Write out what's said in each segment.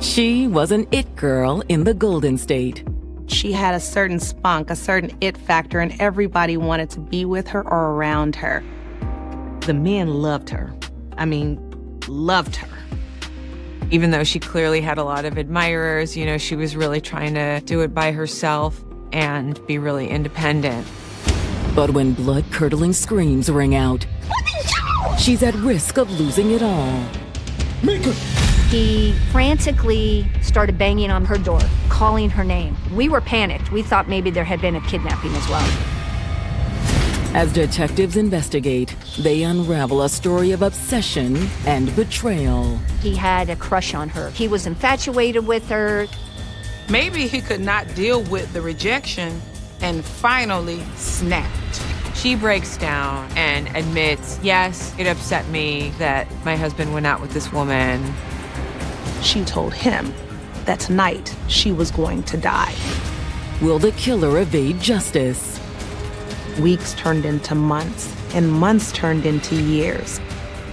She was an it girl in the Golden State. She had a certain spunk, a certain it factor, and everybody wanted to be with her or around her. The men loved her. I mean, loved her. Even though she clearly had a lot of admirers, you know, she was really trying to do it by herself and be really independent. But when blood-curdling screams ring out, she's at risk of losing it all. Mika! He frantically started banging on her door, calling her name. We were panicked. We thought maybe there had been a kidnapping as well. As detectives investigate, they unravel a story of obsession and betrayal. He had a crush on her. He was infatuated with her. Maybe he could not deal with the rejection and finally snapped. She breaks down and admits, yes, it upset me that my husband went out with this woman. She told him that tonight she was going to die. Will the killer evade justice? Weeks turned into months, and months turned into years.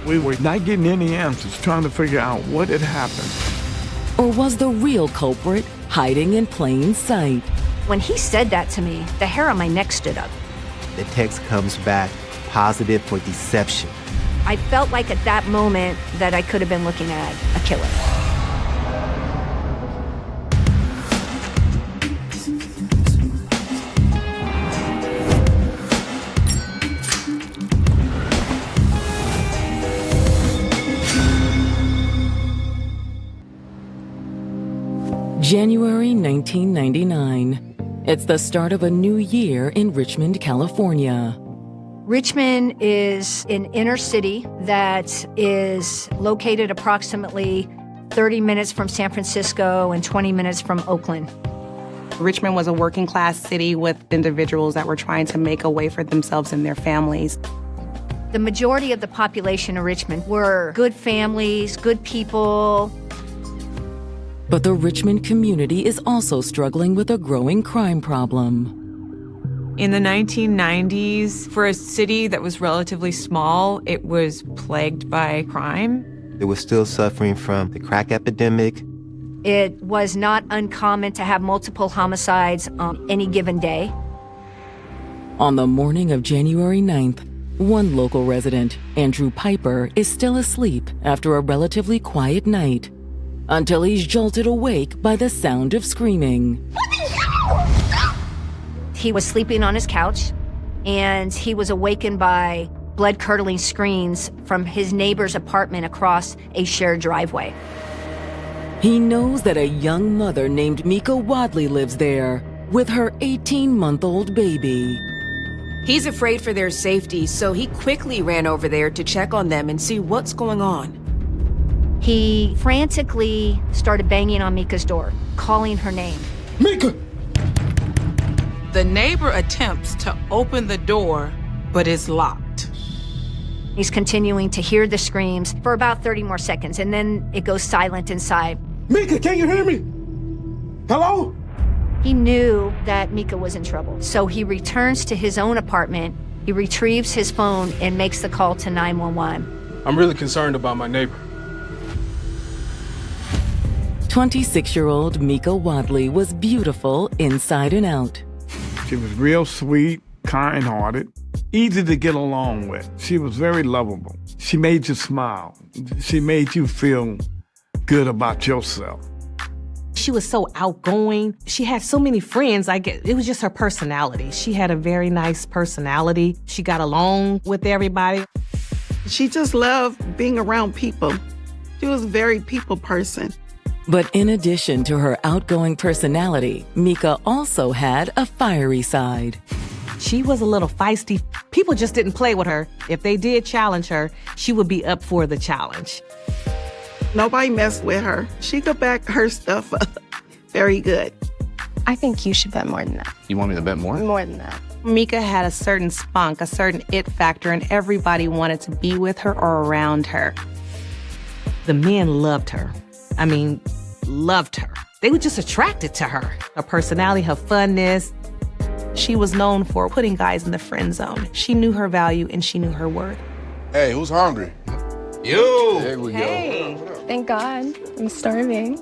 We were not getting any answers, trying to figure out what had happened. Or was the real culprit hiding in plain sight? When he said that to me, the hair on my neck stood up. The text comes back positive for deception. I felt like at that moment that I could have been looking at a killer. January 1999. It's the start of a new year in Richmond, California. Richmond is an inner city that is located approximately 30 minutes from San Francisco and 20 minutes from Oakland. Richmond was a working class city with individuals that were trying to make a way for themselves and their families. The majority of the population of Richmond were good families, good people. But the Richmond community is also struggling with a growing crime problem. In the 1990s, for a city that was relatively small, it was plagued by crime. It was still suffering from the crack epidemic. It was not uncommon to have multiple homicides on any given day. On the morning of January 9th, one local resident, Andrew Piper, is still asleep after a relatively quiet night, until he's jolted awake by the sound of screaming. He was sleeping on his couch, and he was awakened by blood-curdling screams from his neighbor's apartment across a shared driveway. He knows that a young mother named Mika Wadley lives there with her 18-month-old baby. He's afraid for their safety, so he quickly ran over there to check on them and see what's going on. He frantically started banging on Mika's door, calling her name. Mika! The neighbor attempts to open the door, but it's locked. He's continuing to hear the screams for about 30 more seconds, and then it goes silent inside. Mika, can you hear me? Hello? He knew that Mika was in trouble, so he returns to his own apartment, he retrieves his phone, and makes the call to 911. I'm really concerned about my neighbor. 26-year-old Mika Wadley was beautiful inside and out. She was real sweet, kind-hearted, easy to get along with. She was very lovable. She made you smile. She made you feel good about yourself. She was so outgoing. She had so many friends. It was just her personality. She had a very nice personality. She got along with everybody. She just loved being around people. She was a very people person. But in addition to her outgoing personality, Mika also had a fiery side. She was a little feisty. People just didn't play with her. If they did challenge her, she would be up for the challenge. Nobody messed with her. She could back her stuff up very good. I think you should bet more than that. You want me to bet more? More than that. Mika had a certain spunk, a certain it factor, and everybody wanted to be with her or around her. The men loved her. I mean, loved her. They were just attracted to her. Her personality, her funness. She was known for putting guys in the friend zone. She knew her value and she knew her worth. Hey, who's hungry? You! There we go. Thank God. I'm starving.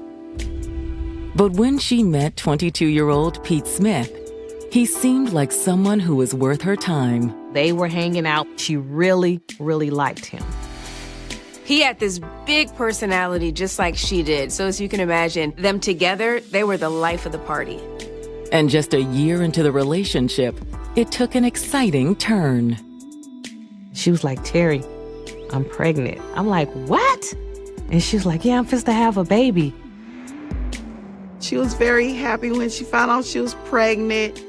But when she met 22-year-old Pete Smith, he seemed like someone who was worth her time. They were hanging out. She really, really liked him. He had this big personality just like she did. So as you can imagine, them together, they were the life of the party. And just a year into the relationship, it took an exciting turn. She was like, Terry, I'm pregnant. I'm like, what? And she was like, yeah, I'm supposed to have a baby. She was very happy when she found out she was pregnant.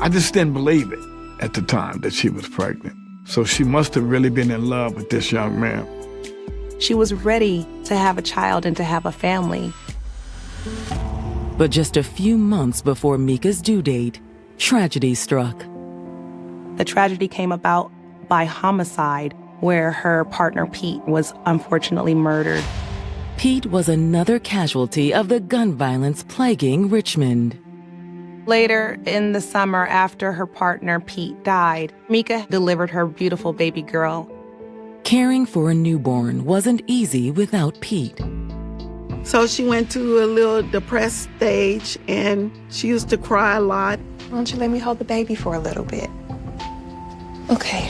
I just didn't believe it at the time that she was pregnant. So she must have really been in love with this young man. She was ready to have a child and to have a family. But just a few months before Mika's due date, tragedy struck. The tragedy came about by homicide, where her partner Pete was unfortunately murdered. Pete was another casualty of the gun violence plaguing Richmond. Later in the summer, after her partner Pete died, Mika delivered her beautiful baby girl. Caring for a newborn wasn't easy without Pete. So she went to a little depressed stage, and she used to cry a lot. Why don't you let me hold the baby for a little bit? Okay.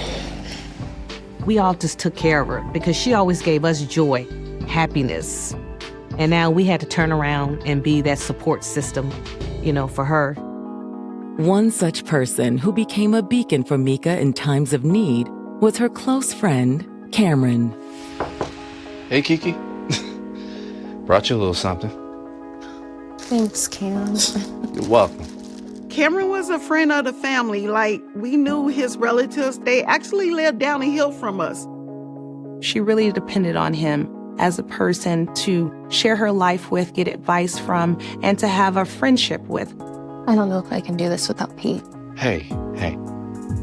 We all just took care of her because she always gave us joy, happiness. And now we had to turn around and be that support system, for her. One such person who became a beacon for Mika in times of need was her close friend, Cameron. Hey, Kiki. Brought you a little something. Thanks, Cam. You're welcome. Cameron was a friend of the family. Like, we knew his relatives. They actually lived down the hill from us. She really depended on him as a person to share her life with, get advice from, and to have a friendship with. I don't know if I can do this without Pete. Hey,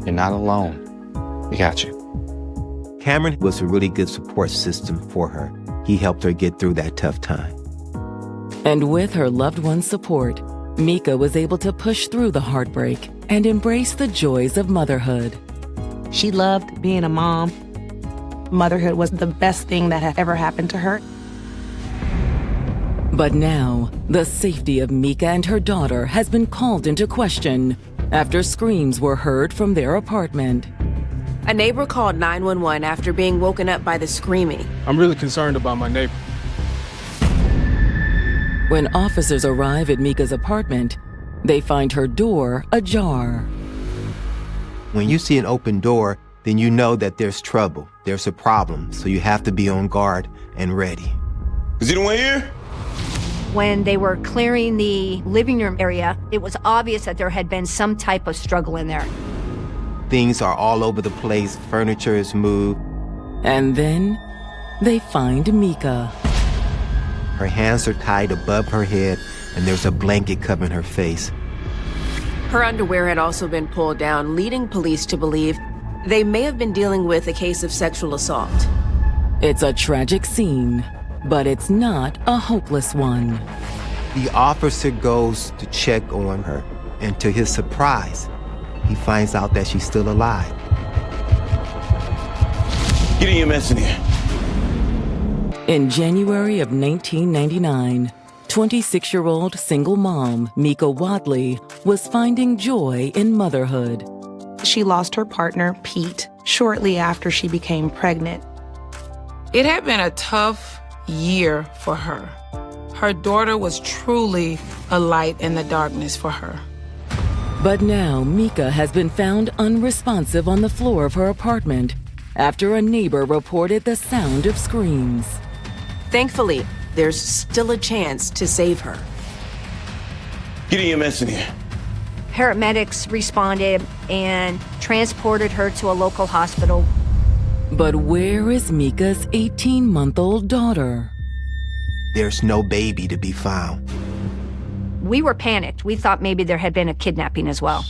you're not alone. We got you. Cameron was a really good support system for her. He helped her get through that tough time. And with her loved one's support, Mika was able to push through the heartbreak and embrace the joys of motherhood. She loved being a mom. Motherhood was the best thing that had ever happened to her. But now, the safety of Mika and her daughter has been called into question after screams were heard from their apartment. A neighbor called 911 after being woken up by the screaming. I'm really concerned about my neighbor. When officers arrive at Mika's apartment, they find her door ajar. When you see an open door, then you know that there's trouble, there's a problem, so you have to be on guard and ready. Is anyone here? When they were clearing the living room area, it was obvious that there had been some type of struggle in there. Things are all over the place, furniture is moved. And then they find Mika. Her hands are tied above her head, and there's a blanket covering her face. Her underwear had also been pulled down, leading police to believe they may have been dealing with a case of sexual assault. It's a tragic scene, but it's not a hopeless one. The officer goes to check on her, and to his surprise, he finds out that she's still alive. Get in your mess in here. In January of 1999, 26-year-old single mom Mika Wadley was finding joy in motherhood. She lost her partner, Pete, shortly after she became pregnant. It had been a tough year for her. Her daughter was truly a light in the darkness for her. But now Mika has been found unresponsive on the floor of her apartment after a neighbor reported the sound of screams. Thankfully, there's still a chance to save her. Get in your mess in here. Paramedics responded and transported her to a local hospital. But where is Mika's 18-month-old daughter? There's no baby to be found. We were panicked. We thought maybe there had been a kidnapping as well.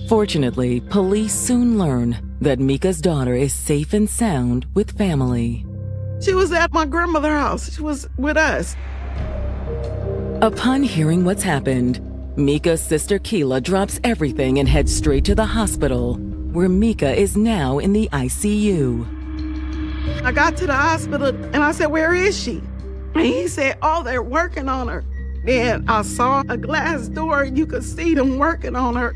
Fortunately, police soon learn that Mika's daughter is safe and sound with family. She was at my grandmother's house. She was with us. Upon hearing what's happened, Mika's sister Keela drops everything and heads straight to the hospital, where Mika is now in the ICU. I got to the hospital and I said, "Where is she?" And he said, "Oh, they're working on her. Then I saw a glass door and you could see them working on her.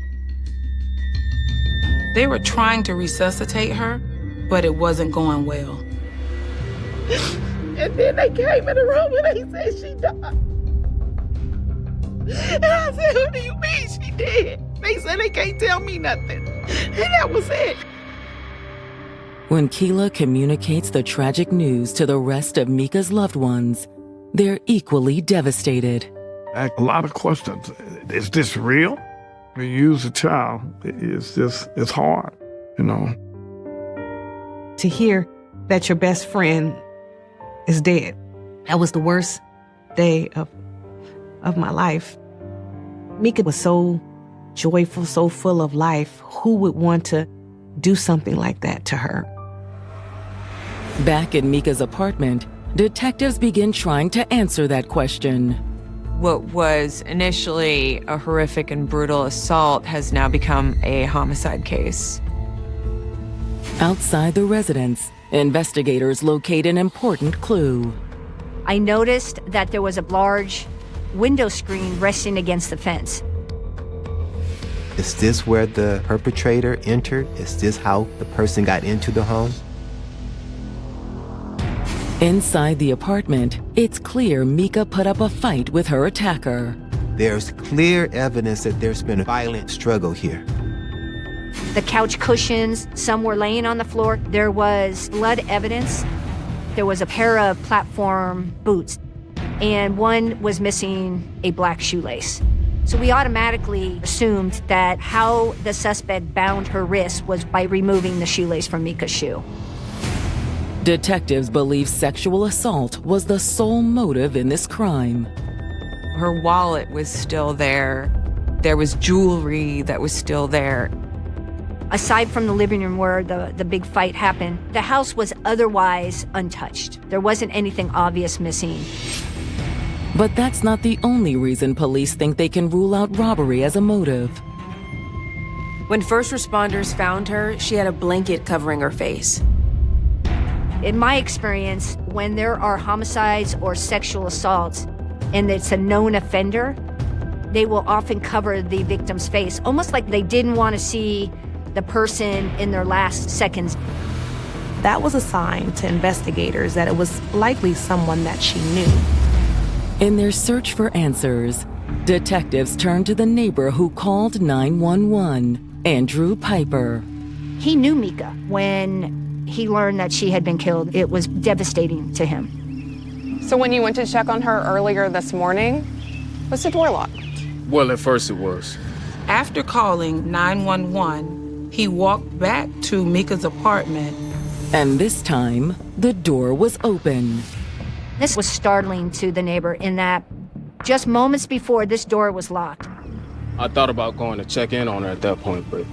They were trying to resuscitate her, but it wasn't going well. And then they came in the room and they said she died. And I said, what do you mean she did? They said they can't tell me nothing. And that was it. When Keela communicates the tragic news to the rest of Mika's loved ones, they're equally devastated. A lot of questions. Is this real? When you use a child, it's hard, you know. To hear that your best friend is dead, that was the worst day of my life. Mika was so joyful, so full of life. Who would want to do something like that to her? Back in Mika's apartment, detectives begin trying to answer that question. What was initially a horrific and brutal assault has now become a homicide case. Outside the residence, investigators locate an important clue. I noticed that there was a large window screen resting against the fence. Is this where the perpetrator entered? Is this how the person got into the home? Inside the apartment, it's clear Mika put up a fight with her attacker. There's clear evidence that there's been a violent struggle here. The couch cushions, some were laying on the floor. There was blood evidence. There was a pair of platform boots, and one was missing a black shoelace. So we automatically assumed that how the suspect bound her wrist was by removing the shoelace from Mika's shoe. Detectives believe sexual assault was the sole motive in this crime. Her wallet was still there. There was jewelry that was still there. Aside from the living room where the big fight happened, the house was otherwise untouched. There wasn't anything obvious missing. But that's not the only reason police think they can rule out robbery as a motive. When first responders found her, she had a blanket covering her face. In my experience, when there are homicides or sexual assaults and it's a known offender, they will often cover the victim's face, almost like they didn't want to see the person in their last seconds. That was a sign to investigators that it was likely someone that she knew. In their search for answers, detectives turned to the neighbor who called 911, Andrew Piper. He knew Mika. When he learned that she had been killed, it was devastating to him. So when you went to check on her earlier this morning, was the door locked? Well, at first it was. After calling 911, he walked back to Mika's apartment. And this time, the door was open. This was startling to the neighbor in that just moments before, this door was locked. I thought about going to check in on her at that point, but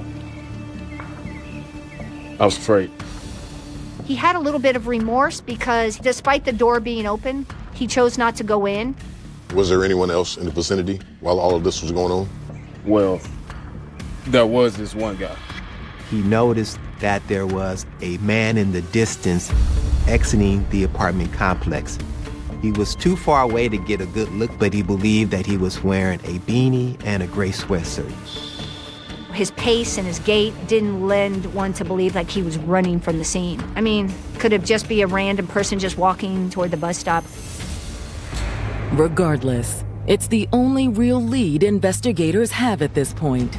I was afraid. He had a little bit of remorse because despite the door being open, he chose not to go in. Was there anyone else in the vicinity while all of this was going on? Well, there was this one guy. He noticed that there was a man in the distance exiting the apartment complex. He was too far away to get a good look, but he believed that he was wearing a beanie and a gray sweatshirt. His pace and his gait didn't lend one to believe like he was running from the scene. I mean, could it just be a random person just walking toward the bus stop? Regardless, it's the only real lead investigators have at this point.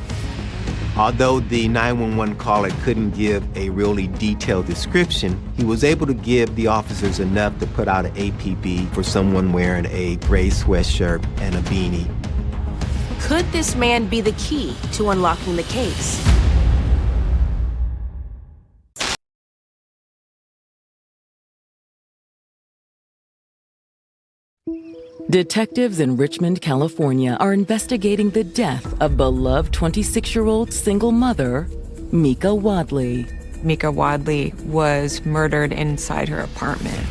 Although the 911 caller couldn't give a really detailed description, he was able to give the officers enough to put out an APB for someone wearing a gray sweatshirt and a beanie. Could this man be the key to unlocking the case? Detectives in Richmond, California are investigating the death of beloved 26-year-old single mother, Mika Wadley. Mika Wadley was murdered inside her apartment.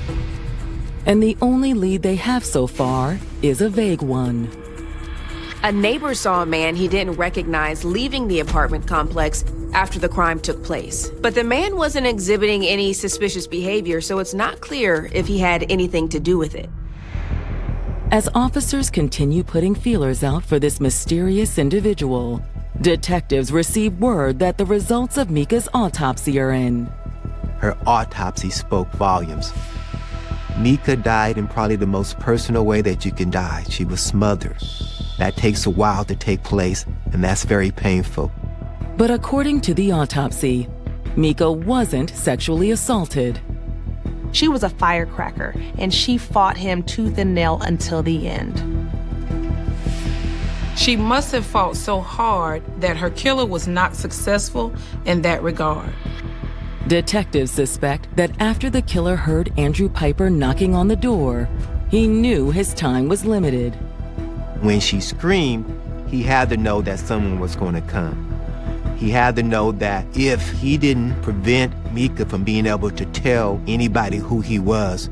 And the only lead they have so far is a vague one. A neighbor saw a man he didn't recognize leaving the apartment complex after the crime took place. But the man wasn't exhibiting any suspicious behavior, so it's not clear if he had anything to do with it. As officers continue putting feelers out for this mysterious individual, detectives receive word that the results of Mika's autopsy are in. Her autopsy spoke volumes. Mika died in probably the most personal way that you can die. She was smothered. That takes a while to take place, and that's very painful. But according to the autopsy, Mika wasn't sexually assaulted. She was a firecracker, and she fought him tooth and nail until the end. She must have fought so hard that her killer was not successful in that regard. Detectives suspect that after the killer heard Andrew Piper knocking on the door, he knew his time was limited. When she screamed, he had to know that someone was going to come. He had to know that if he didn't prevent Mika from being able to tell anybody who he was,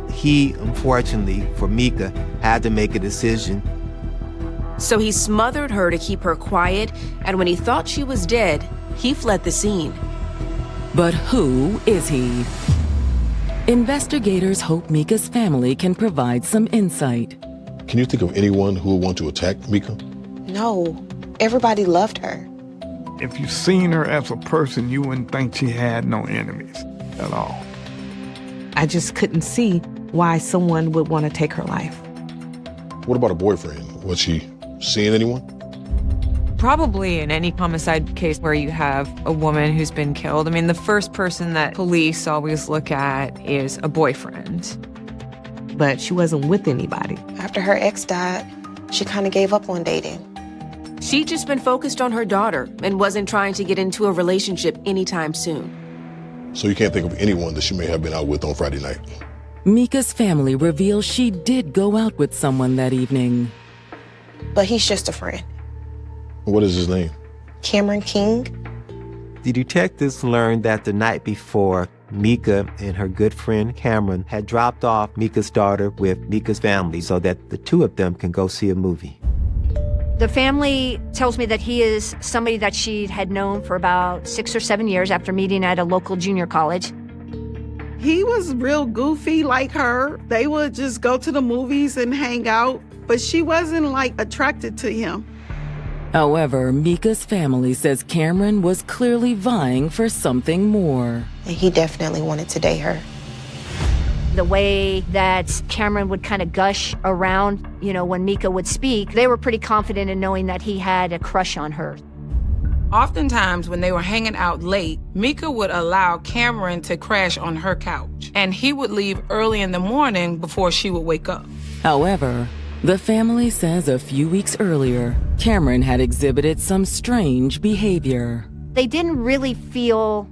he, unfortunately for Mika, had to make a decision. So he smothered her to keep her quiet, and when he thought she was dead, he fled the scene. But who is he? Investigators hope Mika's family can provide some insight. Can you think of anyone who would want to attack Mika? No, everybody loved her. If you seen her as a person, you wouldn't think she had no enemies at all. I just couldn't see why someone would want to take her life. What about a boyfriend? Was she seeing anyone? Probably in any homicide case where you have a woman who's been killed, I mean, the first person that police always look at is a boyfriend. But she wasn't with anybody. After her ex died, she kind of gave up on dating. She'd just been focused on her daughter and wasn't trying to get into a relationship anytime soon. So you can't think of anyone that she may have been out with on Friday night? Mika's family reveals she did go out with someone that evening. But he's just a friend. What is his name? Cameron King. The detectives learned that the night before, Mika and her good friend Cameron had dropped off Mika's daughter with Mika's family so that the two of them can go see a movie. The family tells me that he is somebody that she had known for about 6 or 7 years after meeting at a local junior college. He was real goofy like her. They would just go to the movies and hang out, but she wasn't like attracted to him. However, Mika's family says Cameron was clearly vying for something more. And he definitely wanted to date her. The way that Cameron would kind of gush around, when Mika would speak, they were pretty confident in knowing that he had a crush on her. Oftentimes, when they were hanging out late, Mika would allow Cameron to crash on her couch, and he would leave early in the morning before she would wake up. However, the family says a few weeks earlier, Cameron had exhibited some strange behavior. They didn't really feel,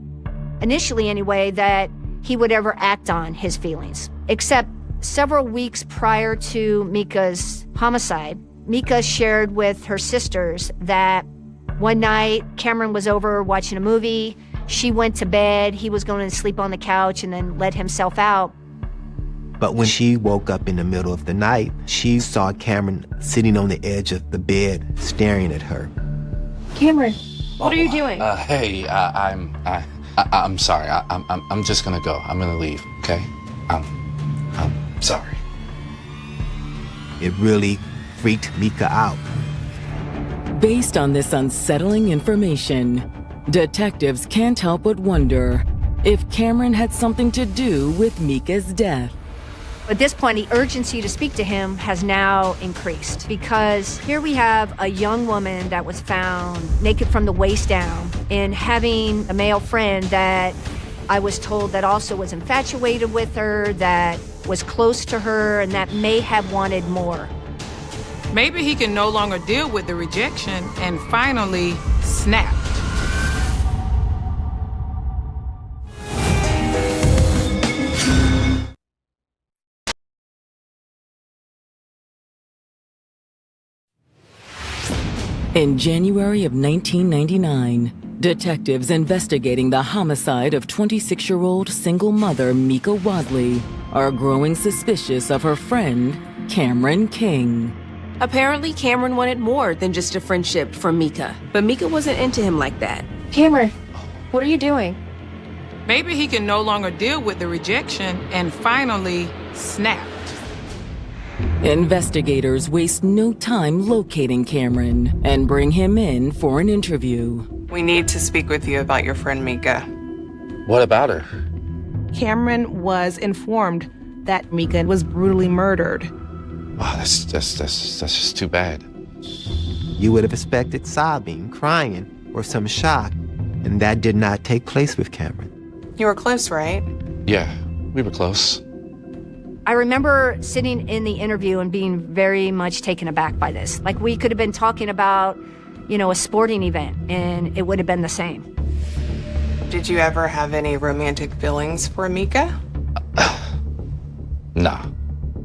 initially anyway, that he would ever act on his feelings, except several weeks prior to Mika's homicide. Mika shared with her sisters that one night Cameron was over watching a movie. She went to bed. He was going to sleep on the couch and then let himself out. But when she woke up in the middle of the night, she saw Cameron sitting on the edge of the bed, staring at her. Cameron, what are you doing? Hey, I'm sorry. I'm just gonna go. I'm gonna leave. Okay. I'm sorry. It really freaked Mika out. Based on this unsettling information, detectives can't help but wonder if Cameron had something to do with Mika's death. At this point, the urgency to speak to him has now increased because here we have a young woman that was found naked from the waist down and having a male friend that I was told that also was infatuated with her, that was close to her, and that may have wanted more. Maybe he can no longer deal with the rejection and finally snapped. In January of 1999, detectives investigating the homicide of 26-year-old single mother Mika Wadley are growing suspicious of her friend, Cameron King. Apparently, Cameron wanted more than just a friendship from Mika, but Mika wasn't into him like that. Cameron, what are you doing? Maybe he can no longer deal with the rejection and finally snapped. Investigators waste no time locating Cameron and bring him in for an interview. We need to speak with you about your friend Mika. What about her? Cameron was informed that Mika was brutally murdered. Wow, that's just too bad. You would have expected sobbing, crying, or some shock, and that did not take place with Cameron. You were close, right? Yeah, we were close. I remember sitting in the interview and being very much taken aback by this. Like, we could have been talking about, a sporting event, and it would have been the same. Did you ever have any romantic feelings for Mika? Nah.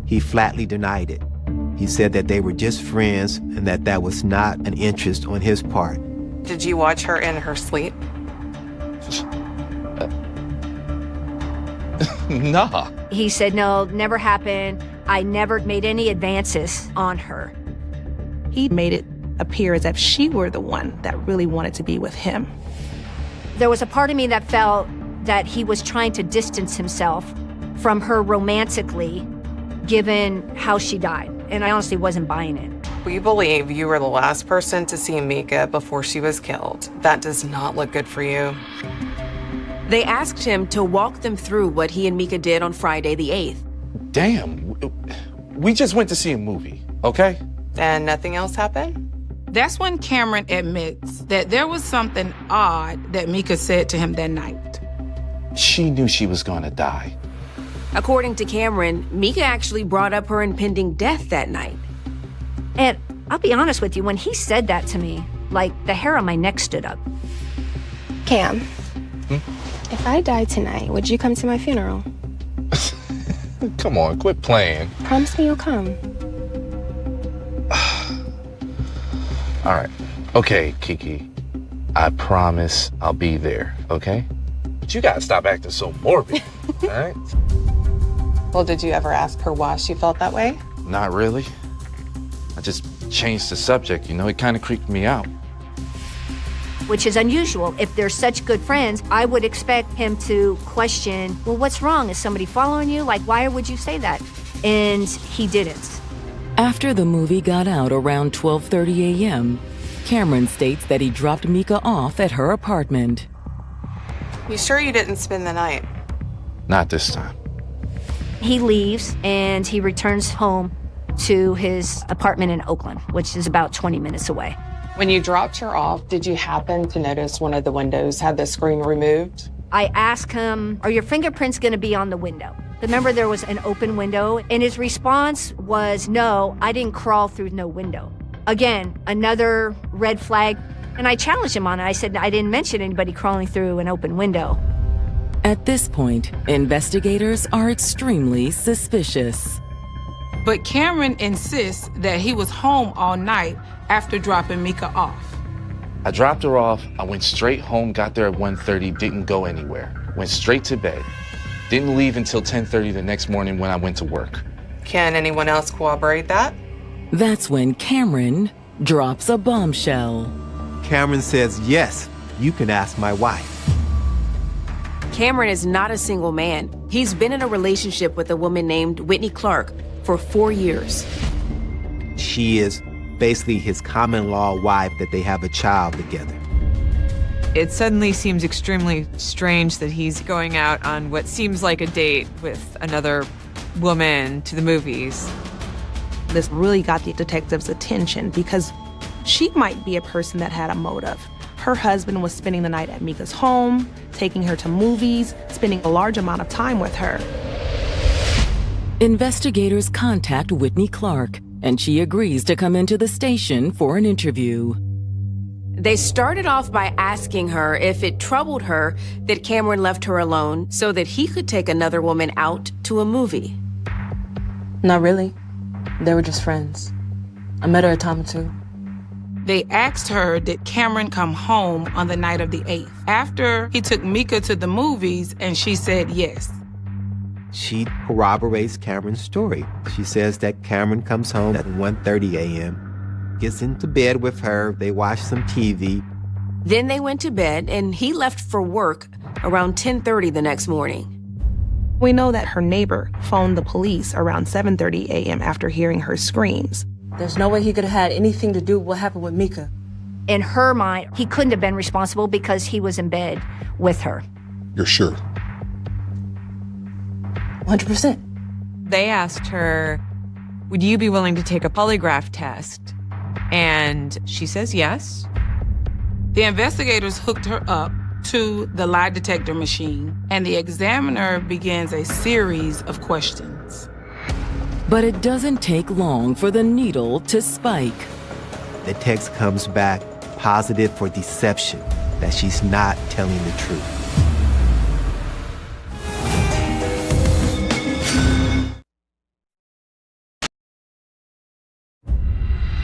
He flatly denied it. He said that they were just friends and that was not an interest on his part. Did you watch her in her sleep? Nah. He said, no, never happened. I never made any advances on her. He made it appear as if she were the one that really wanted to be with him. There was a part of me that felt that he was trying to distance himself from her romantically, given how she died. And I honestly wasn't buying it. We believe you were the last person to see Mika before she was killed. That does not look good for you. They asked him to walk them through what he and Mika did on Friday the 8th. Damn. We just went to see a movie, okay? And nothing else happened? That's when Cameron admits that there was something odd that Mika said to him that night. She knew she was gonna die. According to Cameron, Mika actually brought up her impending death that night. And I'll be honest with you, when he said that to me, like, the hair on my neck stood up. Cam, if I died tonight, would you come to my funeral? Come on, quit playing. Promise me you'll come. All right. Okay, Kiki. I promise I'll be there, okay? But you gotta stop acting so morbid, all right? Well, did you ever ask her why she felt that way? Not really. I just changed the subject, it kind of creeped me out. Which is unusual. If they're such good friends, I would expect him to question, well, what's wrong? Is somebody following you? Like, why would you say that? And he didn't. After the movie got out around 12:30 a.m., Cameron states that he dropped Mika off at her apartment. You sure you didn't spend the night? Not this time. He leaves and he returns home to his apartment in Oakland, which is about 20 minutes away. When you dropped her off, did you happen to notice one of the windows had the screen removed? I asked him, are your fingerprints going to be on the window? Remember, there was an open window, and his response was, no, I didn't crawl through no window. Again, another red flag, and I challenged him on it. I said, I didn't mention anybody crawling through an open window. At this point, investigators are extremely suspicious. But Cameron insists that he was home all night after dropping Mika off. I dropped her off. I went straight home, got there at 1:30, didn't go anywhere. Went straight to bed. Didn't leave until 10:30 the next morning when I went to work. Can anyone else corroborate that? That's when Cameron drops a bombshell. Cameron says, yes, you can ask my wife. Cameron is not a single man. He's been in a relationship with a woman named Whitney Clark for 4 years. She is basically his common law wife that they have a child together. It suddenly seems extremely strange that he's going out on what seems like a date with another woman to the movies. This really got the detective's attention because she might be a person that had a motive. Her husband was spending the night at Mika's home, taking her to movies, spending a large amount of time with her. Investigators contact Whitney Clark, and she agrees to come into the station for an interview. They started off by asking her if it troubled her that Cameron left her alone so that he could take another woman out to a movie. Not really. They were just friends. I met her a time or two. They asked her, did Cameron come home on the night of the 8th? After he took Mika to the movies, and she said yes. She corroborates Cameron's story. She says that Cameron comes home at 1:30 a.m., gets into bed with her, they watch some TV. Then they went to bed, and he left for work around 10:30 the next morning. We know that her neighbor phoned the police around 7:30 a.m. after hearing her screams. There's no way he could have had anything to do with what happened with Mika. In her mind, he couldn't have been responsible because he was in bed with her. You're sure? 100%. They asked her, would you be willing to take a polygraph test? And she says yes. The investigators hooked her up to the lie detector machine, and the examiner begins a series of questions. But it doesn't take long for the needle to spike. The text comes back positive for deception, that she's not telling the truth.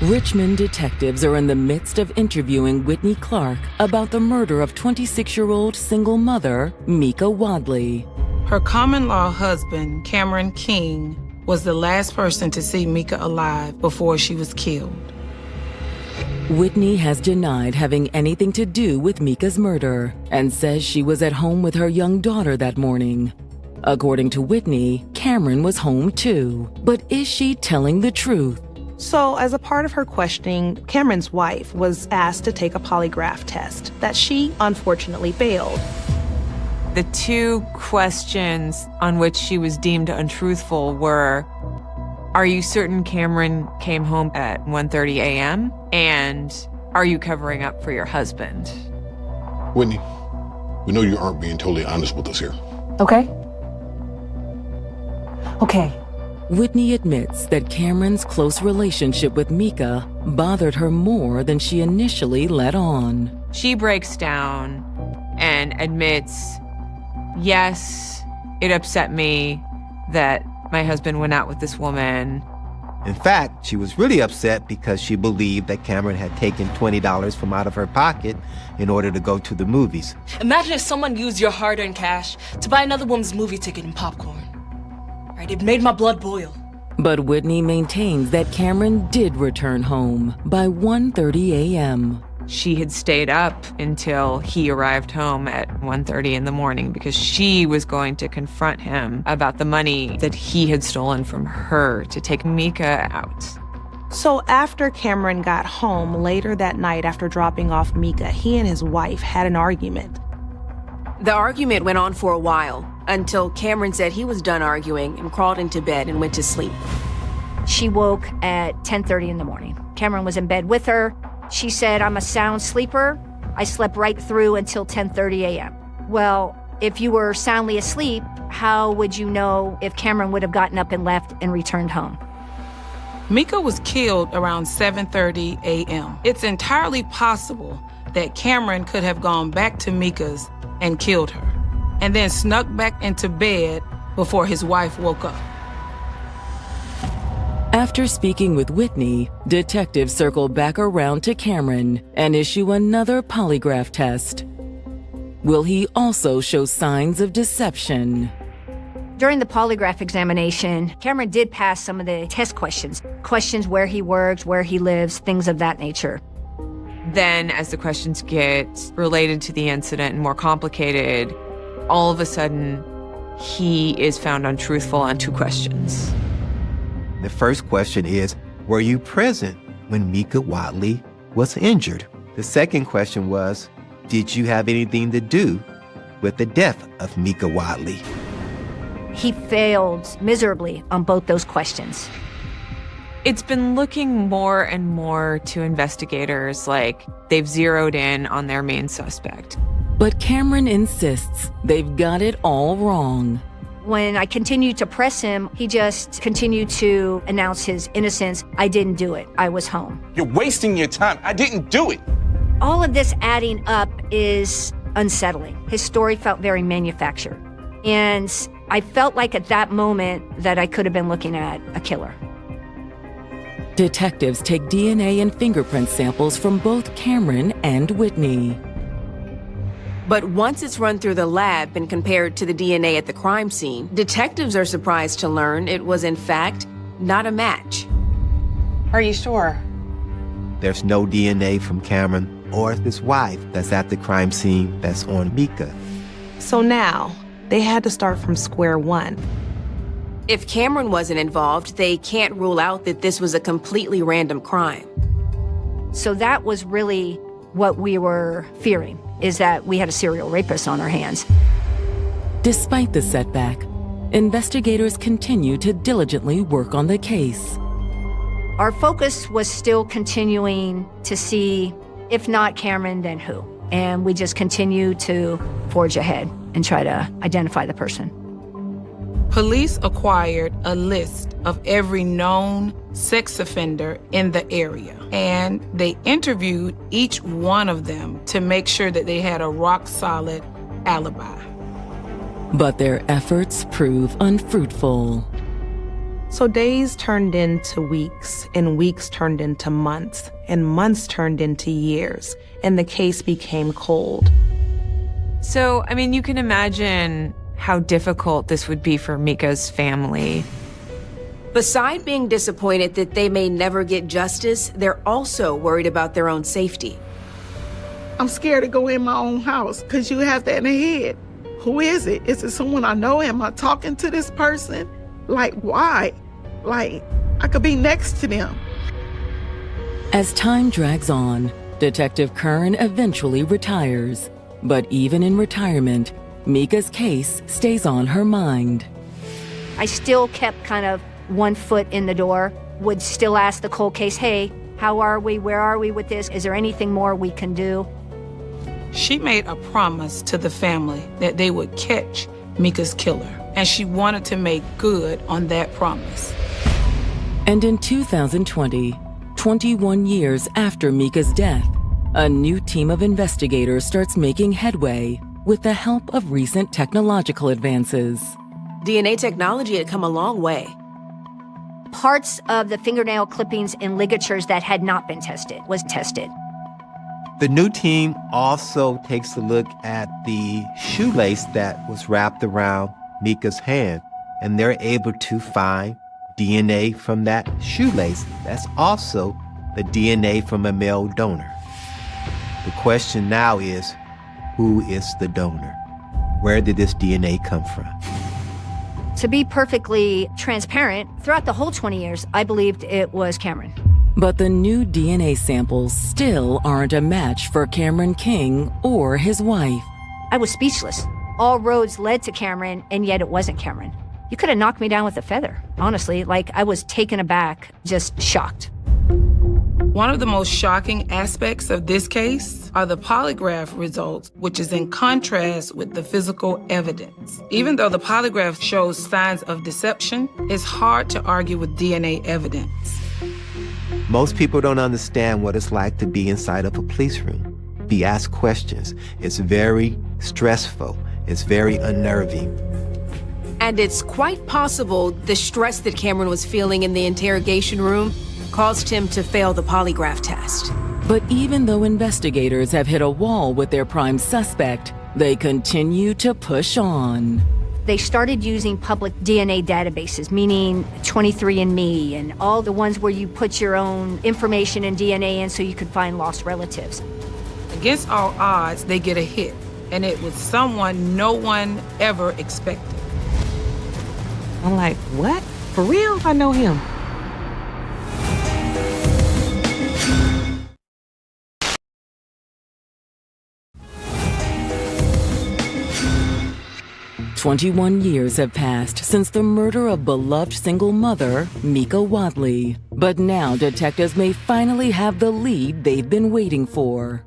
Richmond detectives are in the midst of interviewing Whitney Clark about the murder of 26-year-old single mother Mika Wadley. Her common-law husband, Cameron King, was the last person to see Mika alive before she was killed. Whitney has denied having anything to do with Mika's murder and says she was at home with her young daughter that morning. According to Whitney, Cameron was home too. But is she telling the truth? So, as a part of her questioning, Cameron's wife was asked to take a polygraph test that she unfortunately failed. The two questions on which she was deemed untruthful were, are you certain Cameron came home at 1:30 a.m.? And are you covering up for your husband? Whitney, we know you aren't being totally honest with us here. Okay. Okay. Whitney admits that Cameron's close relationship with Mika bothered her more than she initially let on. She breaks down and admits, yes, it upset me that my husband went out with this woman. In fact, she was really upset because she believed that Cameron had taken $20 from out of her pocket in order to go to the movies. Imagine if someone used your hard-earned cash to buy another woman's movie ticket and popcorn. Right, it made my blood boil. But Whitney maintains that Cameron did return home by 1:30 a.m. She had stayed up until he arrived home at 1:30 in the morning because she was going to confront him about the money that he had stolen from her to take Mika out. So after Cameron got home later that night after dropping off Mika, he and his wife had an argument. The argument went on for a while until Cameron said he was done arguing and crawled into bed and went to sleep. She woke at 10:30 in the morning. Cameron was in bed with her. She said, I'm a sound sleeper. I slept right through until 10:30 a.m. Well, if you were soundly asleep, how would you know if Cameron would have gotten up and left and returned home? Mika was killed around 7:30 a.m. It's entirely possible that Cameron could have gone back to Mika's and killed her, and then snuck back into bed before his wife woke up. After speaking with Whitney, detectives circle back around to Cameron and issue another polygraph test. Will he also show signs of deception? During the polygraph examination, Cameron did pass some of the test questions. Questions where he works, where he lives, things of that nature. Then, as the questions get related to the incident and more complicated, all of a sudden, he is found untruthful on two questions. The first question is, were you present when Mika Wadley was injured? The second question was, did you have anything to do with the death of Mika Wadley? He failed miserably on both those questions. It's been looking more and more to investigators like they've zeroed in on their main suspect. But Cameron insists they've got it all wrong. When I continued to press him, he just continued to announce his innocence. I didn't do it. I was home. You're wasting your time. I didn't do it. All of this adding up is unsettling. His story felt very manufactured. And I felt like at that moment that I could have been looking at a killer. Detectives take DNA and fingerprint samples from both Cameron and Whitney. But once it's run through the lab and compared to the DNA at the crime scene, detectives are surprised to learn it was, in fact, not a match. Are you sure? There's no DNA from Cameron or his wife that's at the crime scene that's on Mika. So now, They had to start from square one. If Cameron wasn't involved, they can't rule out that this was a completely random crime. So that was really what we were fearing, is that we had a serial rapist on our hands. Despite the setback, investigators continue to diligently work on the case. Our focus was still continuing to see, if not Cameron, then who. And we just continue to forge ahead and try to identify the person. Police acquired a list of every known sex offender in the area, and they interviewed each one of them to make sure that they had a rock-solid alibi. But their efforts prove unfruitful. So days turned into weeks, and weeks turned into months, and months turned into years, and the case became cold. So, I mean, you can imagine how difficult this would be for Mika's family. Beside being disappointed that they may never get justice, they're also worried about their own safety. I'm scared to go in my own house because you have that in the head. Who is it? Is it someone I know? Am I talking to this person? Like, why? Like, I could be next to them. As time drags on, Detective Kern eventually retires. But even in retirement, Mika's case stays on her mind. I still kept kind of one foot in the door, would still ask the cold case, hey, how are we? Where are we with this? Is there anything more we can do? She made a promise to the family that they would catch Mika's killer, and she wanted to make good on that promise. And in 2020, 21 years after Mika's death, a new team of investigators starts making headway with the help of recent technological advances. DNA technology had come a long way. Parts of the fingernail clippings and ligatures that had not been tested was tested. The new team also takes a look at the shoelace that was wrapped around Mika's hand, and they're able to find DNA from that shoelace. That's also the DNA from a male donor. The question now is, who is the donor? Where did this DNA come from? To be perfectly transparent, throughout the whole 20 years, I believed it was Cameron. But the new DNA samples still aren't a match for Cameron King or his wife. I was speechless. All roads led to Cameron, and yet it wasn't Cameron. You could have knocked me down with a feather, honestly. Like, I was taken aback, just shocked. One of the most shocking aspects of this case are the polygraph results, which is in contrast with the physical evidence. Even though the polygraph shows signs of deception, it's hard to argue with DNA evidence. Most people don't understand what it's like to be inside of a police room, be asked questions. It's very stressful. It's very unnerving. And it's quite possible the stress that Cameron was feeling in the interrogation room caused him to fail the polygraph test. But even though investigators have hit a wall with their prime suspect, they continue to push on. They started using public DNA databases, meaning 23andMe and all the ones where you put your own information and DNA in so you could find lost relatives. Against all odds, they get a hit, and it was someone no one ever expected. I'm like, what? For real? I know him. "21 years have passed since the murder of beloved single mother, Mika Wadley. But now detectives may finally have the lead they've been waiting for.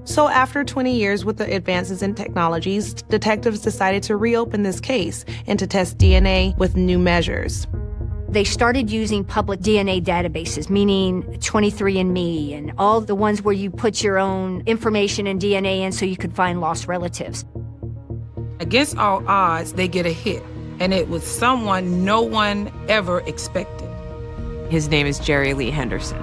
So after 20 years with the advances in technologies, detectives decided to reopen this case and to test DNA with new measures. They started using public DNA databases, meaning 23andMe and all the ones where you put your own information and DNA in so you could find lost relatives. Against all odds, they get a hit, and it was someone no one ever expected. His name is Jerry Lee Henderson.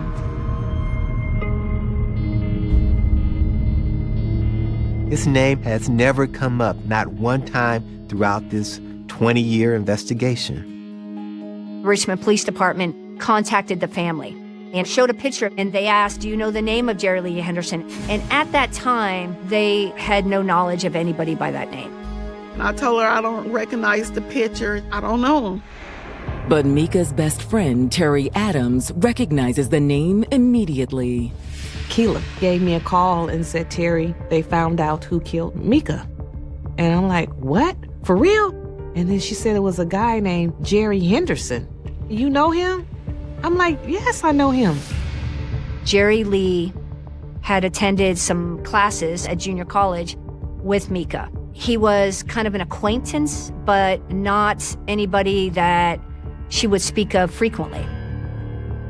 His name has never come up, not one time throughout this 20-year investigation. Richmond Police Department contacted the family and showed a picture, and they asked, do you know the name of Jerry Lee Henderson? And at that time, they had no knowledge of anybody by that name. I told her I don't recognize the picture. I don't know him. But Mika's best friend, Terry Adams, recognizes the name immediately. Keela gave me a call and said, Terry, they found out who killed Mika. And I'm like, what? For real? And then she said it was a guy named Jerry Henderson. You know him? I'm like, yes, I know him. Jerry Lee had attended some classes at junior college with Mika. He was kind of an acquaintance, but not anybody that she would speak of frequently.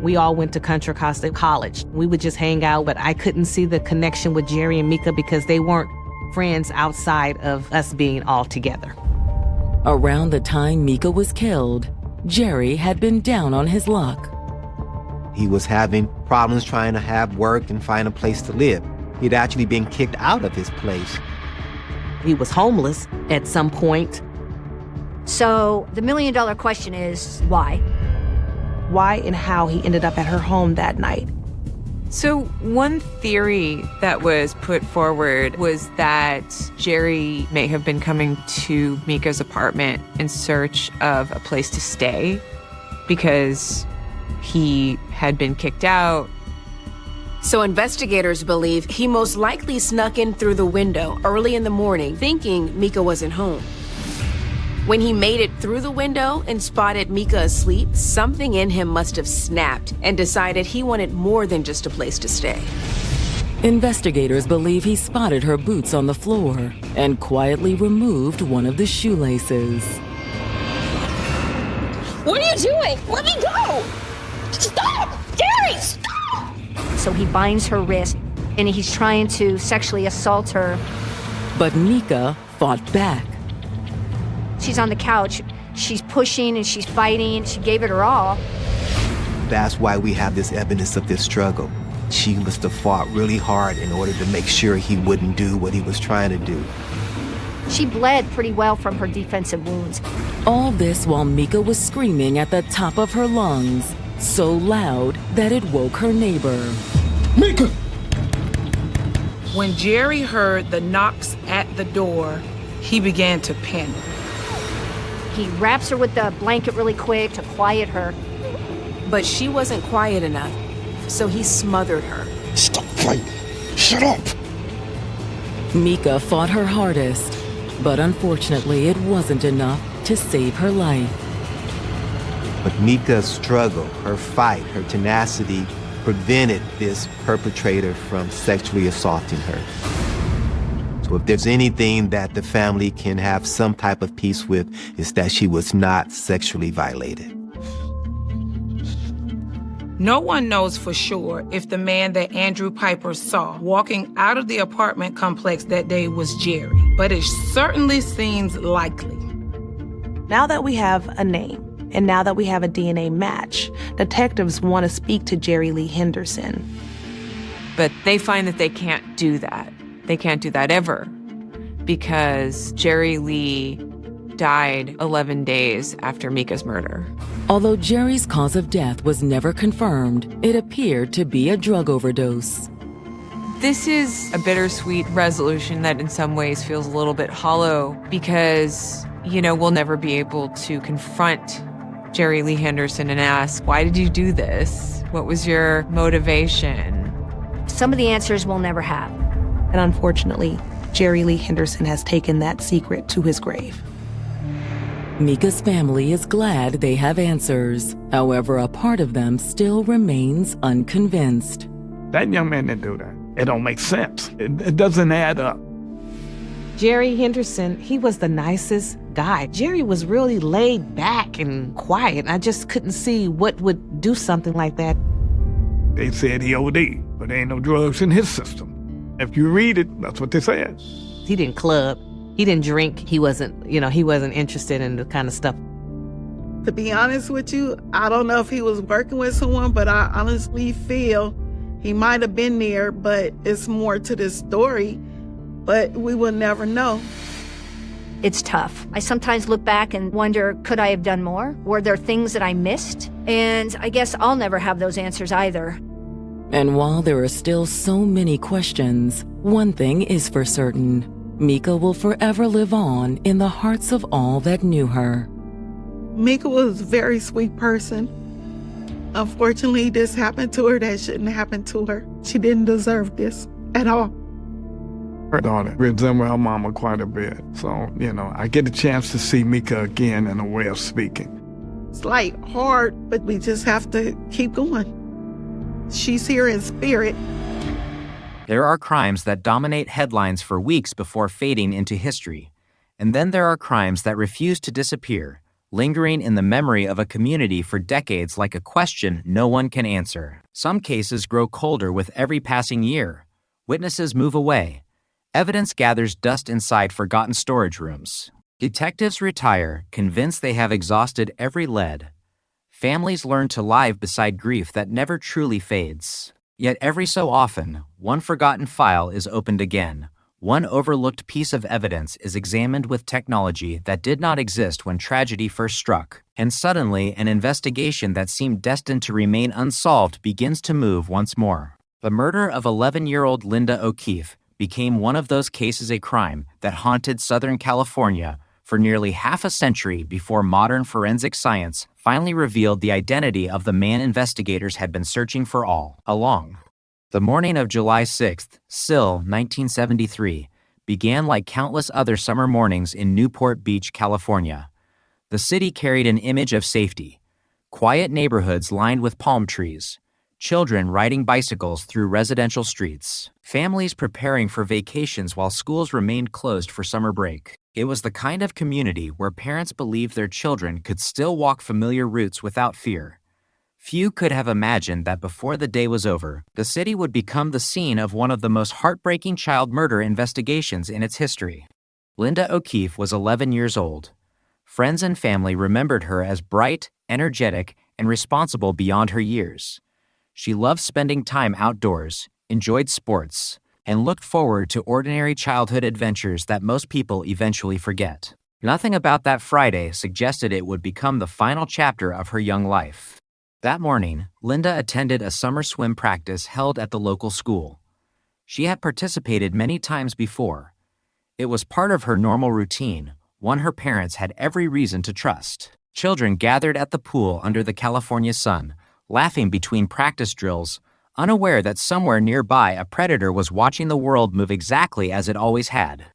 We all went to Contra Costa College. We would just hang out, but I couldn't see the connection with Jerry and Mika because they weren't friends outside of us being all together. Around the time Mika was killed, Jerry had been down on his luck. He was having problems trying to have work and find a place to live. He'd actually been kicked out of his place. He was homeless at some point. So the million-dollar question is, why? Why and how he ended up at her home that night. So one theory that was put forward was that Jerry may have been coming to Mika's apartment in search of a place to stay because he had been kicked out. So investigators believe he most likely snuck in through the window early in the morning, thinking Mika wasn't home. When he made it through the window and spotted Mika asleep, something in him must have snapped and decided he wanted more than just a place to stay. Investigators believe he spotted her boots on the floor and quietly removed one of the shoelaces. What are you doing? Let me go! Stop! Jerry, stop! So he binds her wrist and he's trying to sexually assault her. But Mika fought back. She's on the couch. She's pushing and she's fighting. She gave it her all. That's why we have this evidence of this struggle. She must have fought really hard in order to make sure he wouldn't do what he was trying to do. She bled pretty well from her defensive wounds. All this while Mika was screaming at the top of her lungs, so loud that it woke her neighbor. Mika! When Jerry heard the knocks at the door, he began to panic. He wraps her with the blanket really quick to quiet her. But she wasn't quiet enough, so he smothered her. Stop fighting. Shut up. Mika fought her hardest, but unfortunately it wasn't enough to save her life. But Mika's struggle, her fight, her tenacity prevented this perpetrator from sexually assaulting her. So if there's anything that the family can have some type of peace with, it's that she was not sexually violated. No one knows for sure if the man that Andrew Piper saw walking out of the apartment complex that day was Jerry, but it certainly seems likely. Now that we have a name, and now that we have a DNA match, detectives want to speak to Jerry Lee Henderson. But they find that they can't do that. They can't do that ever because Jerry Lee died 11 days after Mika's murder. Although Jerry's cause of death was never confirmed, it appeared to be a drug overdose. This is a bittersweet resolution that in some ways feels a little bit hollow because, we'll never be able to confront Jerry Lee Henderson and ask, why did you do this? What was your motivation? Some of the answers we'll never have. And unfortunately, Jerry Lee Henderson has taken that secret to his grave. Mika's family is glad they have answers. However, a part of them still remains unconvinced. That young man didn't do that. It don't make sense. It doesn't add up. Jerry Henderson, he was the nicest guy. Jerry was really laid back and quiet. I just couldn't see what would do something like that. They said he OD'd, but there ain't no drugs in his system. If you read it, that's what they said. He didn't club. He didn't drink. He wasn't interested in the kind of stuff. To be honest with you, I don't know if he was working with someone, but I honestly feel he might have been there, but it's more to this story, but we will never know. It's tough. I sometimes look back and wonder, could I have done more? Were there things that I missed? And I guess I'll never have those answers either. And while there are still so many questions, one thing is for certain. Mika will forever live on in the hearts of all that knew her. Mika was a very sweet person. Unfortunately, this happened to her that shouldn't happen to her. She didn't deserve this at all. Her daughter resembled her mama quite a bit. So, I get a chance to see Mika again in a way of speaking. It's like hard, but we just have to keep going. She's here in spirit. There are crimes that dominate headlines for weeks before fading into history. And then there are crimes that refuse to disappear, lingering in the memory of a community for decades like a question no one can answer. Some cases grow colder with every passing year. Witnesses move away. Evidence gathers dust inside forgotten storage rooms. Detectives retire, convinced they have exhausted every lead. Families learn to live beside grief that never truly fades. Yet every so often, one forgotten file is opened again. One overlooked piece of evidence is examined with technology that did not exist when tragedy first struck. And suddenly, an investigation that seemed destined to remain unsolved begins to move once more. The murder of 11-year-old Linda O'Keefe became one of those cases, a crime that haunted Southern California for nearly half a century before modern forensic science finally revealed the identity of the man investigators had been searching for all along. The morning of July 6th, SIL 1973, began like countless other summer mornings in Newport Beach, California. The city carried an image of safety. Quiet neighborhoods lined with palm trees. Children riding bicycles through residential streets. Families preparing for vacations while schools remained closed for summer break. It was the kind of community where parents believed their children could still walk familiar routes without fear. Few could have imagined that before the day was over, the city would become the scene of one of the most heartbreaking child murder investigations in its history. Linda O'Keefe was 11 years old. Friends and family remembered her as bright, energetic, and responsible beyond her years. She loved spending time outdoors, enjoyed sports, and looked forward to ordinary childhood adventures that most people eventually forget. Nothing about that Friday suggested it would become the final chapter of her young life. That morning, Linda attended a summer swim practice held at the local school. She had participated many times before. It was part of her normal routine, one her parents had every reason to trust. Children gathered at the pool under the California sun, laughing between practice drills, unaware that somewhere nearby a predator was watching the world move exactly as it always had.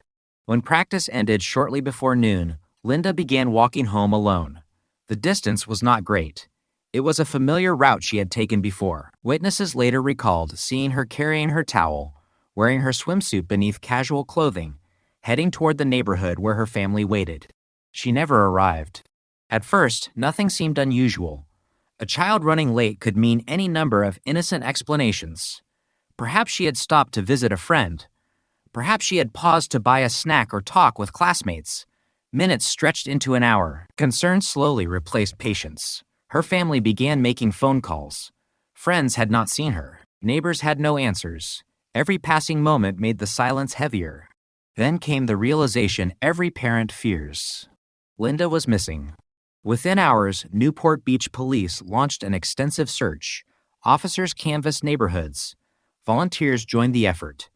When practice ended shortly before noon, Linda began walking home alone. The distance was not great. It was a familiar route she had taken before. Witnesses later recalled seeing her carrying her towel, wearing her swimsuit beneath casual clothing, heading toward the neighborhood where her family waited. She never arrived. At first, nothing seemed unusual. A child running late could mean any number of innocent explanations. Perhaps she had stopped to visit a friend. Perhaps she had paused to buy a snack or talk with classmates. Minutes stretched into an hour. Concern slowly replaced patience. Her family began making phone calls. Friends had not seen her. Neighbors had no answers. Every passing moment made the silence heavier. Then came the realization every parent fears. Linda was missing. Within hours, Newport Beach police launched an extensive search. Officers canvassed neighborhoods. Volunteers joined the effort.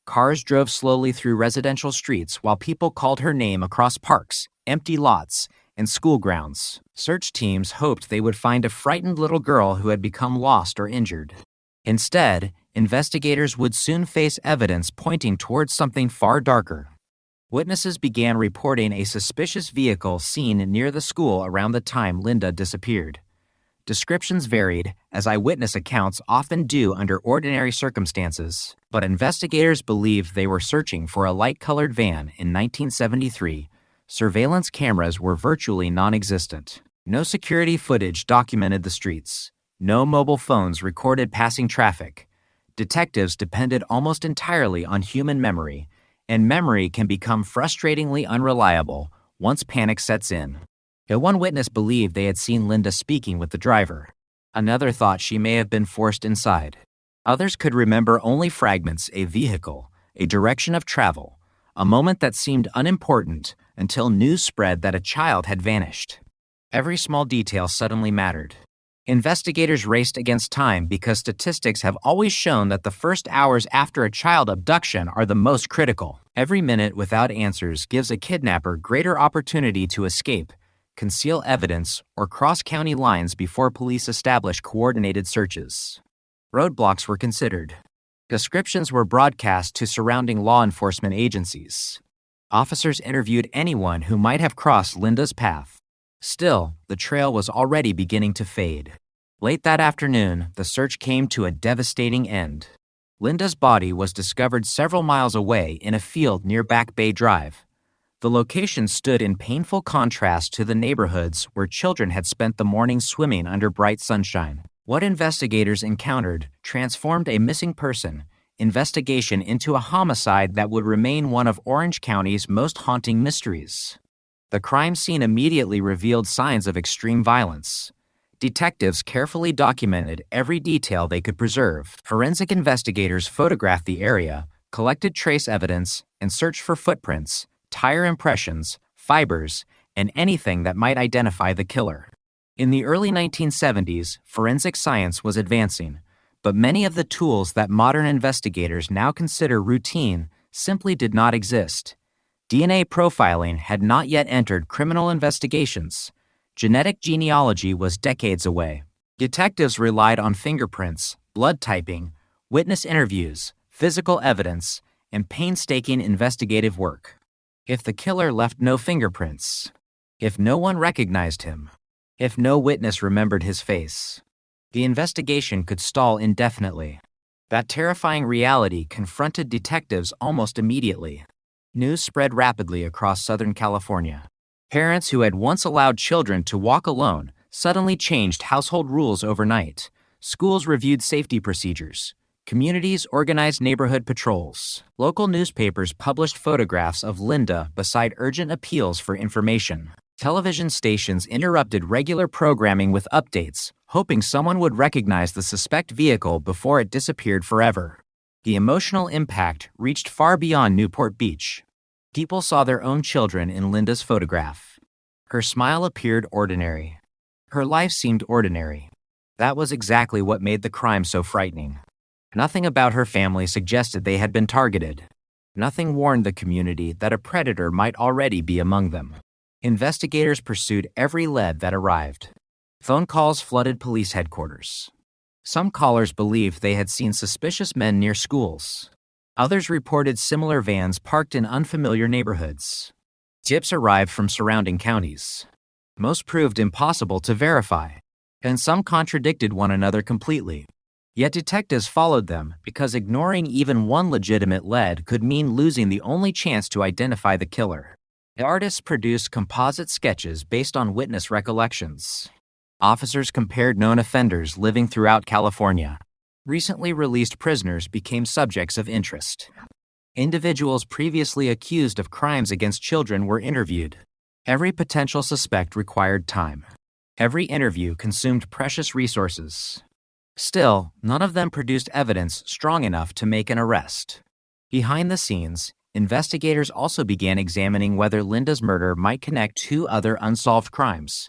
Cars drove slowly through residential streets while people called her name across parks, empty lots, and school grounds. Search teams hoped they would find a frightened little girl who had become lost or injured. Instead, investigators would soon face evidence pointing towards something far darker. Witnesses began reporting a suspicious vehicle seen near the school around the time Linda disappeared. Descriptions varied, as eyewitness accounts often do under ordinary circumstances, but investigators believed they were searching for a light-colored van in 1973. Surveillance cameras were virtually non-existent. No security footage documented the streets. No mobile phones recorded passing traffic. Detectives depended almost entirely on human memory, and memory can become frustratingly unreliable once panic sets in. One witness believed they had seen Linda speaking with the driver. Another thought she may have been forced inside. Others could remember only fragments: a vehicle, a direction of travel, a moment that seemed unimportant until news spread that a child had vanished. Every small detail suddenly mattered. Investigators raced against time because statistics have always shown that the first hours after a child abduction are the most critical. Every minute without answers gives a kidnapper greater opportunity to escape, conceal evidence, or cross county lines before police establish coordinated searches. Roadblocks were considered. Descriptions were broadcast to surrounding law enforcement agencies. Officers interviewed anyone who might have crossed Linda's path. Still, the trail was already beginning to fade. Late that afternoon, the search came to a devastating end. Linda's body was discovered several miles away in a field near Back Bay Drive. The location stood in painful contrast to the neighborhoods where children had spent the morning swimming under bright sunshine. What investigators encountered transformed a missing person investigation into a homicide that would remain one of Orange County's most haunting mysteries. The crime scene immediately revealed signs of extreme violence. Detectives carefully documented every detail they could preserve. Forensic investigators photographed the area, collected trace evidence, and searched for footprints, tire impressions, fibers, and anything that might identify the killer. In the early 1970s, forensic science was advancing, but many of the tools that modern investigators now consider routine simply did not exist. DNA profiling had not yet entered criminal investigations. Genetic genealogy was decades away. Detectives relied on fingerprints, blood typing, witness interviews, physical evidence, and painstaking investigative work. If the killer left no fingerprints, if no one recognized him, if no witness remembered his face, the investigation could stall indefinitely. That terrifying reality confronted detectives almost immediately. News spread rapidly across Southern California. Parents who had once allowed children to walk alone suddenly changed household rules overnight. Schools reviewed safety procedures. Communities organized neighborhood patrols. Local newspapers published photographs of Linda beside urgent appeals for information. Television stations interrupted regular programming with updates, hoping someone would recognize the suspect vehicle before it disappeared forever. The emotional impact reached far beyond Newport Beach. People saw their own children in Linda's photograph. Her smile appeared ordinary. Her life seemed ordinary. That was exactly what made the crime so frightening. Nothing about her family suggested they had been targeted. Nothing warned the community that a predator might already be among them. Investigators pursued every lead that arrived. Phone calls flooded police headquarters. Some callers believed they had seen suspicious men near schools. Others reported similar vans parked in unfamiliar neighborhoods. Tips arrived from surrounding counties. Most proved impossible to verify, and some contradicted one another completely. Yet detectives followed them because ignoring even one legitimate lead could mean losing the only chance to identify the killer. The artists produced composite sketches based on witness recollections. Officers compared known offenders living throughout California. Recently released prisoners became subjects of interest. Individuals previously accused of crimes against children were interviewed. Every potential suspect required time. Every interview consumed precious resources. Still, none of them produced evidence strong enough to make an arrest. Behind the scenes, investigators also began examining whether Linda's murder might connect two other unsolved crimes.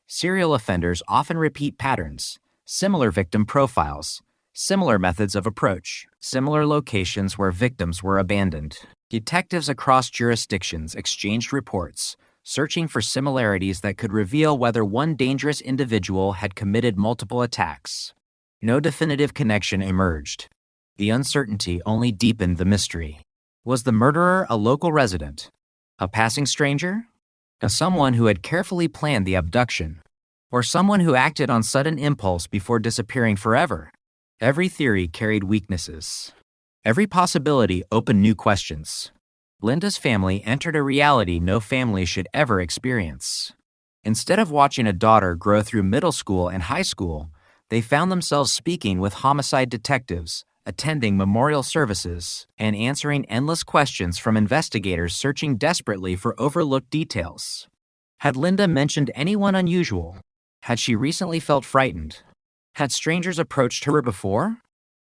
Serial offenders often repeat patterns, similar victim profiles, similar methods of approach, similar locations where victims were abandoned. Detectives across jurisdictions exchanged reports, searching for similarities that could reveal whether one dangerous individual had committed multiple attacks. No definitive connection emerged. The uncertainty only deepened the mystery. Was the murderer a local resident? A passing stranger? Someone who had carefully planned the abduction? Or someone who acted on sudden impulse before disappearing forever? Every theory carried weaknesses. Every possibility opened new questions. Linda's family entered a reality no family should ever experience. Instead of watching a daughter grow through middle school and high school, they found themselves speaking with homicide detectives, attending memorial services, and answering endless questions from investigators searching desperately for overlooked details. Had Linda mentioned anyone unusual? Had she recently felt frightened? Had strangers approached her before?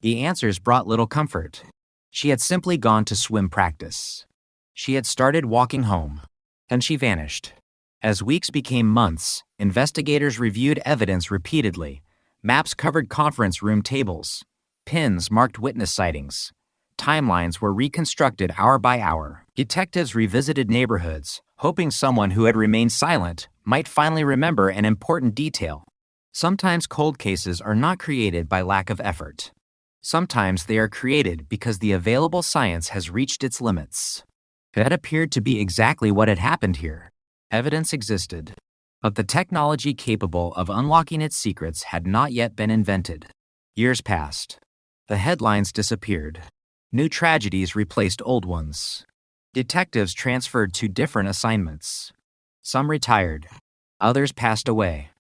The answers brought little comfort. She had simply gone to swim practice. She had started walking home. And she vanished. As weeks became months, investigators reviewed evidence repeatedly. Maps covered conference room tables. Pins marked witness sightings. Timelines were reconstructed hour by hour. Detectives revisited neighborhoods, hoping someone who had remained silent might finally remember an important detail. Sometimes cold cases are not created by lack of effort. Sometimes they are created because the available science has reached its limits. That appeared to be exactly what had happened here. Evidence existed, but the technology capable of unlocking its secrets had not yet been invented. Years passed. The headlines disappeared. New tragedies replaced old ones. Detectives transferred to different assignments. Some retired. Others passed away.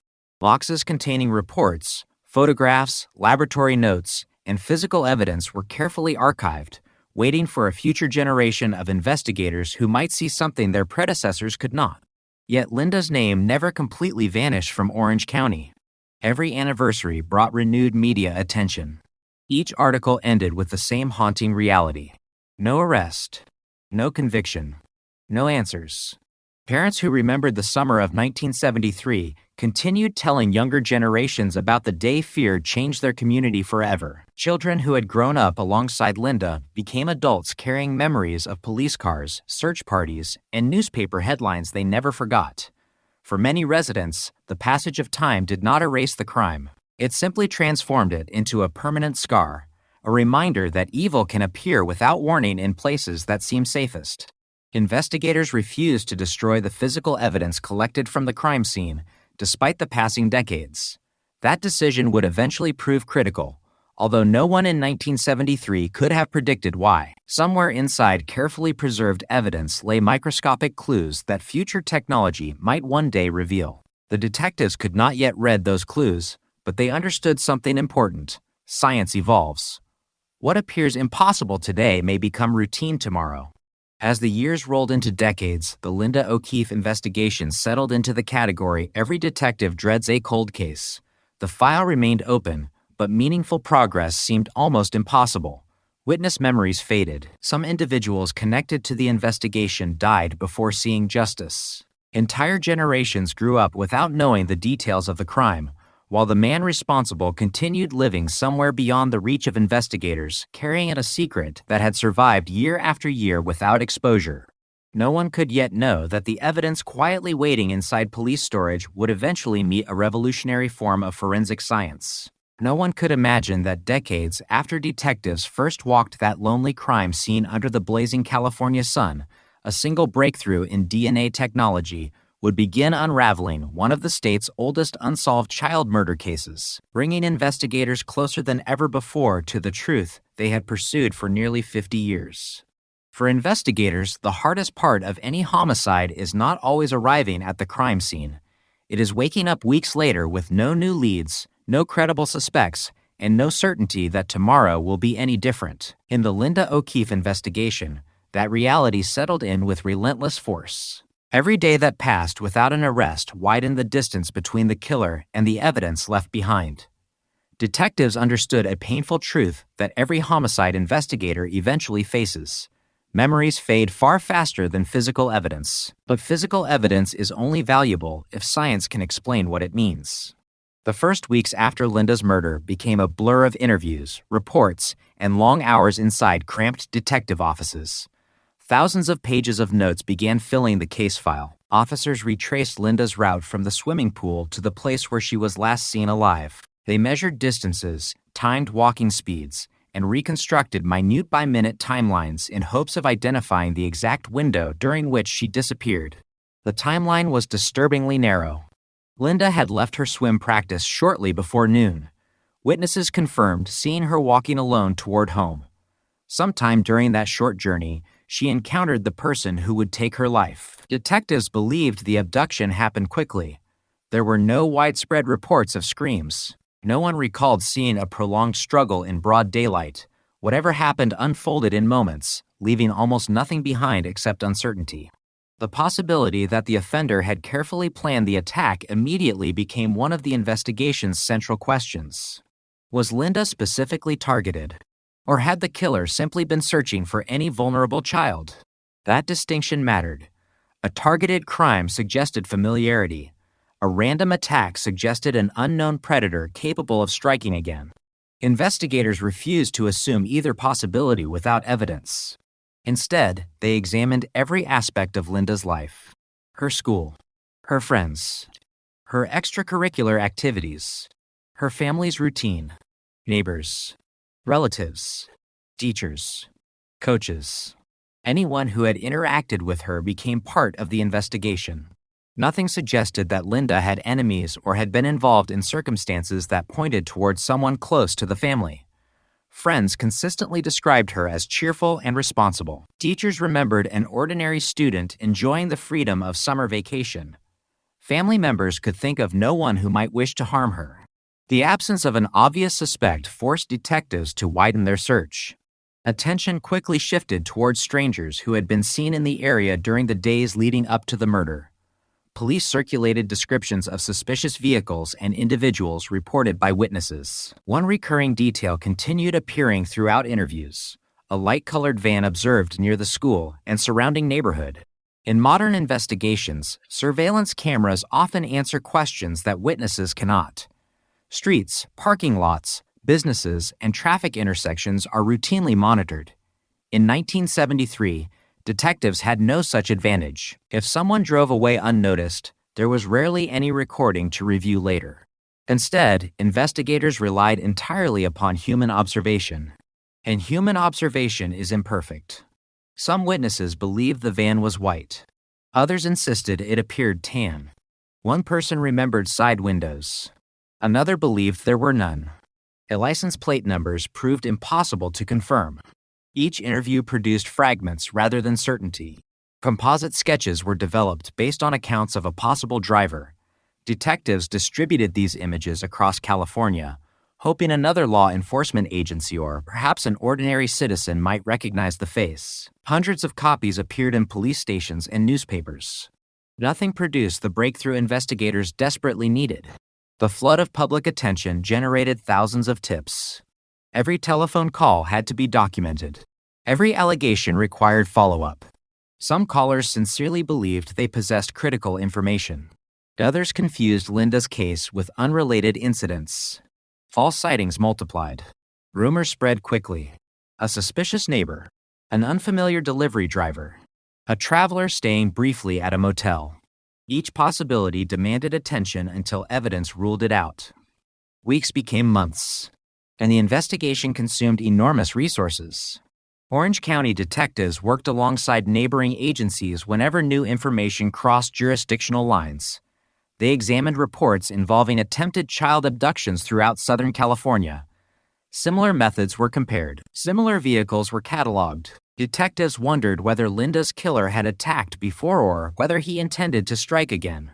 Boxes containing reports, photographs, laboratory notes, and physical evidence were carefully archived, waiting for a future generation of investigators who might see something their predecessors could not. Yet Linda's name never completely vanished from Orange County. Every anniversary brought renewed media attention. Each article ended with the same haunting reality. No arrest. No conviction. No answers. Parents who remembered the summer of 1973 continued telling younger generations about the day fear changed their community forever. Children who had grown up alongside Linda became adults carrying memories of police cars, search parties, and newspaper headlines they never forgot. For many residents, the passage of time did not erase the crime. It simply transformed it into a permanent scar, a reminder that evil can appear without warning in places that seem safest. Investigators refused to destroy the physical evidence collected from the crime scene, despite the passing decades. That decision would eventually prove critical, although no one in 1973 could have predicted why. Somewhere inside carefully preserved evidence lay microscopic clues that future technology might one day reveal. The detectives could not yet read those clues, but they understood something important. Science evolves. What appears impossible today may become routine tomorrow. As the years rolled into decades, the Linda O'Keefe investigation settled into the category every detective dreads a cold case. The file remained open, but meaningful progress seemed almost impossible. Witness memories faded. Some individuals connected to the investigation died before seeing justice. Entire generations grew up without knowing the details of the crime, while the man responsible continued living somewhere beyond the reach of investigators, carrying a secret that had survived year after year without exposure. No one could yet know that the evidence quietly waiting inside police storage would eventually meet a revolutionary form of forensic science. No one could imagine that decades after detectives first walked that lonely crime scene under the blazing California sun, a single breakthrough in DNA technology would begin unraveling one of the state's oldest unsolved child murder cases, bringing investigators closer than ever before to the truth they had pursued for nearly 50 years. For investigators, the hardest part of any homicide is not always arriving at the crime scene. It is waking up weeks later with no new leads, no credible suspects, and no certainty that tomorrow will be any different. In the Linda O'Keefe investigation, that reality settled in with relentless force. Every day that passed without an arrest widened the distance between the killer and the evidence left behind. Detectives understood a painful truth that every homicide investigator eventually faces. Memories fade far faster than physical evidence, but physical evidence is only valuable if science can explain what it means. The first weeks after Linda's murder became a blur of interviews, reports, and long hours inside cramped detective offices. Thousands of pages of notes began filling the case file. Officers retraced Linda's route from the swimming pool to the place where she was last seen alive. They measured distances, timed walking speeds, and reconstructed minute-by-minute timelines in hopes of identifying the exact window during which she disappeared. The timeline was disturbingly narrow. Linda had left her swim practice shortly before noon. Witnesses confirmed seeing her walking alone toward home. Sometime during that short journey, she encountered the person who would take her life. Detectives believed the abduction happened quickly. There were no widespread reports of screams. No one recalled seeing a prolonged struggle in broad daylight. Whatever happened unfolded in moments, leaving almost nothing behind except uncertainty. The possibility that the offender had carefully planned the attack immediately became one of the investigation's central questions. Was Linda specifically targeted? Or had the killer simply been searching for any vulnerable child? That distinction mattered. A targeted crime suggested familiarity. A random attack suggested an unknown predator capable of striking again. Investigators refused to assume either possibility without evidence. Instead, they examined every aspect of Linda's life: her school, her friends, her extracurricular activities, her family's routine, neighbors, relatives, teachers, coaches. Anyone who had interacted with her became part of the investigation. Nothing suggested that Linda had enemies or had been involved in circumstances that pointed towards someone close to the family. Friends consistently described her as cheerful and responsible. Teachers remembered an ordinary student enjoying the freedom of summer vacation. Family members could think of no one who might wish to harm her. The absence of an obvious suspect forced detectives to widen their search. Attention quickly shifted towards strangers who had been seen in the area during the days leading up to the murder. Police circulated descriptions of suspicious vehicles and individuals reported by witnesses. One recurring detail continued appearing throughout interviews: a light-colored van observed near the school and surrounding neighborhood. In modern investigations, surveillance cameras often answer questions that witnesses cannot. Streets, parking lots, businesses, and traffic intersections are routinely monitored. In 1973, detectives had no such advantage. If someone drove away unnoticed, there was rarely any recording to review later. Instead, investigators relied entirely upon human observation. And human observation is imperfect. Some witnesses believed the van was white. Others insisted it appeared tan. One person remembered side windows. Another believed there were none. License plate numbers proved impossible to confirm. Each interview produced fragments rather than certainty. Composite sketches were developed based on accounts of a possible driver. Detectives distributed these images across California, hoping another law enforcement agency or perhaps an ordinary citizen might recognize the face. Hundreds of copies appeared in police stations and newspapers. Nothing produced the breakthrough investigators desperately needed. The flood of public attention generated thousands of tips. Every telephone call had to be documented. Every allegation required follow-up. Some callers sincerely believed they possessed critical information. Others confused Linda's case with unrelated incidents. False sightings multiplied. Rumors spread quickly. A suspicious neighbor, an unfamiliar delivery driver, a traveler staying briefly at a motel. Each possibility demanded attention until evidence ruled it out. Weeks became months, and the investigation consumed enormous resources. Orange County detectives worked alongside neighboring agencies whenever new information crossed jurisdictional lines. They examined reports involving attempted child abductions throughout Southern California. Similar methods were compared. Similar vehicles were cataloged. Detectives wondered whether Linda's killer had attacked before or whether he intended to strike again.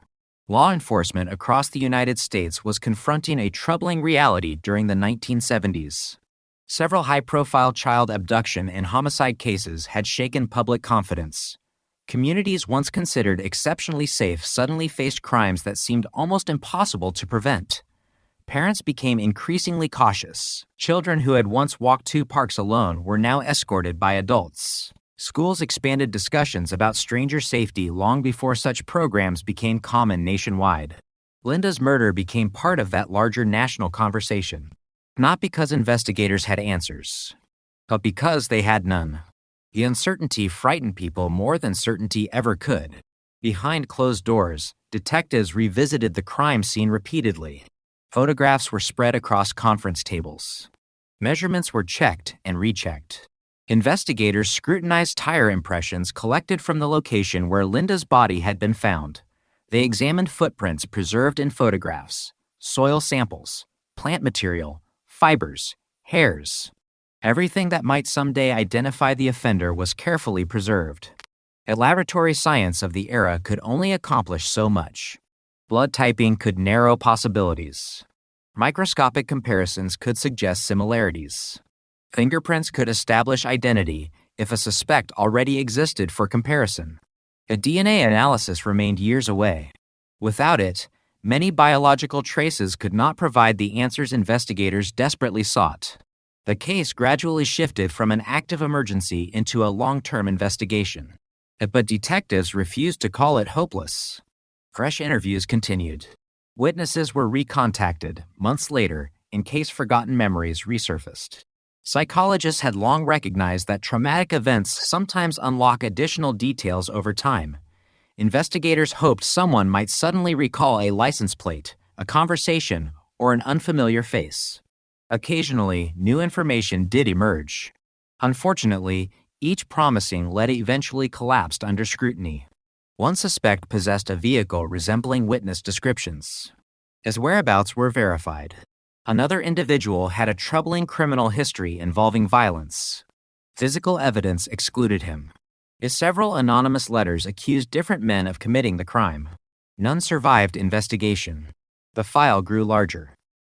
Law enforcement across the United States was confronting a troubling reality during the 1970s. Several high-profile child abduction and homicide cases had shaken public confidence. Communities once considered exceptionally safe suddenly faced crimes that seemed almost impossible to prevent. Parents became increasingly cautious. Children who had once walked to parks alone were now escorted by adults. Schools expanded discussions about stranger safety long before such programs became common nationwide. Linda's murder became part of that larger national conversation, not because investigators had answers, but because they had none. The uncertainty frightened people more than certainty ever could. Behind closed doors, detectives revisited the crime scene repeatedly. Photographs were spread across conference tables. Measurements were checked and rechecked. Investigators scrutinized tire impressions collected from the location where Linda's body had been found. They examined footprints preserved in photographs, soil samples, plant material, fibers, hairs. Everything that might someday identify the offender was carefully preserved. A laboratory science of the era could only accomplish so much. Blood typing could narrow possibilities. Microscopic comparisons could suggest similarities. Fingerprints could establish identity if a suspect already existed for comparison. A DNA analysis remained years away. Without it, many biological traces could not provide the answers investigators desperately sought. The case gradually shifted from an active emergency into a long-term investigation. But detectives refused to call it hopeless. Fresh interviews continued. Witnesses were recontacted months later in case forgotten memories resurfaced. Psychologists had long recognized that traumatic events sometimes unlock additional details over time. Investigators hoped someone might suddenly recall a license plate, a conversation, or an unfamiliar face. Occasionally, new information did emerge. Unfortunately, each promising lead eventually collapsed under scrutiny. One suspect possessed a vehicle resembling witness descriptions. His whereabouts were verified. Another individual had a troubling criminal history involving violence. Physical evidence excluded him. His several anonymous letters accused different men of committing the crime. None survived investigation. The file grew larger.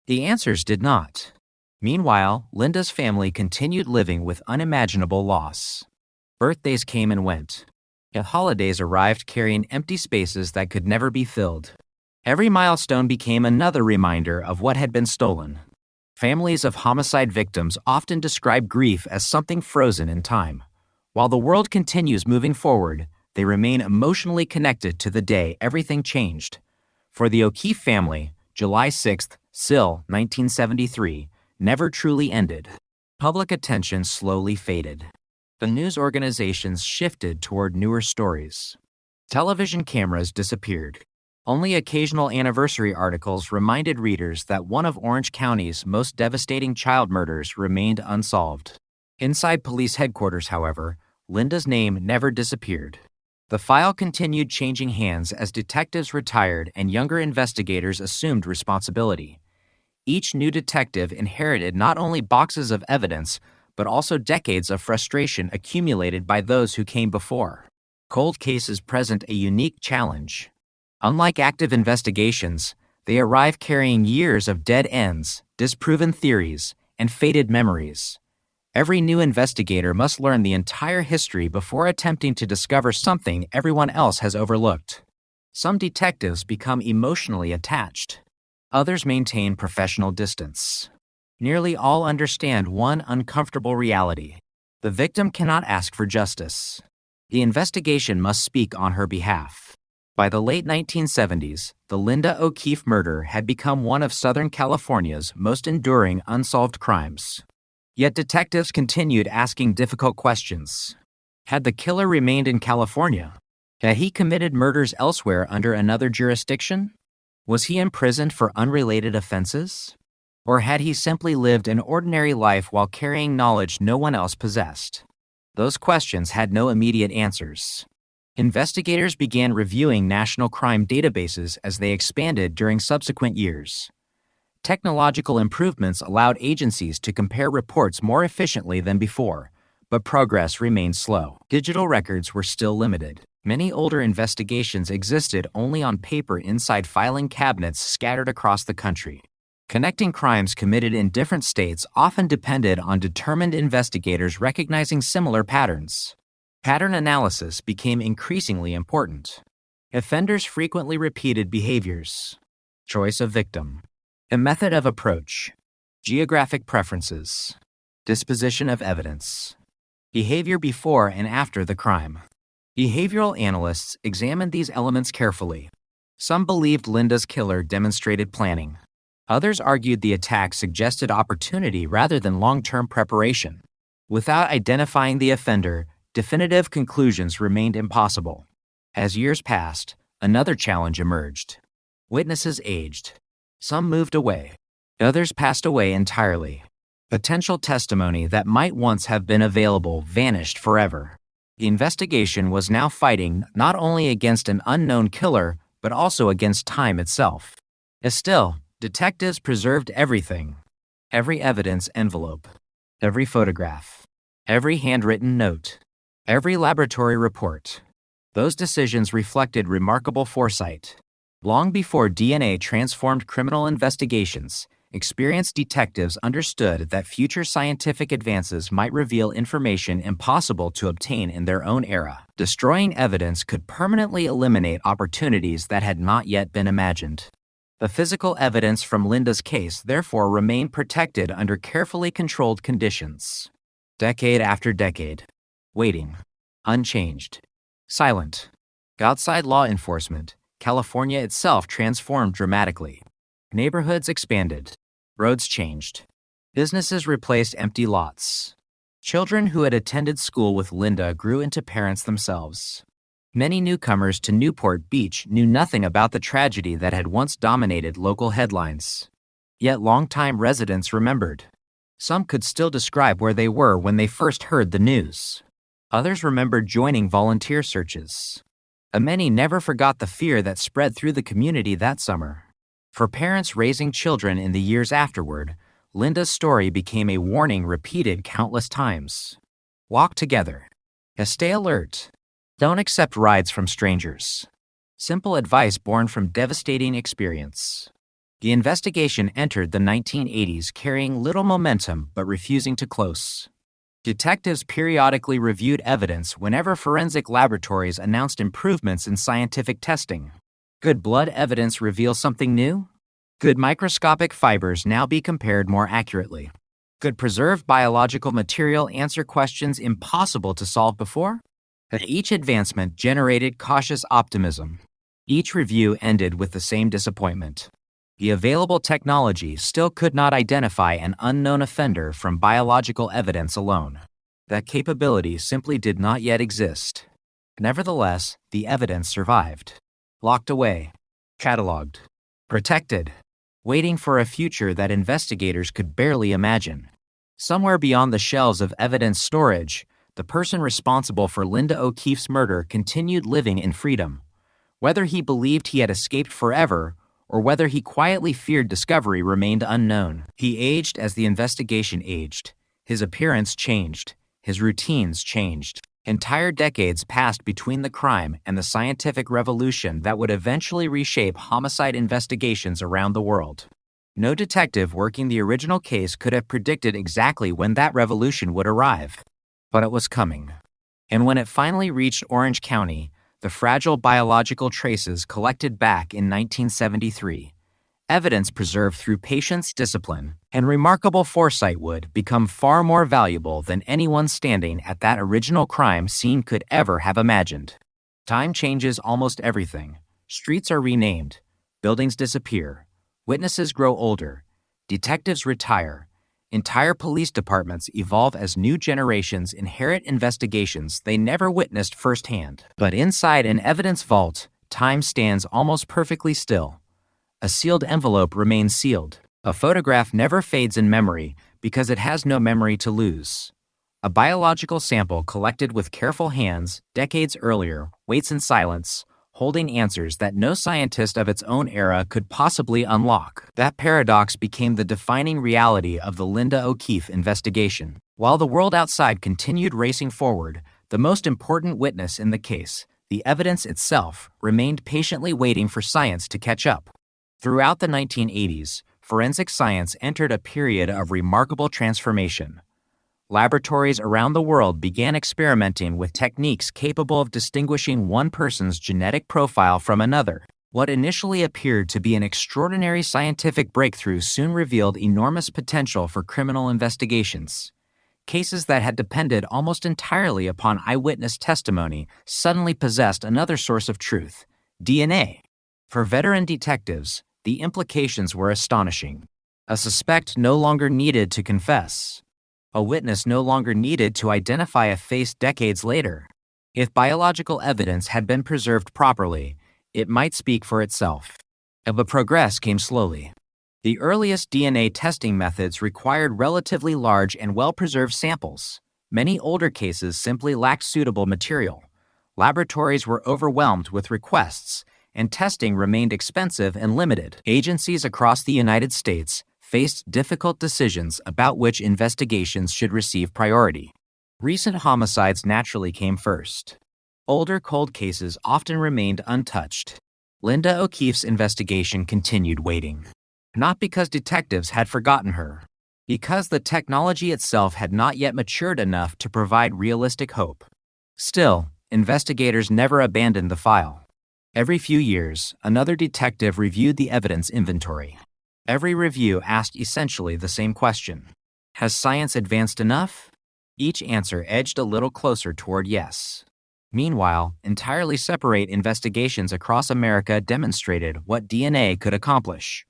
The answers did not. Meanwhile, Linda's family continued living with unimaginable loss. Birthdays came and went. Yet holidays arrived carrying empty spaces that could never be filled. Every milestone became another reminder of what had been stolen. Families of homicide victims often describe grief as something frozen in time. While the world continues moving forward, they remain emotionally connected to the day everything changed. For the O'Keefe family, July 6, SIL 1973, never truly ended. Public attention slowly faded. The news organizations shifted toward newer stories. Television cameras disappeared. Only occasional anniversary articles reminded readers that one of Orange County's most devastating child murders remained unsolved. Inside police headquarters, however, Linda's name never disappeared. The file continued changing hands as detectives retired and younger investigators assumed responsibility. Each new detective inherited not only boxes of evidence, but also decades of frustration accumulated by those who came before. Cold cases present a unique challenge. Unlike active investigations, they arrive carrying years of dead ends, disproven theories, and faded memories. Every new investigator must learn the entire history before attempting to discover something everyone else has overlooked. Some detectives become emotionally attached. Others maintain professional distance. Nearly all understand one uncomfortable reality. The victim cannot ask for justice. The investigation must speak on her behalf. By the late 1970s, the Linda O'Keefe murder had become one of Southern California's most enduring unsolved crimes. Yet detectives continued asking difficult questions. Had the killer remained in California? Had he committed murders elsewhere under another jurisdiction? Was he imprisoned for unrelated offenses? Or had he simply lived an ordinary life while carrying knowledge no one else possessed? Those questions had no immediate answers. Investigators began reviewing national crime databases as they expanded during subsequent years. Technological improvements allowed agencies to compare reports more efficiently than before, but progress remained slow. Digital records were still limited. Many older investigations existed only on paper inside filing cabinets scattered across the country. Connecting crimes committed in different states often depended on determined investigators recognizing similar patterns. Pattern analysis became increasingly important. Offenders frequently repeated behaviors. Choice of victim. A method of approach. Geographic preferences. Disposition of evidence. Behavior before and after the crime. Behavioral analysts examined these elements carefully. Some believed Linda's killer demonstrated planning. Others argued the attack suggested opportunity rather than long-term preparation. Without identifying the offender, definitive conclusions remained impossible. As years passed, another challenge emerged. Witnesses aged. Some moved away. Others passed away entirely. Potential testimony that might once have been available vanished forever. The investigation was now fighting not only against an unknown killer, but also against time itself. Still, detectives preserved everything. Every evidence envelope. Every photograph. Every handwritten note. Every laboratory report. Those decisions reflected remarkable foresight. Long before DNA transformed criminal investigations, experienced detectives understood that future scientific advances might reveal information impossible to obtain in their own era. Destroying evidence could permanently eliminate opportunities that had not yet been imagined. The physical evidence from Linda's case therefore remained protected under carefully controlled conditions. Decade after decade. Waiting. Unchanged. Silent. Outside law enforcement, California itself transformed dramatically. Neighborhoods expanded. Roads changed. Businesses replaced empty lots. Children who had attended school with Linda grew into parents themselves. Many newcomers to Newport Beach knew nothing about the tragedy that had once dominated local headlines. Yet longtime residents remembered. Some could still describe where they were when they first heard the news. Others remembered joining volunteer searches. Many never forgot the fear that spread through the community that summer. For parents raising children in the years afterward, Linda's story became a warning repeated countless times. Walk together. Stay alert. Don't accept rides from strangers. Simple advice born from devastating experience. The investigation entered the 1980s carrying little momentum but refusing to close. Detectives periodically reviewed evidence whenever forensic laboratories announced improvements in scientific testing. Could blood evidence reveal something new? Could microscopic fibers now be compared more accurately? Could preserved biological material answer questions impossible to solve before? Each advancement generated cautious optimism. Each review ended with the same disappointment. The available technology still could not identify an unknown offender from biological evidence alone. That capability simply did not yet exist. Nevertheless, the evidence survived. Locked away, cataloged, protected, waiting for a future that investigators could barely imagine. Somewhere beyond the shelves of evidence storage, the person responsible for Linda O'Keefe's murder continued living in freedom. Whether he believed he had escaped forever or whether he quietly feared discovery remained unknown. He aged as the investigation aged. His appearance changed. His routines changed. Entire decades passed between the crime and the scientific revolution that would eventually reshape homicide investigations around the world. No detective working the original case could have predicted exactly when that revolution would arrive. But it was coming. And when it finally reached Orange County, the fragile biological traces collected back in 1973, evidence preserved through patience, discipline, and remarkable foresight would become far more valuable than anyone standing at that original crime scene could ever have imagined. Time changes almost everything. Streets are renamed, buildings disappear, witnesses grow older, detectives retire, entire police departments evolve as new generations inherit investigations they never witnessed firsthand. But inside an evidence vault, time stands almost perfectly still. A sealed envelope remains sealed. A photograph never fades in memory because it has no memory to lose. A biological sample collected with careful hands decades earlier waits in silence, holding answers that no scientist of its own era could possibly unlock. That paradox became the defining reality of the Linda O'Keefe investigation. While the world outside continued racing forward, the most important witness in the case, the evidence itself, remained patiently waiting for science to catch up. Throughout the 1980s, forensic science entered a period of remarkable transformation. Laboratories around the world began experimenting with techniques capable of distinguishing one person's genetic profile from another. What initially appeared to be an extraordinary scientific breakthrough soon revealed enormous potential for criminal investigations. Cases that had depended almost entirely upon eyewitness testimony suddenly possessed another source of truth: DNA. For veteran detectives, the implications were astonishing. A suspect no longer needed to confess. A witness no longer needed to identify a face decades later. If biological evidence had been preserved properly, it might speak for itself. But progress came slowly. The earliest DNA testing methods required relatively large and well-preserved samples. Many older cases simply lacked suitable material. Laboratories were overwhelmed with requests, and testing remained expensive and limited. Agencies across the United States faced difficult decisions about which investigations should receive priority. Recent homicides naturally came first. Older cold cases often remained untouched. Linda O'Keefe's investigation continued waiting. Not because detectives had forgotten her, because the technology itself had not yet matured enough to provide realistic hope. Still, investigators never abandoned the file. Every few years, another detective reviewed the evidence inventory. Every review asked essentially the same question: has science advanced enough? Each answer edged a little closer toward yes. Meanwhile, entirely separate investigations across America demonstrated what DNA could accomplish.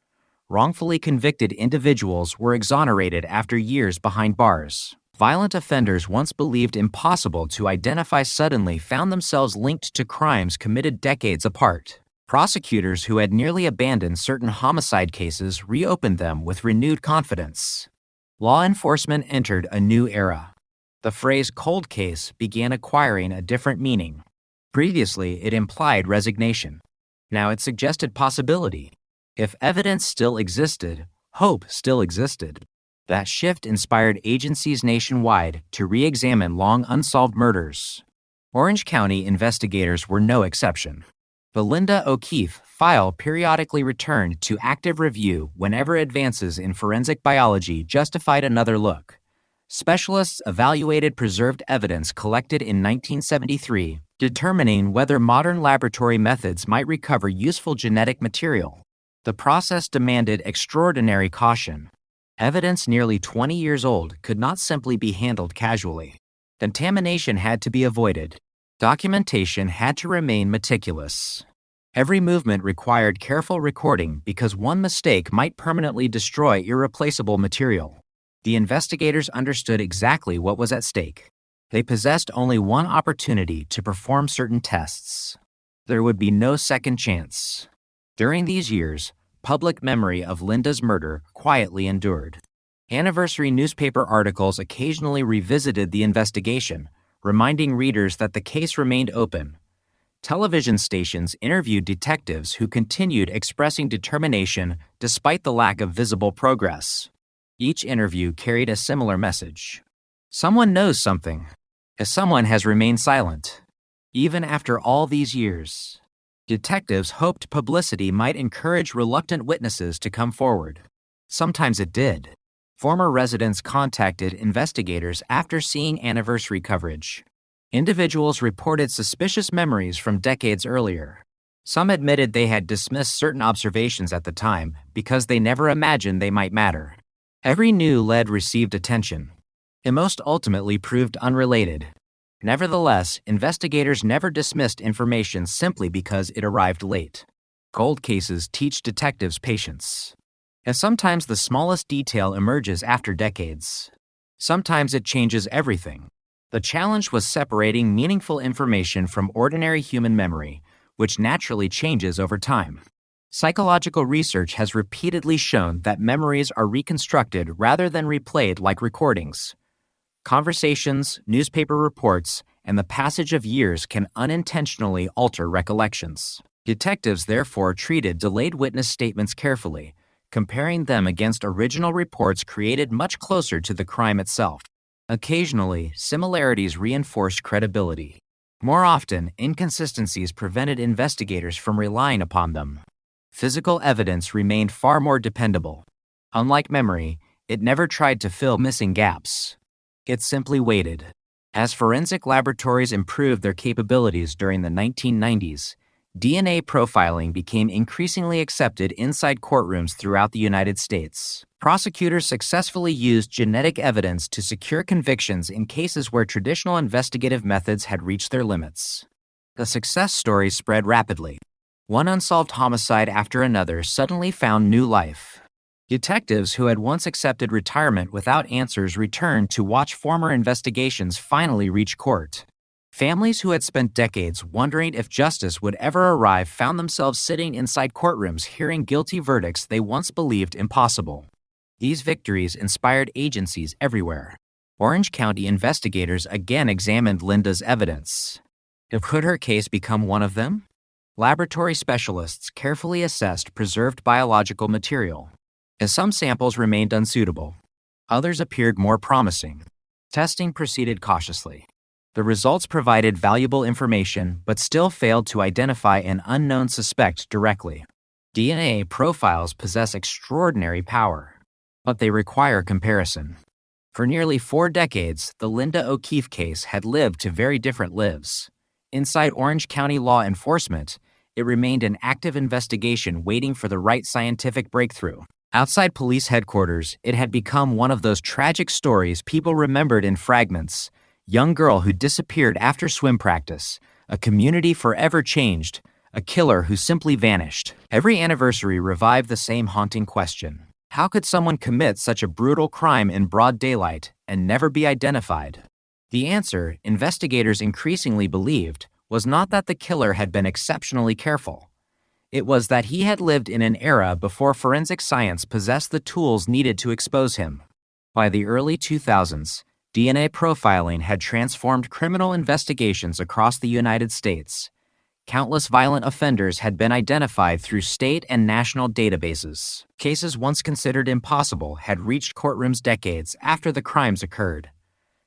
Wrongfully convicted individuals were exonerated after years behind bars. Violent offenders once believed impossible to identify suddenly found themselves linked to crimes committed decades apart. Prosecutors who had nearly abandoned certain homicide cases reopened them with renewed confidence. Law enforcement entered a new era. The phrase cold case began acquiring a different meaning. Previously, it implied resignation. Now it suggested possibility. If evidence still existed, hope still existed. That shift inspired agencies nationwide to re-examine long unsolved murders. Orange County investigators were no exception. The Linda O'Keefe file periodically returned to active review whenever advances in forensic biology justified another look. Specialists evaluated preserved evidence collected in 1973, determining whether modern laboratory methods might recover useful genetic material. The process demanded extraordinary caution. Evidence nearly 20 years old could not simply be handled casually. Contamination had to be avoided. Documentation had to remain meticulous. Every movement required careful recording because one mistake might permanently destroy irreplaceable material. The investigators understood exactly what was at stake. They possessed only one opportunity to perform certain tests. There would be no second chance. During these years, public memory of Linda's murder quietly endured. Anniversary newspaper articles occasionally revisited the investigation, reminding readers that the case remained open. Television stations interviewed detectives who continued expressing determination despite the lack of visible progress. Each interview carried a similar message. Someone knows something, as someone has remained silent. Even after all these years, detectives hoped publicity might encourage reluctant witnesses to come forward. Sometimes it did. Former residents contacted investigators after seeing anniversary coverage. Individuals reported suspicious memories from decades earlier. Some admitted they had dismissed certain observations at the time because they never imagined they might matter. Every new lead received attention. It most ultimately proved unrelated. Nevertheless, investigators never dismissed information simply because it arrived late. Cold cases teach detectives patience. And sometimes the smallest detail emerges after decades. Sometimes it changes everything. The challenge was separating meaningful information from ordinary human memory, which naturally changes over time. Psychological research has repeatedly shown that memories are reconstructed rather than replayed like recordings. Conversations, newspaper reports, and the passage of years can unintentionally alter recollections. Detectives therefore treated delayed witness statements carefully, comparing them against original reports created much closer to the crime itself. Occasionally, similarities reinforced credibility. More often, inconsistencies prevented investigators from relying upon them. Physical evidence remained far more dependable. Unlike memory, it never tried to fill missing gaps. It simply waited. As forensic laboratories improved their capabilities during the 1990s, DNA profiling became increasingly accepted inside courtrooms throughout the United States. Prosecutors successfully used genetic evidence to secure convictions in cases where traditional investigative methods had reached their limits. The success stories spread rapidly. One unsolved homicide after another suddenly found new life. Detectives who had once accepted retirement without answers returned to watch former investigations finally reach court. Families who had spent decades wondering if justice would ever arrive found themselves sitting inside courtrooms hearing guilty verdicts they once believed impossible. These victories inspired agencies everywhere. Orange County investigators again examined Linda's evidence. Could her case become one of them? Laboratory specialists carefully assessed preserved biological material. As some samples remained unsuitable, others appeared more promising. Testing proceeded cautiously. The results provided valuable information but still failed to identify an unknown suspect directly. DNA profiles possess extraordinary power, but they require comparison. For nearly 4 decades, the Linda O'Keefe case had lived to very different lives. Inside Orange County law enforcement, it remained an active investigation waiting for the right scientific breakthrough. Outside police headquarters, it had become one of those tragic stories people remembered in fragments. Young girl who disappeared after swim practice, a community forever changed, a killer who simply vanished. Every anniversary revived the same haunting question. How could someone commit such a brutal crime in broad daylight and never be identified? The answer, investigators increasingly believed, was not that the killer had been exceptionally careful. It was that he had lived in an era before forensic science possessed the tools needed to expose him. By the early 2000s, DNA profiling had transformed criminal investigations across the United States. Countless violent offenders had been identified through state and national databases. Cases once considered impossible had reached courtrooms decades after the crimes occurred.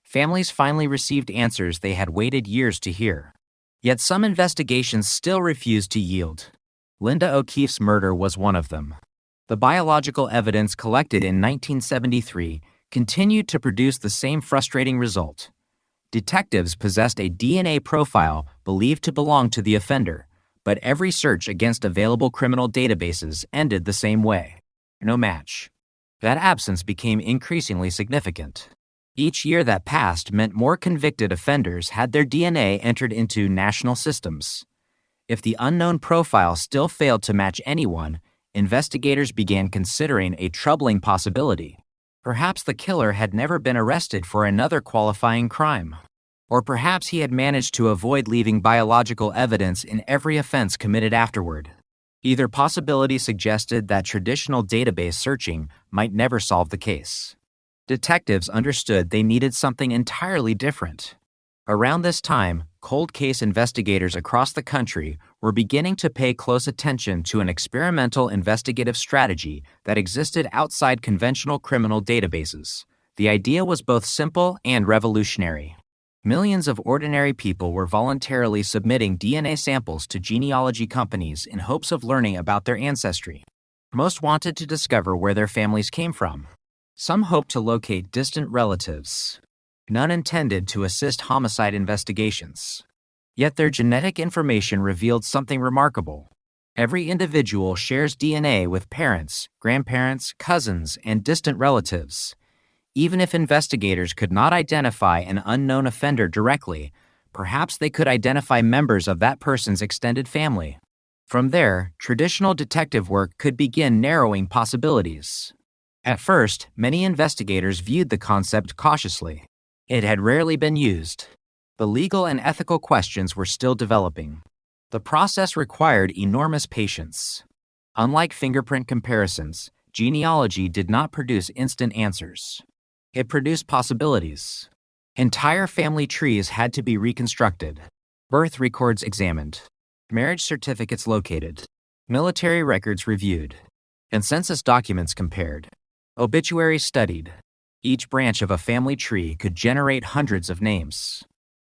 Families finally received answers they had waited years to hear. Yet some investigations still refused to yield. Linda O'Keefe's murder was one of them. The biological evidence collected in 1973 continued to produce the same frustrating result. Detectives possessed a DNA profile believed to belong to the offender, but every search against available criminal databases ended the same way. No match. That absence became increasingly significant. Each year that passed meant more convicted offenders had their DNA entered into national systems. If the unknown profile still failed to match anyone, investigators began considering a troubling possibility. Perhaps the killer had never been arrested for another qualifying crime. Or perhaps he had managed to avoid leaving biological evidence in every offense committed afterward. Either possibility suggested that traditional database searching might never solve the case. Detectives understood they needed something entirely different. Around this time, cold case investigators across the country were beginning to pay close attention to an experimental investigative strategy that existed outside conventional criminal databases. The idea was both simple and revolutionary. Millions of ordinary people were voluntarily submitting DNA samples to genealogy companies in hopes of learning about their ancestry. Most wanted to discover where their families came from. Some hoped to locate distant relatives. None intended to assist homicide investigations. Yet their genetic information revealed something remarkable. Every individual shares DNA with parents, grandparents, cousins, and distant relatives. Even if investigators could not identify an unknown offender directly, perhaps they could identify members of that person's extended family. From there, traditional detective work could begin narrowing possibilities. At first, many investigators viewed the concept cautiously. It had rarely been used. The legal and ethical questions were still developing. The process required enormous patience. Unlike fingerprint comparisons, genealogy did not produce instant answers. It produced possibilities. Entire family trees had to be reconstructed, birth records examined, marriage certificates located, military records reviewed, and census documents compared. Obituaries studied. Each branch of a family tree could generate hundreds of names.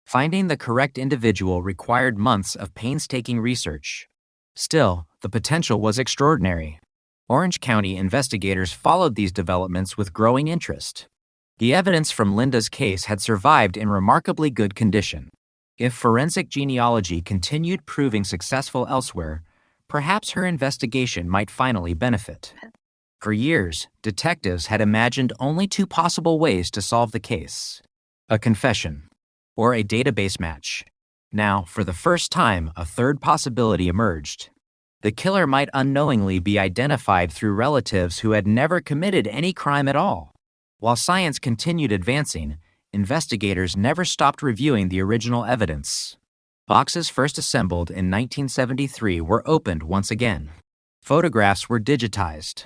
Finding the correct individual required months of painstaking research. Still, the potential was extraordinary. Orange County investigators followed these developments with growing interest. The evidence from Linda's case had survived in remarkably good condition. If forensic genealogy continued proving successful elsewhere, perhaps her investigation might finally benefit. For years, detectives had imagined only two possible ways to solve the case: a confession or a database match. Now, for the first time, a third possibility emerged. The killer might unknowingly be identified through relatives who had never committed any crime at all. While science continued advancing, investigators never stopped reviewing the original evidence. Boxes first assembled in 1973 were opened once again. Photographs were digitized.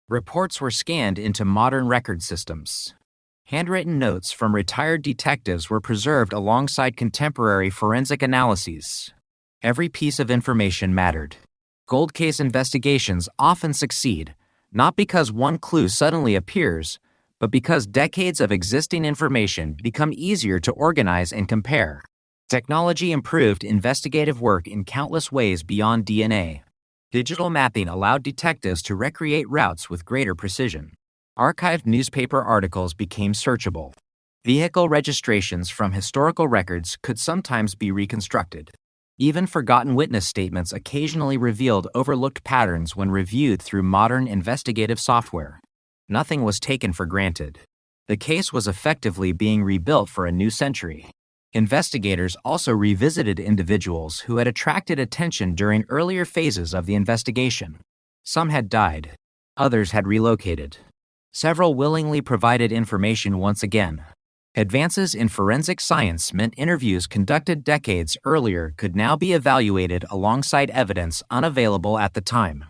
Reports were scanned into modern record systems. Handwritten notes from retired detectives were preserved alongside contemporary forensic analyses. Every piece of information mattered. Cold case investigations often succeed, not because one clue suddenly appears, but because decades of existing information become easier to organize and compare. Technology improved investigative work in countless ways beyond DNA. Digital mapping allowed detectives to recreate routes with greater precision. Archived newspaper articles became searchable. Vehicle registrations from historical records could sometimes be reconstructed. Even forgotten witness statements occasionally revealed overlooked patterns when reviewed through modern investigative software. Nothing was taken for granted. The case was effectively being rebuilt for a new century. Investigators also revisited individuals who had attracted attention during earlier phases of the investigation. Some had died, others had relocated. Several willingly provided information once again. Advances in forensic science meant interviews conducted decades earlier could now be evaluated alongside evidence unavailable at the time.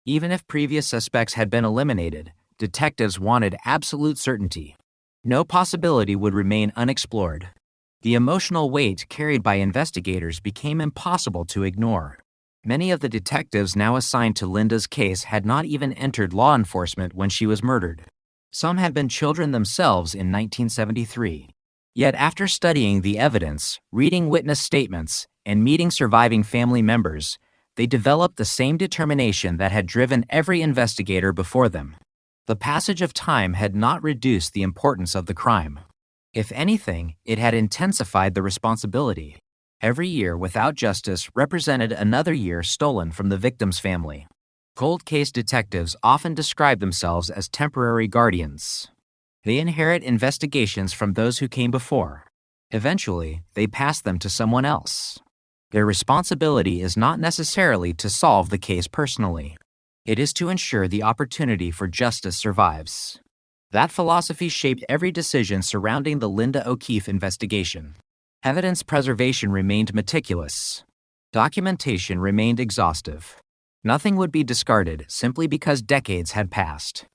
Even if previous suspects had been eliminated, detectives wanted absolute certainty. No possibility would remain unexplored. The emotional weight carried by investigators became impossible to ignore. Many of the detectives now assigned to Linda's case had not even entered law enforcement when she was murdered. Some had been children themselves in 1973. Yet after studying the evidence, reading witness statements, and meeting surviving family members, they developed the same determination that had driven every investigator before them. The passage of time had not reduced the importance of the crime. If anything, it had intensified the responsibility. Every year without justice represented another year stolen from the victim's family. Cold case detectives often describe themselves as temporary guardians. They inherit investigations from those who came before. Eventually, they pass them to someone else. Their responsibility is not necessarily to solve the case personally. It is to ensure the opportunity for justice survives. That philosophy shaped every decision surrounding the Linda O'Keefe investigation. Evidence preservation remained meticulous. Documentation remained exhaustive. Nothing would be discarded simply because decades had passed.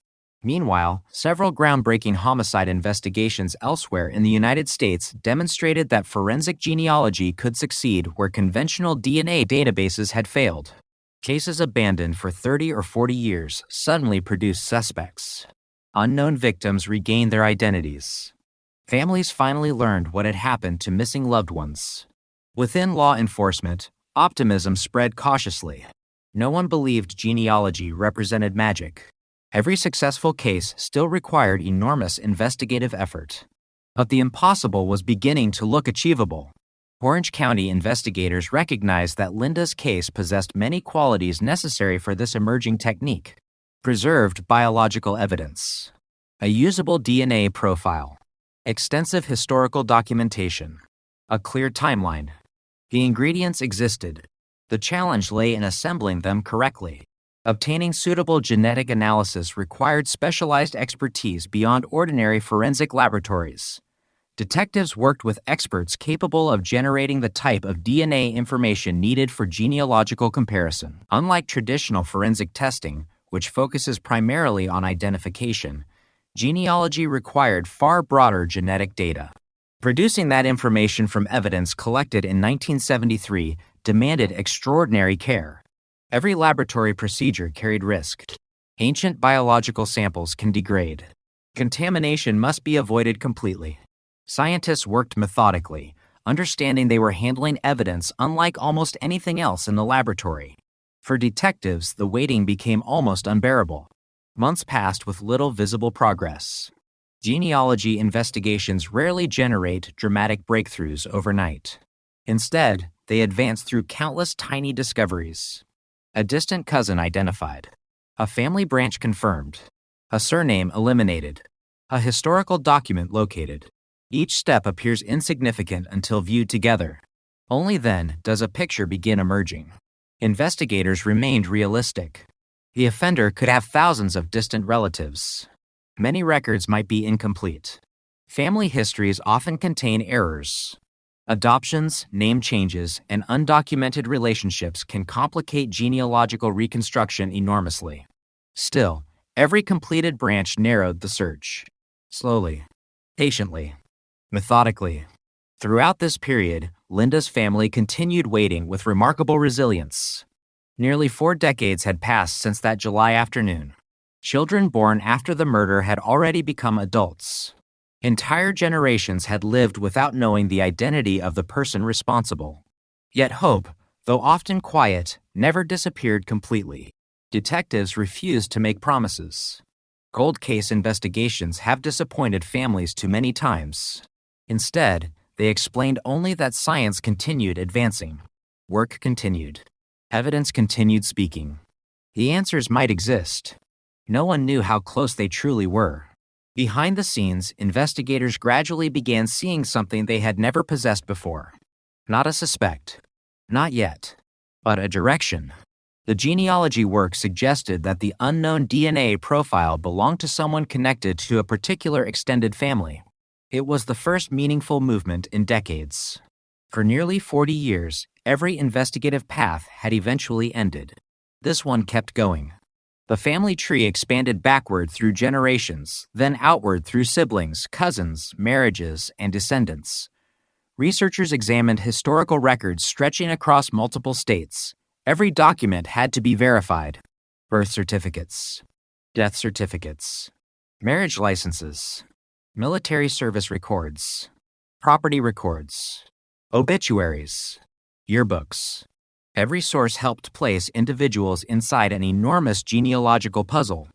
Meanwhile, several groundbreaking homicide investigations elsewhere in the United States demonstrated that forensic genealogy could succeed where conventional DNA databases had failed. Cases abandoned for 30 or 40 years suddenly produced suspects. Unknown victims regained their identities. Families finally learned what had happened to missing loved ones. Within law enforcement, optimism spread cautiously. No one believed genealogy represented magic. Every successful case still required enormous investigative effort. But the impossible was beginning to look achievable. Orange County investigators recognized that Linda's case possessed many qualities necessary for this emerging technique. Preserved biological evidence, a usable DNA profile, extensive historical documentation, a clear timeline. The ingredients existed. The challenge lay in assembling them correctly. Obtaining suitable genetic analysis required specialized expertise beyond ordinary forensic laboratories. Detectives worked with experts capable of generating the type of DNA information needed for genealogical comparison. Unlike traditional forensic testing, which focuses primarily on identification, genealogy required far broader genetic data. Producing that information from evidence collected in 1973 demanded extraordinary care. Every laboratory procedure carried risk. Ancient biological samples can degrade. Contamination must be avoided completely. Scientists worked methodically, understanding they were handling evidence unlike almost anything else in the laboratory. For detectives, the waiting became almost unbearable. Months passed with little visible progress. Genealogy investigations rarely generate dramatic breakthroughs overnight. Instead, they advance through countless tiny discoveries. A distant cousin identified. A family branch confirmed. A surname eliminated. A historical document located. Each step appears insignificant until viewed together. Only then does a picture begin emerging. Investigators remained realistic. The offender could have thousands of distant relatives. Many records might be incomplete. Family histories often contain errors. Adoptions, name changes, and undocumented relationships can complicate genealogical reconstruction enormously. Still, every completed branch narrowed the search. Slowly, patiently, methodically. Throughout this period, Linda's family continued waiting with remarkable resilience. Nearly 4 decades had passed since that July afternoon. Children born after the murder had already become adults. Entire generations had lived without knowing the identity of the person responsible. Yet hope, though often quiet, never disappeared completely. Detectives refused to make promises. Cold case investigations have disappointed families too many times. Instead, they explained only that science continued advancing. Work continued. Evidence continued speaking. The answers might exist. No one knew how close they truly were. Behind the scenes, investigators gradually began seeing something they had never possessed before. Not a suspect. Not yet. But a direction. The genealogy work suggested that the unknown DNA profile belonged to someone connected to a particular extended family. It was the first meaningful movement in decades. For nearly 40 years, every investigative path had eventually ended. This one kept going. The family tree expanded backward through generations, then outward through siblings, cousins, marriages, and descendants. Researchers examined historical records stretching across multiple states. Every document had to be verified. Birth certificates, death certificates, marriage licenses, military service records, property records, obituaries, yearbooks. Every source helped place individuals inside an enormous genealogical puzzle.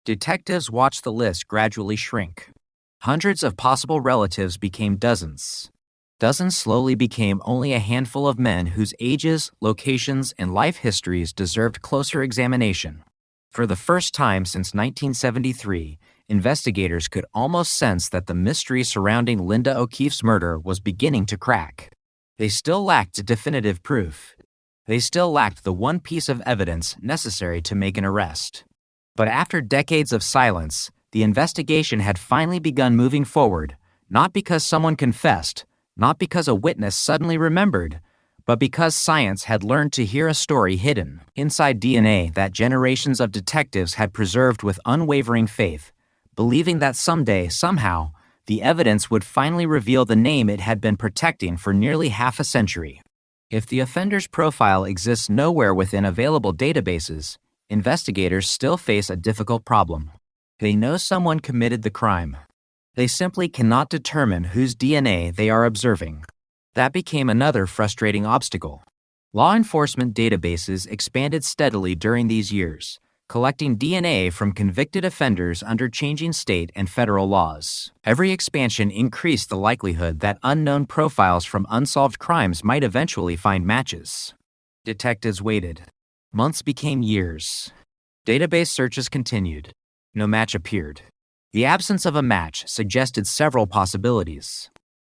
Detectives watched the list gradually shrink. Hundreds of possible relatives became dozens. Dozens slowly became only a handful of men whose ages, locations, and life histories deserved closer examination. For the first time since 1973, investigators could almost sense that the mystery surrounding Linda O'Keefe's murder was beginning to crack. They still lacked definitive proof. They still lacked the one piece of evidence necessary to make an arrest. But after decades of silence, the investigation had finally begun moving forward, not because someone confessed, not because a witness suddenly remembered, but because science had learned to hear a story hidden inside DNA that generations of detectives had preserved with unwavering faith, believing that someday, somehow, the evidence would finally reveal the name it had been protecting for nearly half a century. If the offender's profile exists nowhere within available databases, investigators still face a difficult problem. They know someone committed the crime. They simply cannot determine whose DNA they are observing. That became another frustrating obstacle. Law enforcement databases expanded steadily during these years, collecting DNA from convicted offenders under changing state and federal laws. Every expansion increased the likelihood that unknown profiles from unsolved crimes might eventually find matches. Detectives waited. Months became years. Database searches continued. No match appeared. The absence of a match suggested several possibilities.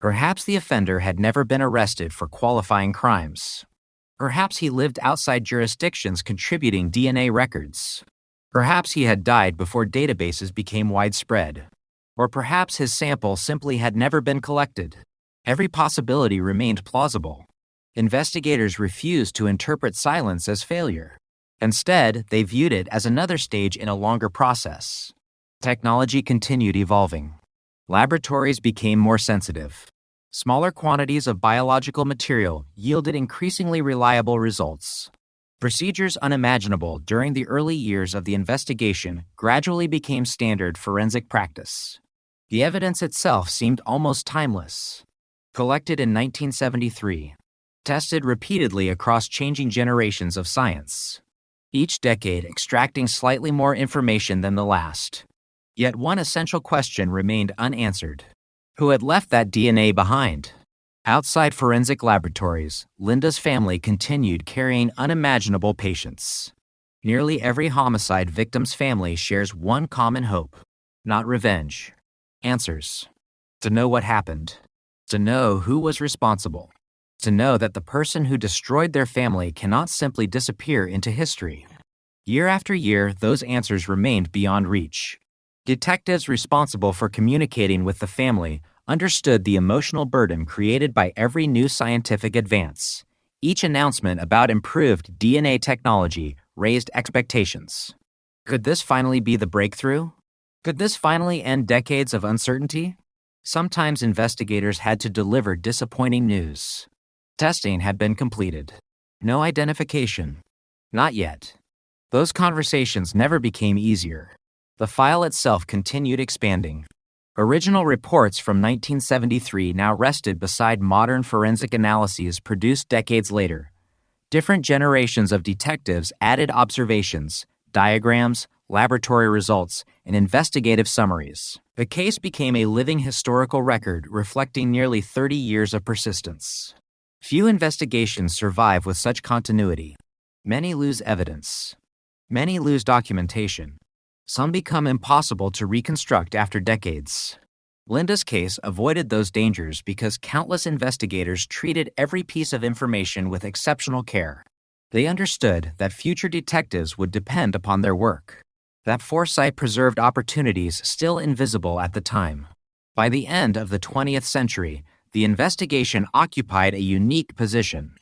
Perhaps the offender had never been arrested for qualifying crimes. Perhaps he lived outside jurisdictions contributing DNA records. Perhaps he had died before databases became widespread. Or perhaps his sample simply had never been collected. Every possibility remained plausible. Investigators refused to interpret silence as failure. Instead, they viewed it as another stage in a longer process. Technology continued evolving. Laboratories became more sensitive. Smaller quantities of biological material yielded increasingly reliable results. Procedures unimaginable during the early years of the investigation gradually became standard forensic practice. The evidence itself seemed almost timeless. Collected in 1973, tested repeatedly across changing generations of science. Each decade extracting slightly more information than the last. Yet one essential question remained unanswered. Who had left that DNA behind? Outside forensic laboratories, Linda's family continued carrying unimaginable patience. Nearly every homicide victim's family shares one common hope. Not revenge. Answers. To know what happened. To know who was responsible. To know that the person who destroyed their family cannot simply disappear into history. Year after year, those answers remained beyond reach. Detectives responsible for communicating with the family understood the emotional burden created by every new scientific advance. Each announcement about improved DNA technology raised expectations. Could this finally be the breakthrough? Could this finally end decades of uncertainty? Sometimes investigators had to deliver disappointing news. Testing had been completed. No identification. Not yet. Those conversations never became easier. The file itself continued expanding. Original reports from 1973 now rested beside modern forensic analyses produced decades later. Different generations of detectives added observations, diagrams, laboratory results, and investigative summaries. The case became a living historical record reflecting nearly 30 years of persistence. Few investigations survive with such continuity. Many lose evidence. Many lose documentation. Some become impossible to reconstruct after decades. Linda's case avoided those dangers because countless investigators treated every piece of information with exceptional care. They understood that future detectives would depend upon their work. That foresight preserved opportunities still invisible at the time. By the end of the 20th century, the investigation occupied a unique position.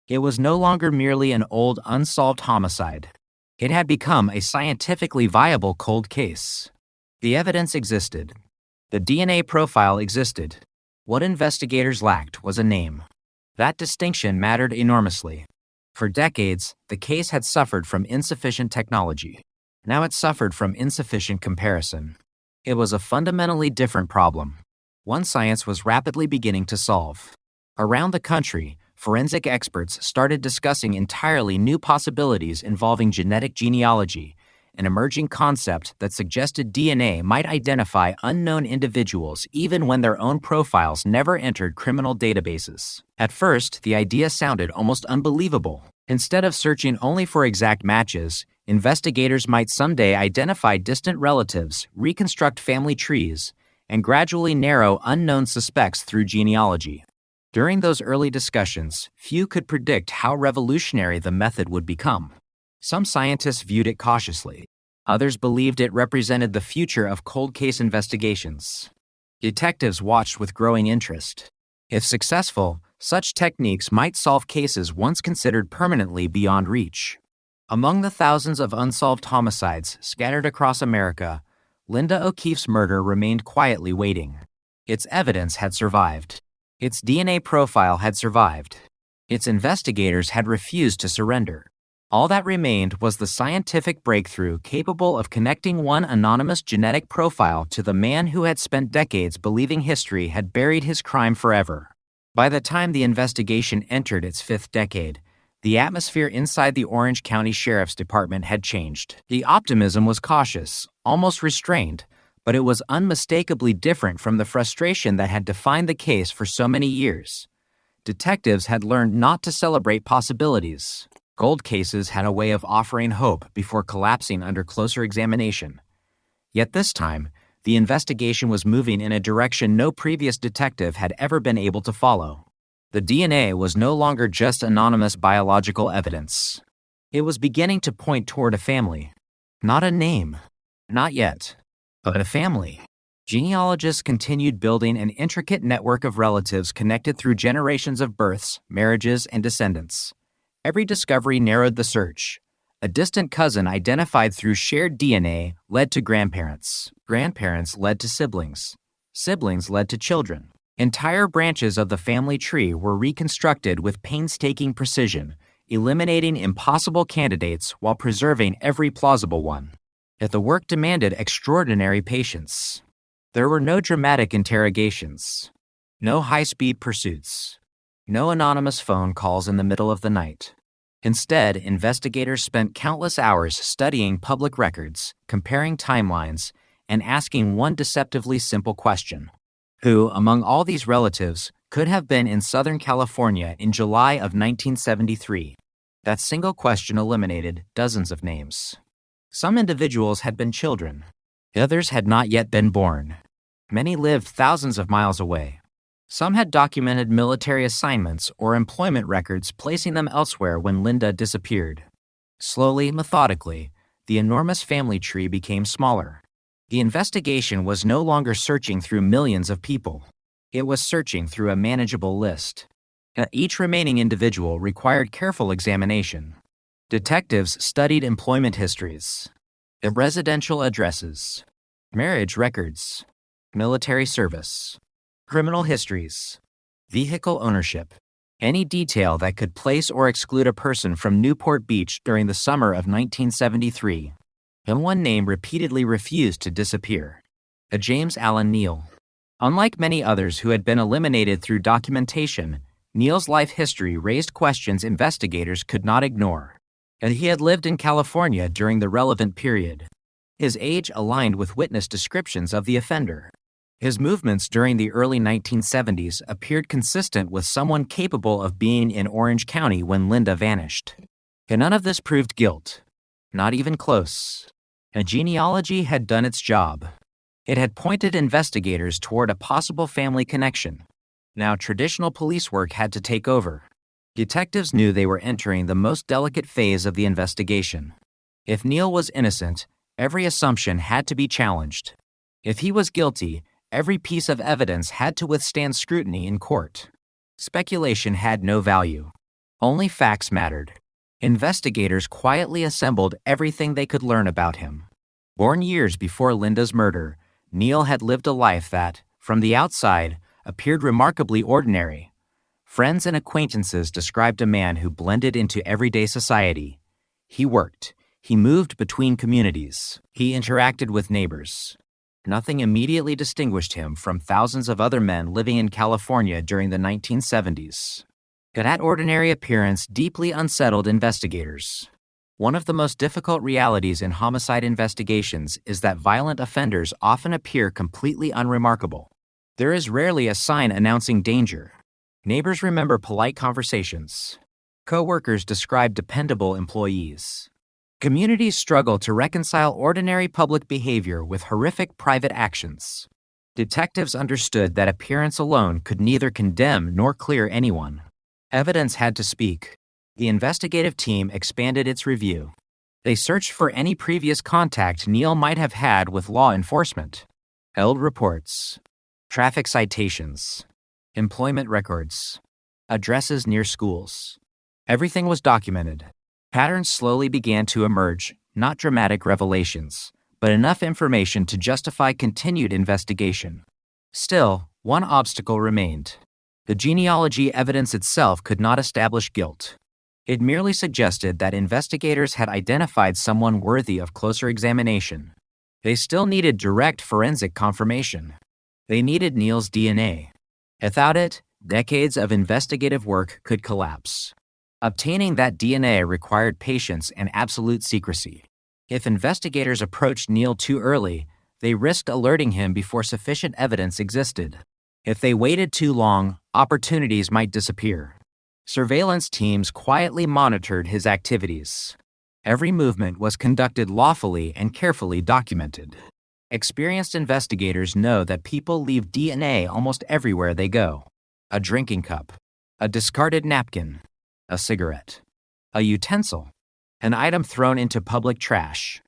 It was no longer merely an old unsolved homicide. It had become a scientifically viable cold case. The evidence existed. The DNA profile existed. What investigators lacked was a name. That distinction mattered enormously. For decades, the case had suffered from insufficient technology. Now it suffered from insufficient comparison. It was a fundamentally different problem. One science was rapidly beginning to solve. Around the country, forensic experts started discussing entirely new possibilities involving genetic genealogy, an emerging concept that suggested DNA might identify unknown individuals even when their own profiles never entered criminal databases. At first, the idea sounded almost unbelievable. Instead of searching only for exact matches, investigators might someday identify distant relatives, reconstruct family trees, and gradually narrow unknown suspects through genealogy. During those early discussions, few could predict how revolutionary the method would become. Some scientists viewed it cautiously. Others believed it represented the future of cold case investigations. Detectives watched with growing interest. If successful, such techniques might solve cases once considered permanently beyond reach. Among the thousands of unsolved homicides scattered across America, Linda O'Keefe's murder remained quietly waiting. Its evidence had survived. Its DNA profile had survived. Its investigators had refused to surrender. All that remained was the scientific breakthrough capable of connecting one anonymous genetic profile to the man who had spent decades believing history had buried his crime forever. By the time the investigation entered its fifth decade, the atmosphere inside the Orange County Sheriff's Department had changed. The optimism was cautious, almost restrained, but it was unmistakably different from the frustration that had defined the case for so many years. Detectives had learned not to celebrate possibilities. Cold cases had a way of offering hope before collapsing under closer examination. Yet this time, the investigation was moving in a direction no previous detective had ever been able to follow. The DNA was no longer just anonymous biological evidence. It was beginning to point toward a family. Not a name. Not yet. But a family. Genealogists continued building an intricate network of relatives connected through generations of births, marriages, and descendants. Every discovery narrowed the search. A distant cousin identified through shared DNA led to grandparents. Grandparents led to siblings. Siblings led to children. Entire branches of the family tree were reconstructed with painstaking precision, eliminating impossible candidates while preserving every plausible one. Yet the work demanded extraordinary patience. There were no dramatic interrogations, no high-speed pursuits, no anonymous phone calls in the middle of the night. Instead, investigators spent countless hours studying public records, comparing timelines, and asking one deceptively simple question. Who, among all these relatives, could have been in Southern California in July of 1973? That single question eliminated dozens of names. Some individuals had been children. Others had not yet been born. Many lived thousands of miles away. Some had documented military assignments or employment records placing them elsewhere when Linda disappeared. Slowly, methodically, the enormous family tree became smaller. The investigation was no longer searching through millions of people. It was searching through a manageable list. Each remaining individual required careful examination. Detectives studied employment histories, residential addresses, marriage records, military service, criminal histories, vehicle ownership, any detail that could place or exclude a person from Newport Beach during the summer of 1973. And one name repeatedly refused to disappear: a James Allen Neal. Unlike many others who had been eliminated through documentation, Neal's life history raised questions investigators could not ignore. And he had lived in California during the relevant period. His age aligned with witness descriptions of the offender. His movements during the early 1970s appeared consistent with someone capable of being in Orange County when Linda vanished. And none of this proved guilt. Not even close. A genealogy had done its job. It had pointed investigators toward a possible family connection. Now traditional police work had to take over. Detectives knew they were entering the most delicate phase of the investigation. If Neil was innocent, every assumption had to be challenged. If he was guilty, every piece of evidence had to withstand scrutiny in court. Speculation had no value. Only facts mattered. Investigators quietly assembled everything they could learn about him. Born years before Linda's murder, Neil had lived a life that, from the outside, appeared remarkably ordinary. Friends and acquaintances described a man who blended into everyday society. He worked. He moved between communities. He interacted with neighbors. Nothing immediately distinguished him from thousands of other men living in California during the 1970s. But that ordinary appearance deeply unsettled investigators. One of the most difficult realities in homicide investigations is that violent offenders often appear completely unremarkable. There is rarely a sign announcing danger. Neighbors remember polite conversations. Co-workers describe dependable employees. Communities struggle to reconcile ordinary public behavior with horrific private actions. Detectives understood that appearance alone could neither condemn nor clear anyone. Evidence had to speak. The investigative team expanded its review. They searched for any previous contact Neil might have had with law enforcement. Held reports, traffic citations, employment records, addresses near schools. Everything was documented. Patterns slowly began to emerge, not dramatic revelations, but enough information to justify continued investigation. Still, one obstacle remained. The genealogy evidence itself could not establish guilt. It merely suggested that investigators had identified someone worthy of closer examination. They still needed direct forensic confirmation. They needed Neil's DNA. Without it, decades of investigative work could collapse. Obtaining that DNA required patience and absolute secrecy. If investigators approached Neil too early, they risked alerting him before sufficient evidence existed. If they waited too long, opportunities might disappear. Surveillance teams quietly monitored his activities. Every movement was conducted lawfully and carefully documented. Experienced investigators know that people leave DNA almost everywhere they go. A drinking cup, a discarded napkin, a cigarette, a utensil, an item thrown into public trash.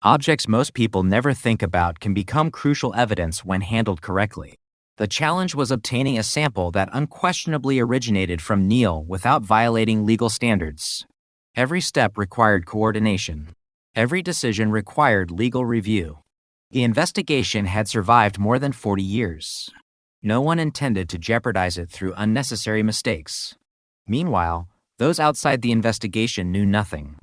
Objects most people never think about can become crucial evidence when handled correctly. The challenge was obtaining a sample that unquestionably originated from Neil without violating legal standards. Every step required coordination. Every decision required legal review. The investigation had survived more than 40 years. No one intended to jeopardize it through unnecessary mistakes. Meanwhile, those outside the investigation knew nothing.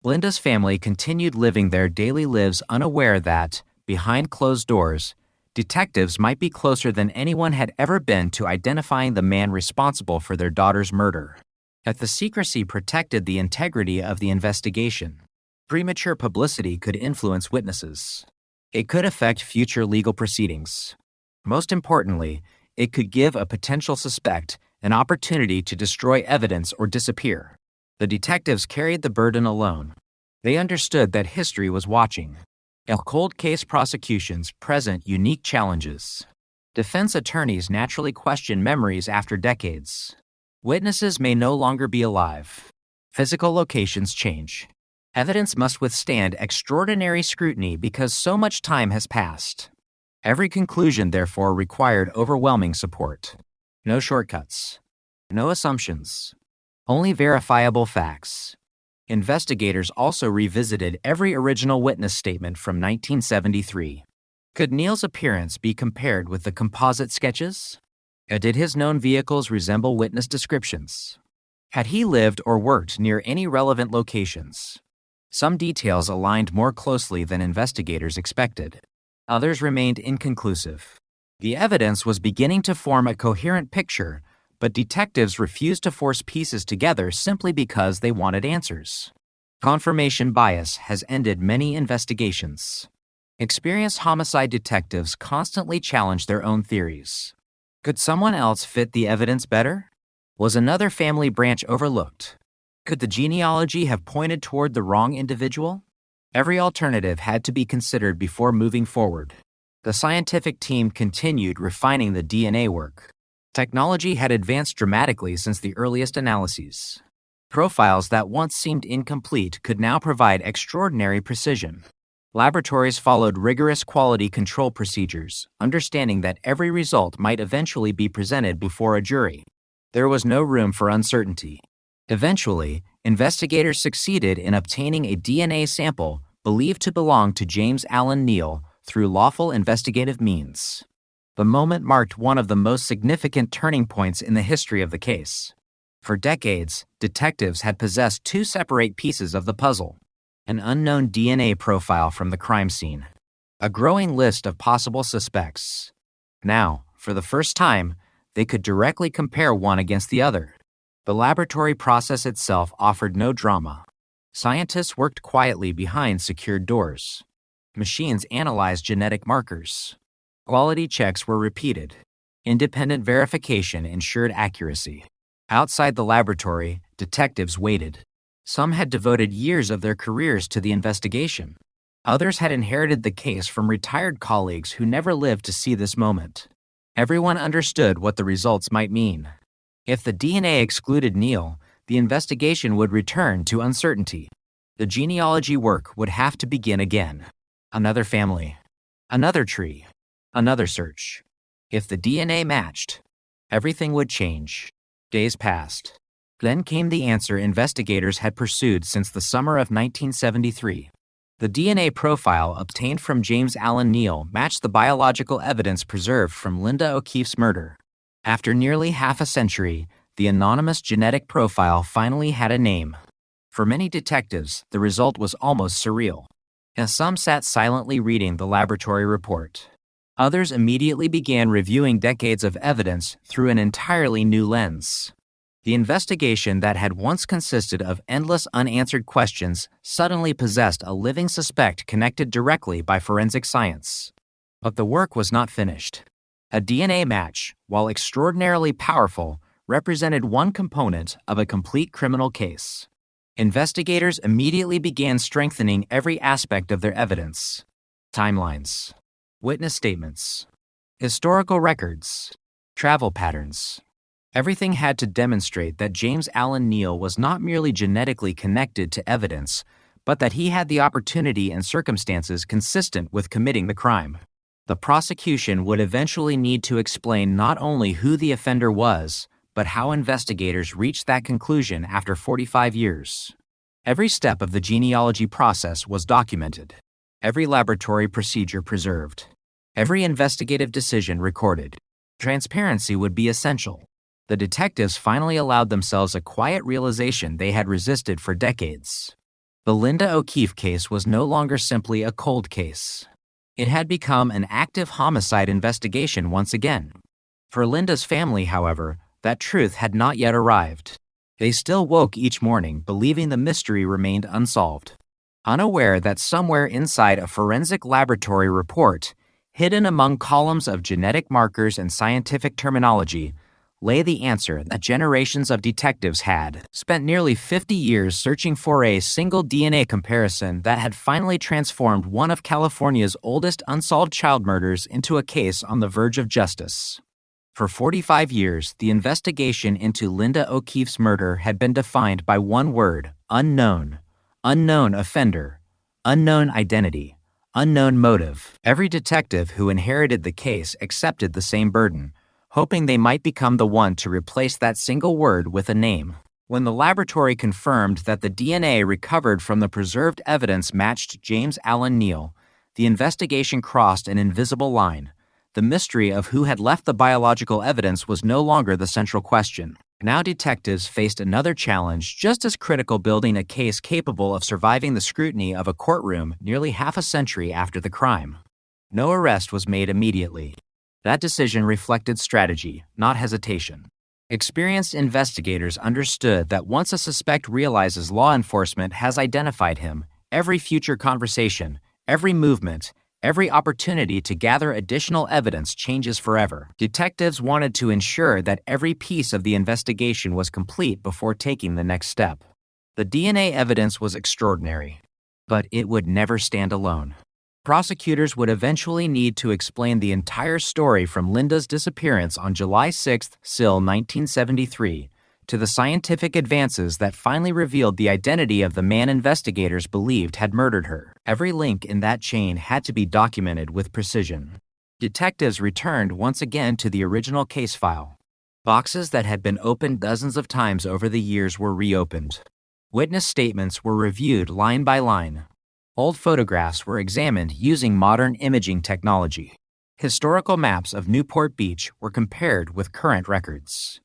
Linda's family continued living their daily lives unaware that, behind closed doors, detectives might be closer than anyone had ever been to identifying the man responsible for their daughter's murder. Yet the secrecy protected the integrity of the investigation. Premature publicity could influence witnesses. It could affect future legal proceedings. Most importantly, it could give a potential suspect an opportunity to destroy evidence or disappear. The detectives carried the burden alone. They understood that history was watching. Cold case prosecutions present unique challenges. Defense attorneys naturally question memories after decades. Witnesses may no longer be alive. Physical locations change. Evidence must withstand extraordinary scrutiny because so much time has passed. Every conclusion, therefore, required overwhelming support. No shortcuts. No assumptions. Only verifiable facts. Investigators also revisited every original witness statement from 1973. Could Neil's appearance be compared with the composite sketches? Did his known vehicles resemble witness descriptions? Had he lived or worked near any relevant locations? Some details aligned more closely than investigators expected. Others remained inconclusive. The evidence was beginning to form a coherent picture, but detectives refused to force pieces together simply because they wanted answers. Confirmation bias has ended many investigations. Experienced homicide detectives constantly challenge their own theories. Could someone else fit the evidence better? Was another family branch overlooked? Could the genealogy have pointed toward the wrong individual? Every alternative had to be considered before moving forward. The scientific team continued refining the DNA work. Technology had advanced dramatically since the earliest analyses. Profiles that once seemed incomplete could now provide extraordinary precision. Laboratories followed rigorous quality control procedures, understanding that every result might eventually be presented before a jury. There was no room for uncertainty. Eventually, investigators succeeded in obtaining a DNA sample believed to belong to James Allen Neal through lawful investigative means. The moment marked one of the most significant turning points in the history of the case. For decades, detectives had possessed two separate pieces of the puzzle: an unknown DNA profile from the crime scene, a growing list of possible suspects. Now, for the first time, they could directly compare one against the other. The laboratory process itself offered no drama. Scientists worked quietly behind secured doors. Machines analyzed genetic markers. Quality checks were repeated. Independent verification ensured accuracy. Outside the laboratory, detectives waited. Some had devoted years of their careers to the investigation. Others had inherited the case from retired colleagues who never lived to see this moment. Everyone understood what the results might mean. If the DNA excluded Neal, the investigation would return to uncertainty. The genealogy work would have to begin again. Another family. Another tree. Another search. If the DNA matched, everything would change. Days passed. Then came the answer investigators had pursued since the summer of 1973. The DNA profile obtained from James Allen Neal matched the biological evidence preserved from Linda O'Keefe's murder. After nearly half a century, the anonymous genetic profile finally had a name. For many detectives, the result was almost surreal. As some sat silently reading the laboratory report, others immediately began reviewing decades of evidence through an entirely new lens. The investigation that had once consisted of endless unanswered questions suddenly possessed a living suspect connected directly by forensic science. But the work was not finished. A DNA match, while extraordinarily powerful, represented one component of a complete criminal case. Investigators immediately began strengthening every aspect of their evidence: timelines, witness statements, historical records, travel patterns. Everything had to demonstrate that James Allen Neal was not merely genetically connected to evidence, but that he had the opportunity and circumstances consistent with committing the crime. The prosecution would eventually need to explain not only who the offender was, but how investigators reached that conclusion after 45 years. Every step of the genealogy process was documented. Every laboratory procedure preserved. Every investigative decision recorded. Transparency would be essential. The detectives finally allowed themselves a quiet realization they had resisted for decades. The Linda O'Keefe case was no longer simply a cold case. It had become an active homicide investigation once again. For Linda's family, however, that truth had not yet arrived. They still woke each morning believing the mystery remained unsolved, unaware that somewhere inside a forensic laboratory report, hidden among columns of genetic markers and scientific terminology, lay the answer that generations of detectives had spent nearly 50 years searching for: a single DNA comparison that had finally transformed one of California's oldest unsolved child murders into a case on the verge of justice. For 45 years, the investigation into Linda O'Keefe's murder had been defined by one word: unknown. Unknown offender, unknown identity, unknown motive. Every detective who inherited the case accepted the same burden, hoping they might become the one to replace that single word with a name. When the laboratory confirmed that the DNA recovered from the preserved evidence matched James Allen Neal, the investigation crossed an invisible line. The mystery of who had left the biological evidence was no longer the central question. Now detectives faced another challenge just as critical: building a case capable of surviving the scrutiny of a courtroom nearly half a century after the crime. No arrest was made immediately. That decision reflected strategy, not hesitation. Experienced investigators understood that once a suspect realizes law enforcement has identified him, every future conversation, every movement, every opportunity to gather additional evidence changes forever. Detectives wanted to ensure that every piece of the investigation was complete before taking the next step. The DNA evidence was extraordinary. But it would never stand alone. Prosecutors would eventually need to explain the entire story from Linda's disappearance on July 6, 1973, to the scientific advances that finally revealed the identity of the man investigators believed had murdered her. Every link in that chain had to be documented with precision. Detectives returned once again to the original case file. Boxes that had been opened dozens of times over the years were reopened. Witness statements were reviewed line by line. Old photographs were examined using modern imaging technology. Historical maps of Newport Beach were compared with current records.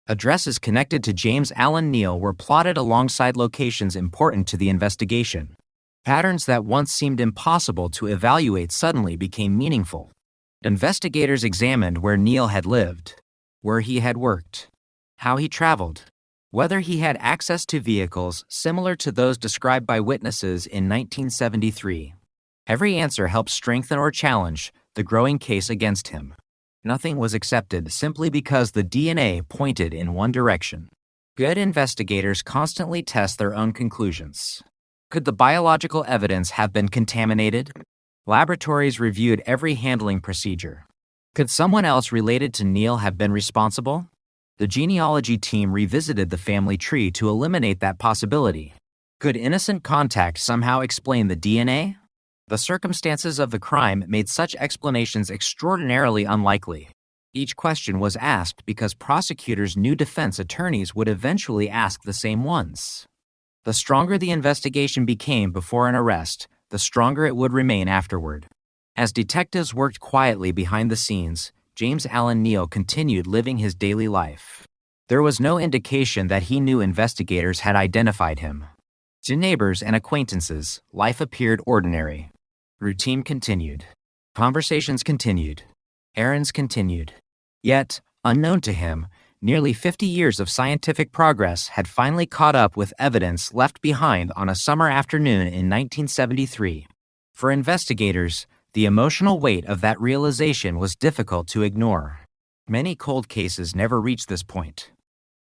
Addresses connected to James Allen Neal were plotted alongside locations important to the investigation. Patterns that once seemed impossible to evaluate suddenly became meaningful. Investigators examined where Neal had lived, where he had worked, how he traveled, whether he had access to vehicles similar to those described by witnesses in 1973. Every answer helped strengthen or challenge the growing case against him. Nothing was accepted simply because the DNA pointed in one direction. Good investigators constantly test their own conclusions. Could the biological evidence have been contaminated? Laboratories reviewed every handling procedure. Could someone else related to Neal have been responsible? The genealogy team revisited the family tree to eliminate that possibility. Could innocent contact somehow explain the DNA? The circumstances of the crime made such explanations extraordinarily unlikely. Each question was asked because prosecutors knew defense attorneys would eventually ask the same ones. The stronger the investigation became before an arrest, the stronger it would remain afterward. As detectives worked quietly behind the scenes, James Allen Neal continued living his daily life. There was no indication that he knew investigators had identified him. To neighbors and acquaintances, life appeared ordinary. Routine continued. Conversations continued. Errands continued. Yet, unknown to him, nearly 50 years of scientific progress had finally caught up with evidence left behind on a summer afternoon in 1973. For investigators, the emotional weight of that realization was difficult to ignore. Many cold cases never reach this point.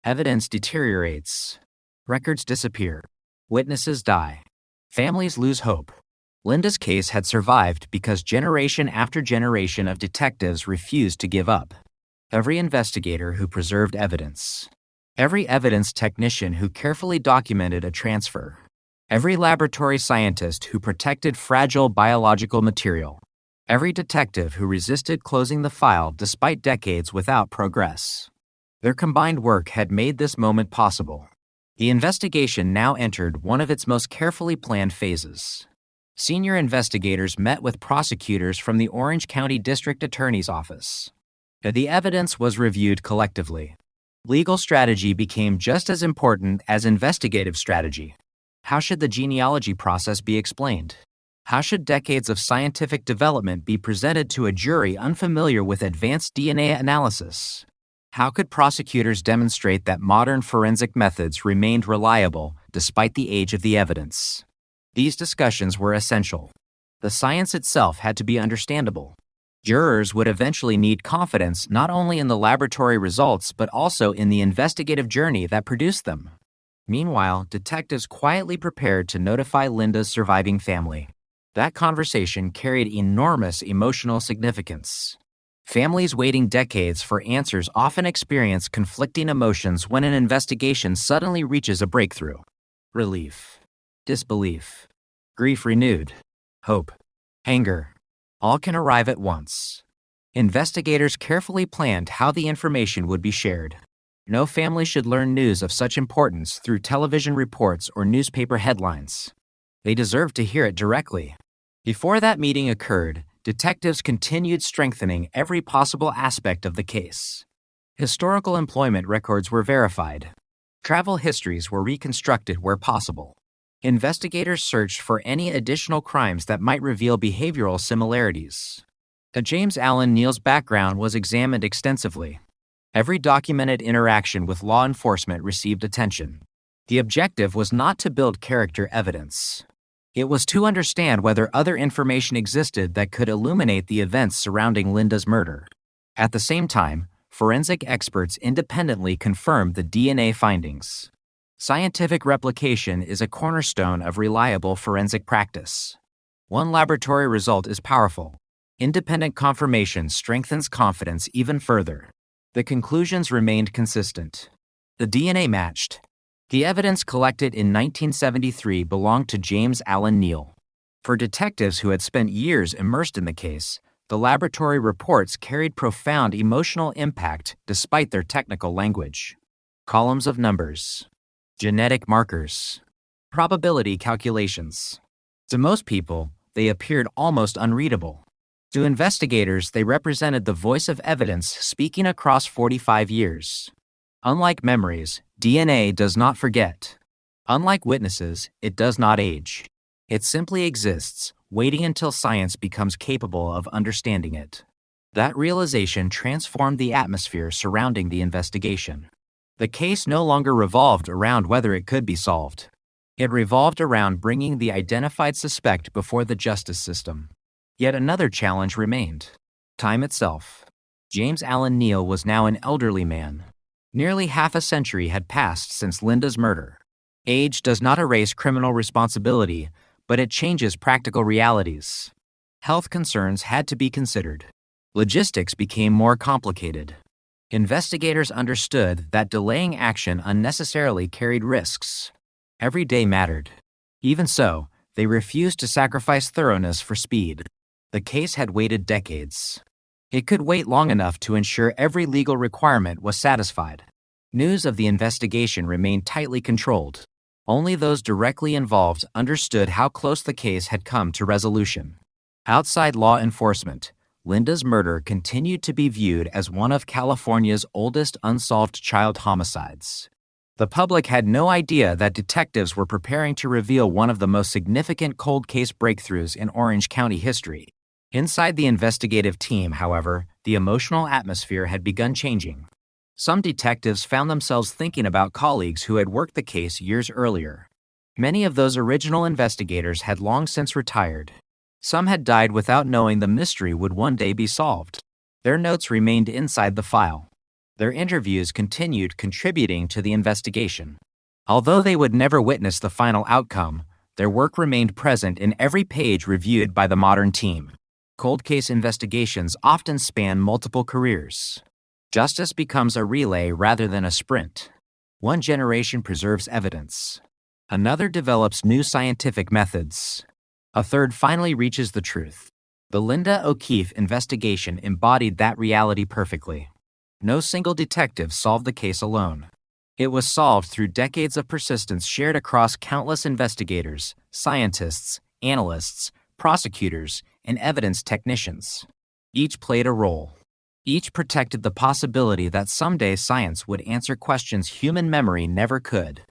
Evidence deteriorates. Records disappear. Witnesses die. Families lose hope. Linda's case had survived because generation after generation of detectives refused to give up. Every investigator who preserved evidence. Every evidence technician who carefully documented a transfer. Every laboratory scientist who protected fragile biological material. Every detective who resisted closing the file despite decades without progress. Their combined work had made this moment possible. The investigation now entered one of its most carefully planned phases. Senior investigators met with prosecutors from the Orange County District Attorney's Office. The evidence was reviewed collectively. Legal strategy became just as important as investigative strategy. How should the genealogy process be explained? How should decades of scientific development be presented to a jury unfamiliar with advanced DNA analysis? How could prosecutors demonstrate that modern forensic methods remained reliable despite the age of the evidence? These discussions were essential. The science itself had to be understandable. Jurors would eventually need confidence not only in the laboratory results but also in the investigative journey that produced them. Meanwhile, detectives quietly prepared to notify Linda's surviving family. That conversation carried enormous emotional significance. Families waiting decades for answers often experience conflicting emotions when an investigation suddenly reaches a breakthrough. Relief, disbelief, grief renewed, hope, anger, all can arrive at once. Investigators carefully planned how the information would be shared. No family should learn news of such importance through television reports or newspaper headlines. They deserve to hear it directly. Before that meeting occurred, detectives continued strengthening every possible aspect of the case. Historical employment records were verified. Travel histories were reconstructed where possible. Investigators searched for any additional crimes that might reveal behavioral similarities. James Allen Neal's background was examined extensively. Every documented interaction with law enforcement received attention. The objective was not to build character evidence. It was to understand whether other information existed that could illuminate the events surrounding Linda's murder. At the same time, forensic experts independently confirmed the DNA findings. Scientific replication is a cornerstone of reliable forensic practice. One laboratory result is powerful. Independent confirmation strengthens confidence even further. The conclusions remained consistent. The DNA matched. The evidence collected in 1973 belonged to James Allen Neal. For detectives who had spent years immersed in the case, the laboratory reports carried profound emotional impact despite their technical language. Columns of numbers. Genetic markers. Probability calculations. To most people, they appeared almost unreadable. To investigators, they represented the voice of evidence speaking across 45 years. Unlike memories, DNA does not forget. Unlike witnesses, it does not age. It simply exists, waiting until science becomes capable of understanding it. That realization transformed the atmosphere surrounding the investigation. The case no longer revolved around whether it could be solved. It revolved around bringing the identified suspect before the justice system. Yet another challenge remained: time itself. James Allen Neal was now an elderly man. Nearly half a century had passed since Linda's murder. Age does not erase criminal responsibility, but it changes practical realities. Health concerns had to be considered. Logistics became more complicated. Investigators understood that delaying action unnecessarily carried risks. Every day mattered. Even so, they refused to sacrifice thoroughness for speed. The case had waited decades. It could wait long enough to ensure every legal requirement was satisfied. News of the investigation remained tightly controlled. Only those directly involved understood how close the case had come to resolution. Outside law enforcement, Linda's murder continued to be viewed as one of California's oldest unsolved child homicides. The public had no idea that detectives were preparing to reveal one of the most significant cold case breakthroughs in Orange County history. Inside the investigative team, however, the emotional atmosphere had begun changing. Some detectives found themselves thinking about colleagues who had worked the case years earlier. Many of those original investigators had long since retired. Some had died without knowing the mystery would one day be solved. Their notes remained inside the file. Their interviews continued contributing to the investigation. Although they would never witness the final outcome, their work remained present in every page reviewed by the modern team. Cold case investigations often span multiple careers. Justice becomes a relay rather than a sprint. One generation preserves evidence. Another develops new scientific methods. A third finally reaches the truth. The Linda O'Keefe investigation embodied that reality perfectly. No single detective solved the case alone. It was solved through decades of persistence shared across countless investigators, scientists, analysts, prosecutors, and evidence technicians. Each played a role. Each protected the possibility that someday science would answer questions human memory never could.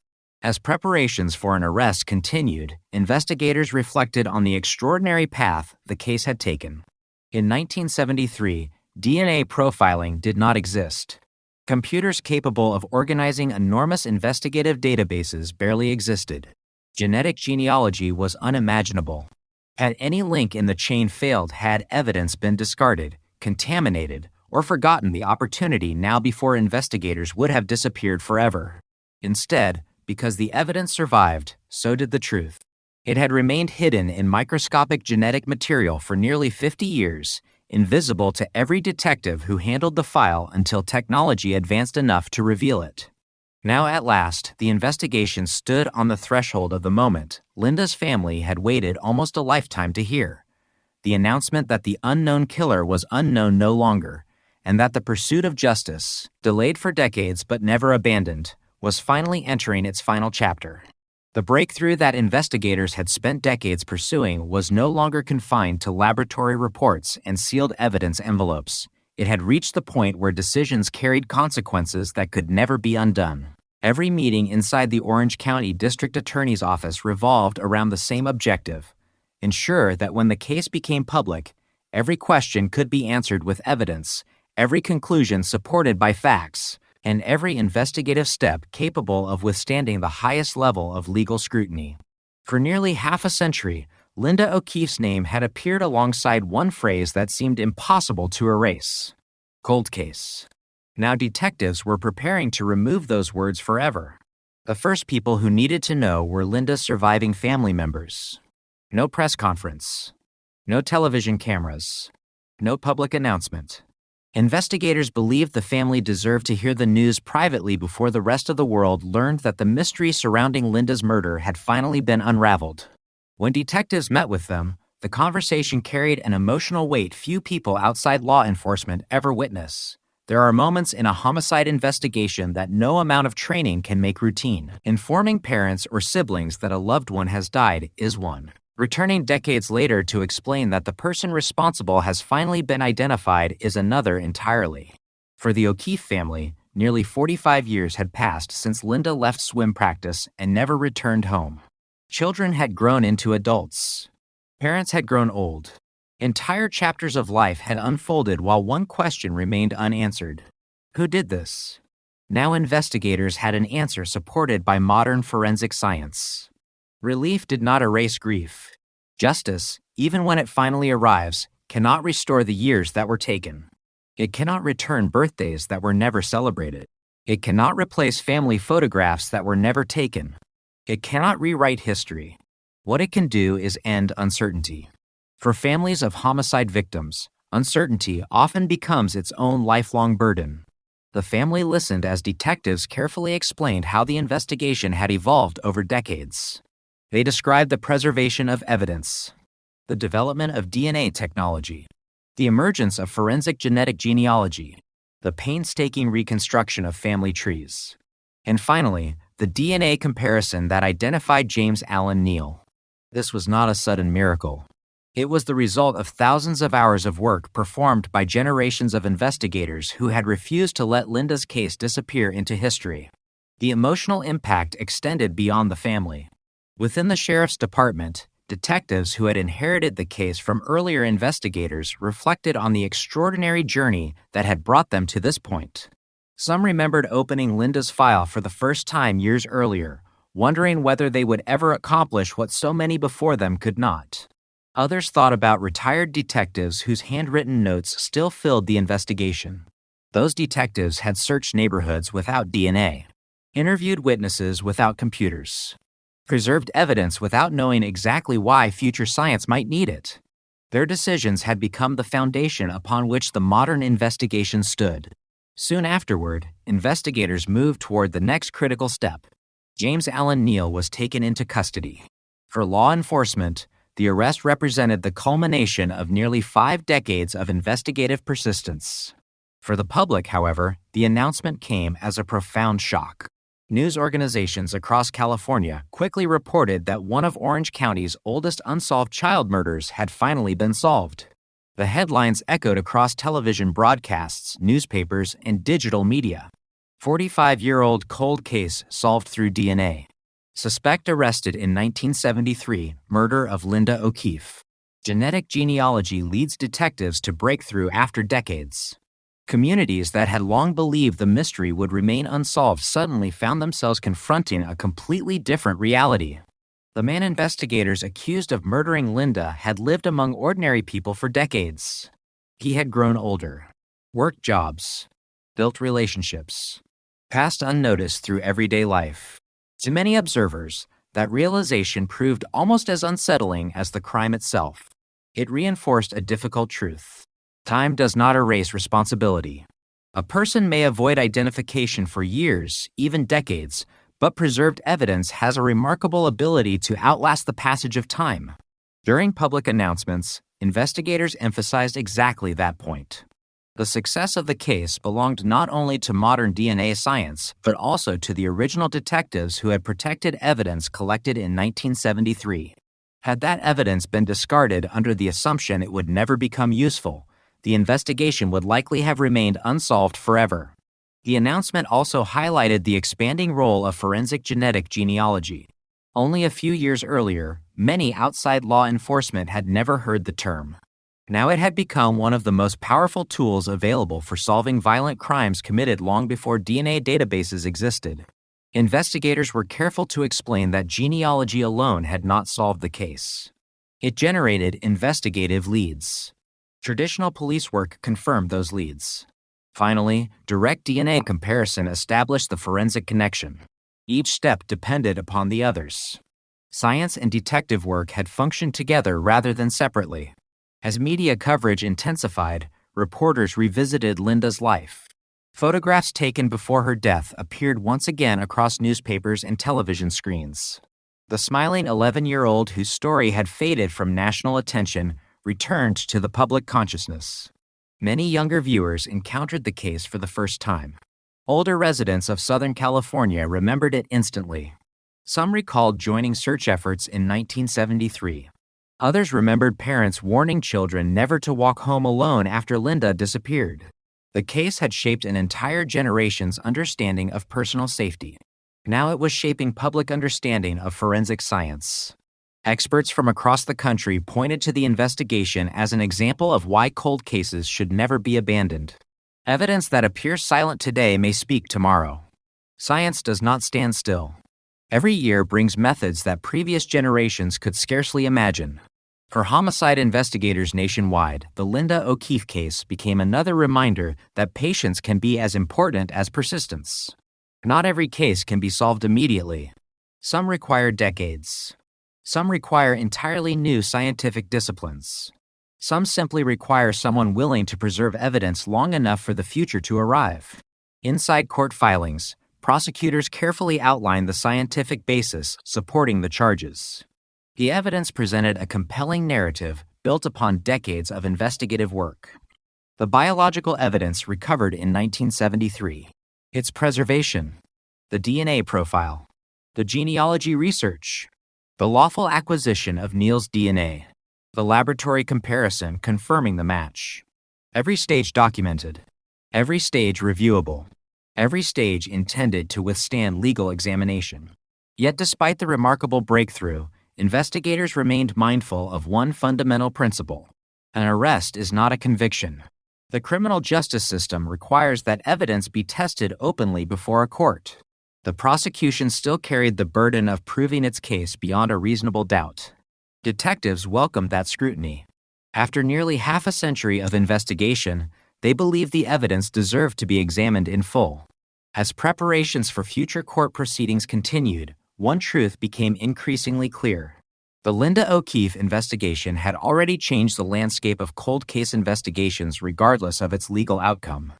As preparations for an arrest continued, investigators reflected on the extraordinary path the case had taken. In 1973, DNA profiling did not exist. Computers capable of organizing enormous investigative databases barely existed. Genetic genealogy was unimaginable. Had any link in the chain failed, had evidence been discarded, contaminated, or forgotten, the opportunity now before investigators would have disappeared forever. Instead, because the evidence survived, so did the truth. It had remained hidden in microscopic genetic material for nearly 50 years, invisible to every detective who handled the file until technology advanced enough to reveal it. Now at last, the investigation stood on the threshold of the moment Linda's family had waited almost a lifetime to hear. The announcement that the unknown killer was unknown no longer, and that the pursuit of justice, delayed for decades but never abandoned, was finally entering its final chapter. The breakthrough that investigators had spent decades pursuing was no longer confined to laboratory reports and sealed evidence envelopes. It had reached the point where decisions carried consequences that could never be undone. Every meeting inside the Orange County District Attorney's Office revolved around the same objective: ensure that when the case became public, every question could be answered with evidence, every conclusion supported by facts, and every investigative step capable of withstanding the highest level of legal scrutiny. For nearly half a century, Linda O'Keefe's name had appeared alongside one phrase that seemed impossible to erase: cold case. Now detectives were preparing to remove those words forever. The first people who needed to know were Linda's surviving family members. No press conference. No television cameras. No public announcement. Investigators believed the family deserved to hear the news privately before the rest of the world learned that the mystery surrounding Linda's murder had finally been unraveled. When detectives met with them, the conversation carried an emotional weight few people outside law enforcement ever witness. There are moments in a homicide investigation that no amount of training can make routine. Informing parents or siblings that a loved one has died is one. Returning decades later to explain that the person responsible has finally been identified is another entirely. For the O'Keefe family, nearly 45 years had passed since Linda left swim practice and never returned home. Children had grown into adults. Parents had grown old. Entire chapters of life had unfolded while one question remained unanswered. Who did this? Now investigators had an answer supported by modern forensic science. Relief did not erase grief. Justice, even when it finally arrives, cannot restore the years that were taken. It cannot return birthdays that were never celebrated. It cannot replace family photographs that were never taken. It cannot rewrite history. What it can do is end uncertainty. For families of homicide victims, uncertainty often becomes its own lifelong burden. The family listened as detectives carefully explained how the investigation had evolved over decades. They described the preservation of evidence, the development of DNA technology, the emergence of forensic genetic genealogy, the painstaking reconstruction of family trees, and finally, the DNA comparison that identified James Allen Neal. This was not a sudden miracle. It was the result of thousands of hours of work performed by generations of investigators who had refused to let Linda's case disappear into history. The emotional impact extended beyond the family. Within the sheriff's department, detectives who had inherited the case from earlier investigators reflected on the extraordinary journey that had brought them to this point. Some remembered opening Linda's file for the first time years earlier, wondering whether they would ever accomplish what so many before them could not. Others thought about retired detectives whose handwritten notes still filled the investigation. Those detectives had searched neighborhoods without DNA, interviewed witnesses without computers, preserved evidence without knowing exactly why future science might need it. Their decisions had become the foundation upon which the modern investigation stood. Soon afterward, investigators moved toward the next critical step. James Allen Neal was taken into custody. For law enforcement, the arrest represented the culmination of nearly 5 decades of investigative persistence. For the public, however, the announcement came as a profound shock. News organizations across California quickly reported that one of Orange County's oldest unsolved child murders had finally been solved. The headlines echoed across television broadcasts, newspapers, and digital media. 45-year-old cold case solved through DNA. Suspect arrested in 1973, murder of Linda O'Keefe. Genetic genealogy leads detectives to breakthrough after decades. Communities that had long believed the mystery would remain unsolved suddenly found themselves confronting a completely different reality. The man investigators accused of murdering Linda had lived among ordinary people for decades. He had grown older, worked jobs, built relationships, passed unnoticed through everyday life. To many observers, that realization proved almost as unsettling as the crime itself. It reinforced a difficult truth. Time does not erase responsibility. A person may avoid identification for years, even decades, but preserved evidence has a remarkable ability to outlast the passage of time. During public announcements, investigators emphasized exactly that point. The success of the case belonged not only to modern DNA science, but also to the original detectives who had protected evidence collected in 1973. Had that evidence been discarded under the assumption it would never become useful, the investigation would likely have remained unsolved forever. The announcement also highlighted the expanding role of forensic genetic genealogy. Only a few years earlier, many outside law enforcement had never heard the term. Now it had become one of the most powerful tools available for solving violent crimes committed long before DNA databases existed. Investigators were careful to explain that genealogy alone had not solved the case. It generated investigative leads. Traditional police work confirmed those leads. Finally, direct DNA comparison established the forensic connection. Each step depended upon the others. Science and detective work had functioned together rather than separately. As media coverage intensified, reporters revisited Linda's life. Photographs taken before her death appeared once again across newspapers and television screens. The smiling 11-year-old whose story had faded from national attention returned to the public consciousness. Many younger viewers encountered the case for the first time. Older residents of Southern California remembered it instantly. Some recalled joining search efforts in 1973. Others remembered parents warning children never to walk home alone after Linda disappeared. The case had shaped an entire generation's understanding of personal safety. Now it was shaping public understanding of forensic science. Experts from across the country pointed to the investigation as an example of why cold cases should never be abandoned. Evidence that appears silent today may speak tomorrow. Science does not stand still. Every year brings methods that previous generations could scarcely imagine. For homicide investigators nationwide, the Linda O'Keefe case became another reminder that patience can be as important as persistence. Not every case can be solved immediately. Some require decades. Some require entirely new scientific disciplines. Some simply require someone willing to preserve evidence long enough for the future to arrive. Inside court filings, prosecutors carefully outline the scientific basis supporting the charges. The evidence presented a compelling narrative built upon decades of investigative work. The biological evidence recovered in 1973, its preservation, the DNA profile, the genealogy research, the lawful acquisition of Neil's DNA, the laboratory comparison confirming the match. Every stage documented, every stage reviewable, every stage intended to withstand legal examination. Yet despite the remarkable breakthrough, investigators remained mindful of one fundamental principle. An arrest is not a conviction. The criminal justice system requires that evidence be tested openly before a court. The prosecution still carried the burden of proving its case beyond a reasonable doubt. Detectives welcomed that scrutiny. After nearly half a century of investigation, they believed the evidence deserved to be examined in full. As preparations for future court proceedings continued, one truth became increasingly clear. The Linda O'Keefe investigation had already changed the landscape of cold case investigations regardless of its legal outcome.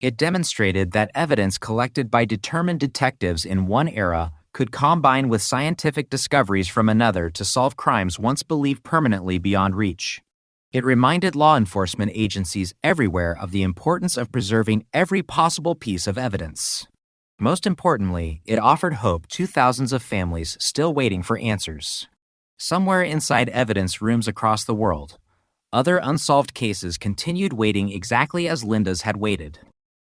It demonstrated that evidence collected by determined detectives in one era could combine with scientific discoveries from another to solve crimes once believed permanently beyond reach. It reminded law enforcement agencies everywhere of the importance of preserving every possible piece of evidence. Most importantly, it offered hope to thousands of families still waiting for answers. Somewhere inside evidence rooms across the world, other unsolved cases continued waiting exactly as Linda's had waited.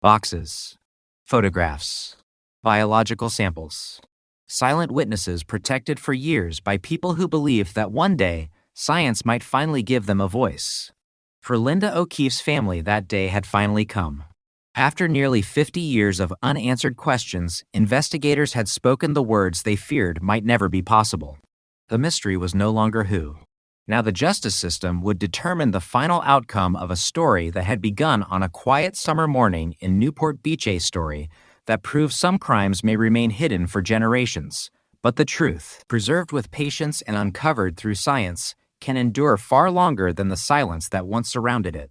Boxes, photographs, biological samples, silent witnesses protected for years by people who believed that one day science might finally give them a voice. For Linda O'Keefe's family, that day had finally come. After nearly 50 years of unanswered questions, investigators had spoken the words they feared might never be possible. The mystery was no longer who. Now the justice system would determine the final outcome of a story that had begun on a quiet summer morning in Newport Beach, a story that proves some crimes may remain hidden for generations, but the truth, preserved with patience and uncovered through science, can endure far longer than the silence that once surrounded it.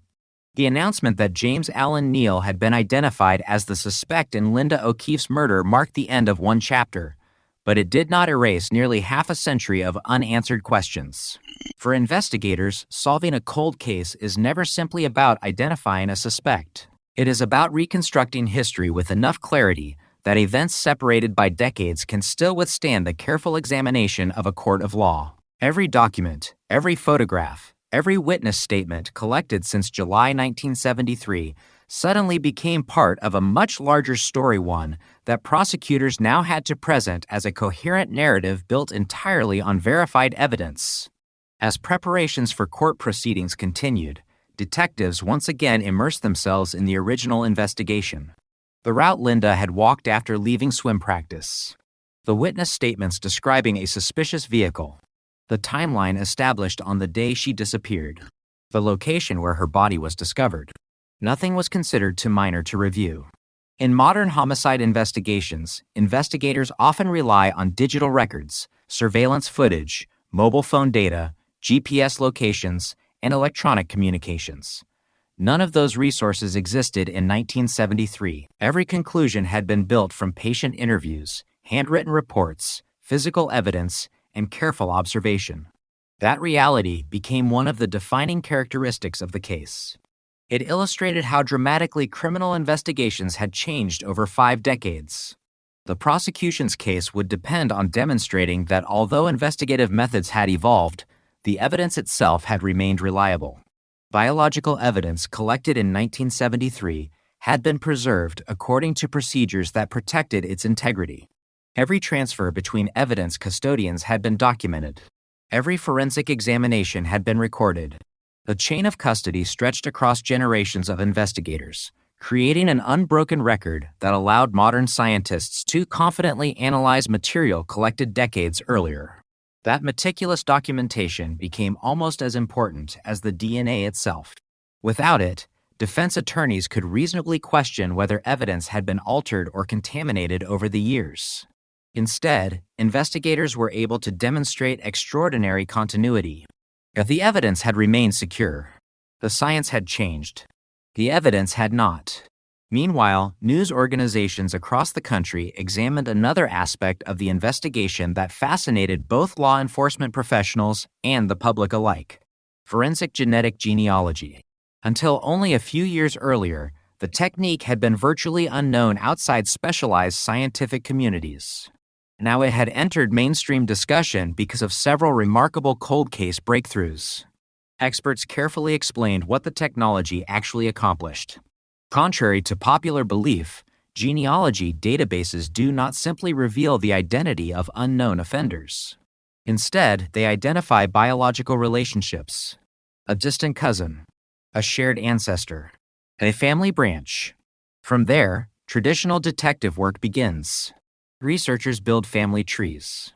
The announcement that James Allen Neal had been identified as the suspect in Linda O'Keefe's murder marked the end of one chapter, but it did not erase nearly half a century of unanswered questions. For investigators, solving a cold case is never simply about identifying a suspect. It is about reconstructing history with enough clarity that events separated by decades can still withstand the careful examination of a court of law. Every document, every photograph, every witness statement collected since July 1973 suddenly became part of a much larger story, one that prosecutors now had to present as a coherent narrative built entirely on verified evidence. As preparations for court proceedings continued, detectives once again immersed themselves in the original investigation. The route Linda had walked after leaving swim practice. The witness statements describing a suspicious vehicle. The timeline established on the day she disappeared. The location where her body was discovered. Nothing was considered too minor to review. In modern homicide investigations, investigators often rely on digital records, surveillance footage, mobile phone data, GPS locations, and electronic communications. None of those resources existed in 1973. Every conclusion had been built from patient interviews, handwritten reports, physical evidence, and careful observation. That reality became one of the defining characteristics of the case. It illustrated how dramatically criminal investigations had changed over 5 decades. The prosecution's case would depend on demonstrating that although investigative methods had evolved, the evidence itself had remained reliable. Biological evidence collected in 1973 had been preserved according to procedures that protected its integrity. Every transfer between evidence custodians had been documented. Every forensic examination had been recorded. The chain of custody stretched across generations of investigators, creating an unbroken record that allowed modern scientists to confidently analyze material collected decades earlier. That meticulous documentation became almost as important as the DNA itself. Without it, defense attorneys could reasonably question whether evidence had been altered or contaminated over the years. Instead, investigators were able to demonstrate extraordinary continuity. If the evidence had remained secure, the science had changed. The evidence had not. Meanwhile, news organizations across the country examined another aspect of the investigation that fascinated both law enforcement professionals and the public alike: forensic genetic genealogy. Until only a few years earlier, the technique had been virtually unknown outside specialized scientific communities. Now it had entered mainstream discussion because of several remarkable cold case breakthroughs. Experts carefully explained what the technology actually accomplished. Contrary to popular belief, genealogy databases do not simply reveal the identity of unknown offenders. Instead, they identify biological relationships: a distant cousin, a shared ancestor, and a family branch. From there, traditional detective work begins. Researchers build family trees.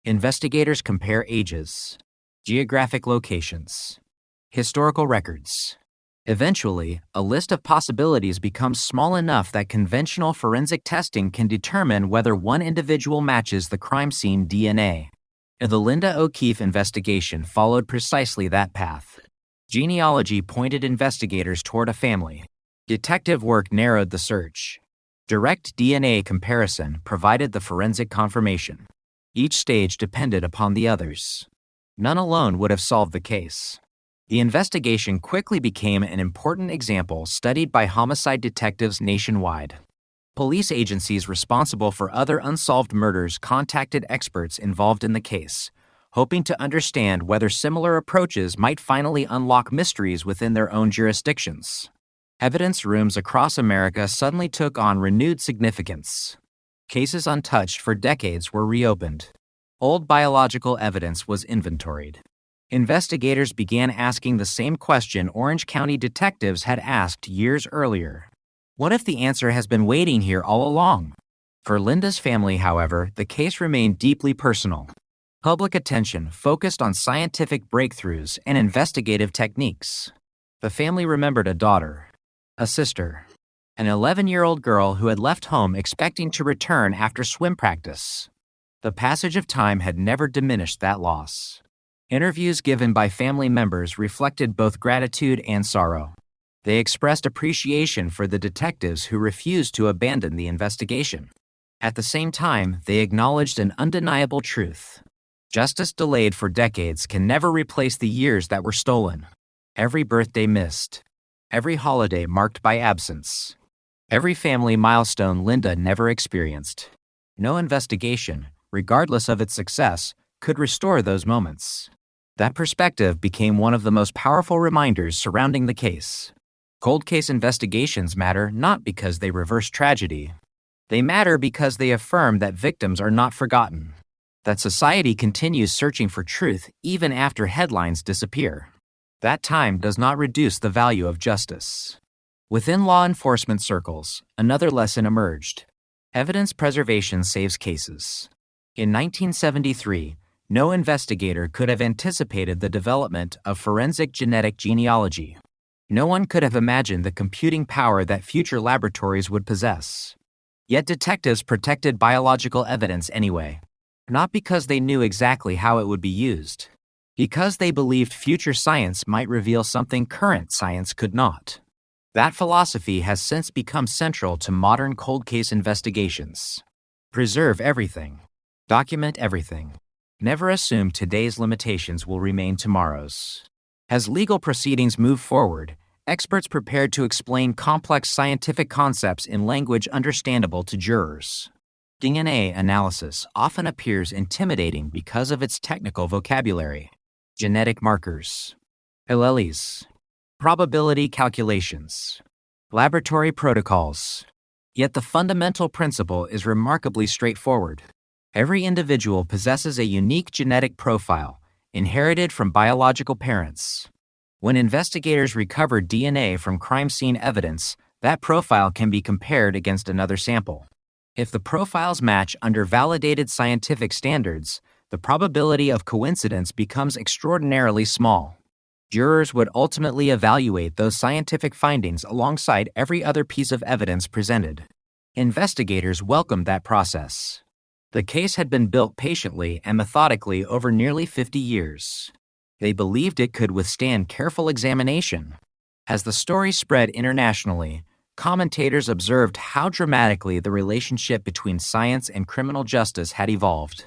Investigators compare ages, geographic locations, historical records. Eventually, a list of possibilities becomes small enough that conventional forensic testing can determine whether one individual matches the crime scene DNA. The Linda O'Keefe investigation followed precisely that path. Genealogy pointed investigators toward a family. Detective work narrowed the search. Direct DNA comparison provided the forensic confirmation. Each stage depended upon the others. None alone would have solved the case. The investigation quickly became an important example studied by homicide detectives nationwide. Police agencies responsible for other unsolved murders contacted experts involved in the case, hoping to understand whether similar approaches might finally unlock mysteries within their own jurisdictions. Evidence rooms across America suddenly took on renewed significance. Cases untouched for decades were reopened. Old biological evidence was inventoried. Investigators began asking the same question Orange County detectives had asked years earlier. What if the answer has been waiting here all along? For Linda's family, however, the case remained deeply personal. Public attention focused on scientific breakthroughs and investigative techniques. The family remembered a daughter, a sister, an 11-year-old girl who had left home expecting to return after swim practice. The passage of time had never diminished that loss. Interviews given by family members reflected both gratitude and sorrow. They expressed appreciation for the detectives who refused to abandon the investigation. At the same time, they acknowledged an undeniable truth. Justice delayed for decades can never replace the years that were stolen. Every birthday missed. Every holiday marked by absence. Every family milestone Linda never experienced. No investigation, regardless of its success, could restore those moments. That perspective became one of the most powerful reminders surrounding the case. Cold case investigations matter not because they reverse tragedy. They matter because they affirm that victims are not forgotten, that society continues searching for truth even after headlines disappear. That time does not reduce the value of justice. Within law enforcement circles, another lesson emerged. Evidence preservation saves cases. In 1973, no investigator could have anticipated the development of forensic genetic genealogy. No one could have imagined the computing power that future laboratories would possess. Yet detectives protected biological evidence anyway, not because they knew exactly how it would be used, because they believed future science might reveal something current science could not. That philosophy has since become central to modern cold case investigations. Preserve everything. Document everything. Never assume today's limitations will remain tomorrow's. As legal proceedings move forward, experts prepared to explain complex scientific concepts in language understandable to jurors. DNA analysis often appears intimidating because of its technical vocabulary. Genetic markers. Alleles. Probability calculations. Laboratory protocols. Yet the fundamental principle is remarkably straightforward. Every individual possesses a unique genetic profile, inherited from biological parents. When investigators recover DNA from crime scene evidence, that profile can be compared against another sample. If the profiles match under validated scientific standards, the probability of coincidence becomes extraordinarily small. Jurors would ultimately evaluate those scientific findings alongside every other piece of evidence presented. Investigators welcomed that process. The case had been built patiently and methodically over nearly 50 years. They believed it could withstand careful examination. As the story spread internationally, commentators observed how dramatically the relationship between science and criminal justice had evolved.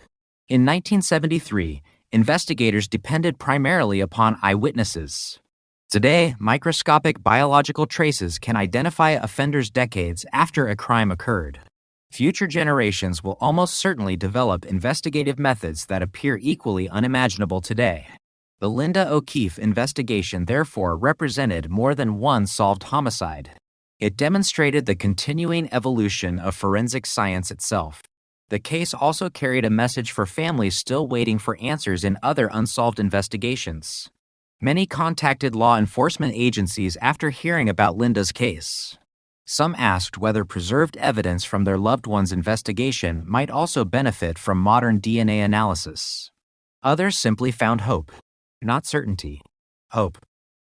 In 1973, investigators depended primarily upon eyewitnesses. Today, microscopic biological traces can identify offenders decades after a crime occurred. Future generations will almost certainly develop investigative methods that appear equally unimaginable today. The Linda O'Keefe investigation therefore represented more than one solved homicide. It demonstrated the continuing evolution of forensic science itself. The case also carried a message for families still waiting for answers in other unsolved investigations. Many contacted law enforcement agencies after hearing about Linda's case. Some asked whether preserved evidence from their loved one's investigation might also benefit from modern DNA analysis. Others simply found hope, not certainty. Hope.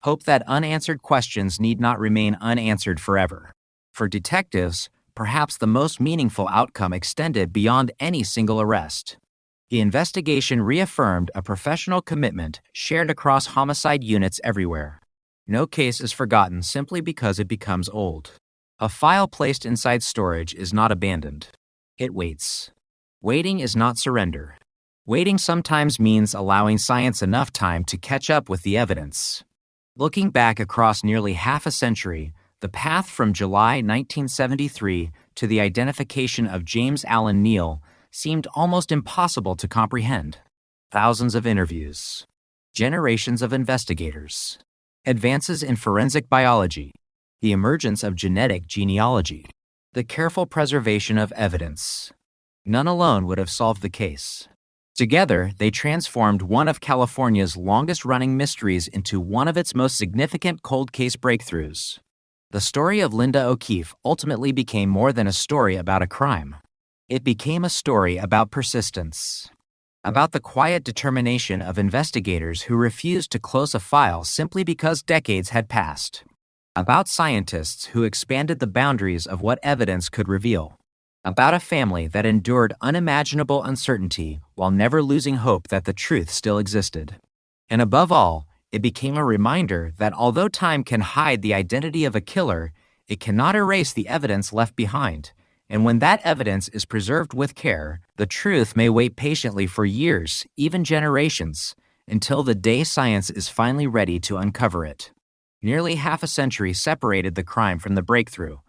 Hope that unanswered questions need not remain unanswered forever. For detectives, perhaps the most meaningful outcome extended beyond any single arrest. The investigation reaffirmed a professional commitment shared across homicide units everywhere. No case is forgotten simply because it becomes old. A file placed inside storage is not abandoned. It waits. Waiting is not surrender. Waiting sometimes means allowing science enough time to catch up with the evidence. Looking back across nearly half a century, the path from July 1973 to the identification of James Allen Neal seemed almost impossible to comprehend. Thousands of interviews. Generations of investigators. Advances in forensic biology. The emergence of genetic genealogy. The careful preservation of evidence. None alone would have solved the case. Together, they transformed one of California's longest-running mysteries into one of its most significant cold case breakthroughs. The story of Linda O'Keefe ultimately became more than a story about a crime. It became a story about persistence. About the quiet determination of investigators who refused to close a file simply because decades had passed. About scientists who expanded the boundaries of what evidence could reveal. About a family that endured unimaginable uncertainty while never losing hope that the truth still existed. And above all, it became a reminder that although time can hide the identity of a killer, it cannot erase the evidence left behind. And when that evidence is preserved with care, the truth may wait patiently for years, even generations, until the day science is finally ready to uncover it. Nearly half a century separated the crime from the breakthrough,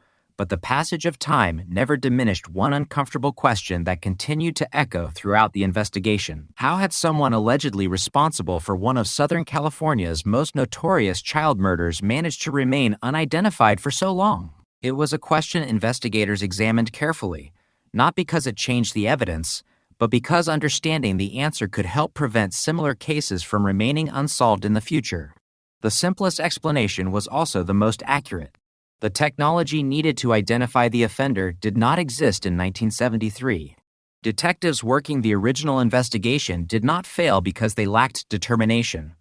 but the passage of time never diminished one uncomfortable question that continued to echo throughout the investigation. How had someone allegedly responsible for one of Southern California's most notorious child murders managed to remain unidentified for so long? It was a question investigators examined carefully, not because it changed the evidence, but because understanding the answer could help prevent similar cases from remaining unsolved in the future. The simplest explanation was also the most accurate. The technology needed to identify the offender did not exist in 1973. Detectives working the original investigation did not fail because they lacked determination,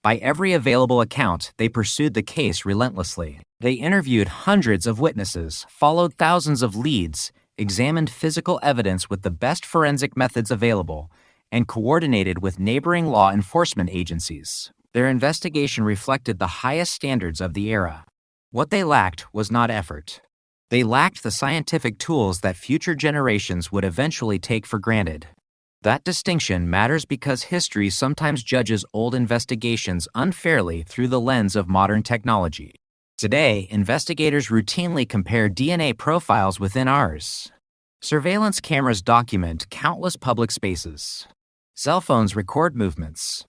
By every available account, they pursued the case relentlessly. They interviewed hundreds of witnesses, followed thousands of leads, examined physical evidence with the best forensic methods available, and coordinated with neighboring law enforcement agencies. Their investigation reflected the highest standards of the era. What they lacked was not effort. They lacked the scientific tools that future generations would eventually take for granted. That distinction matters because history sometimes judges old investigations unfairly through the lens of modern technology. Today, investigators routinely compare DNA profiles within ours. Surveillance cameras document countless public spaces. Cell phones record movements.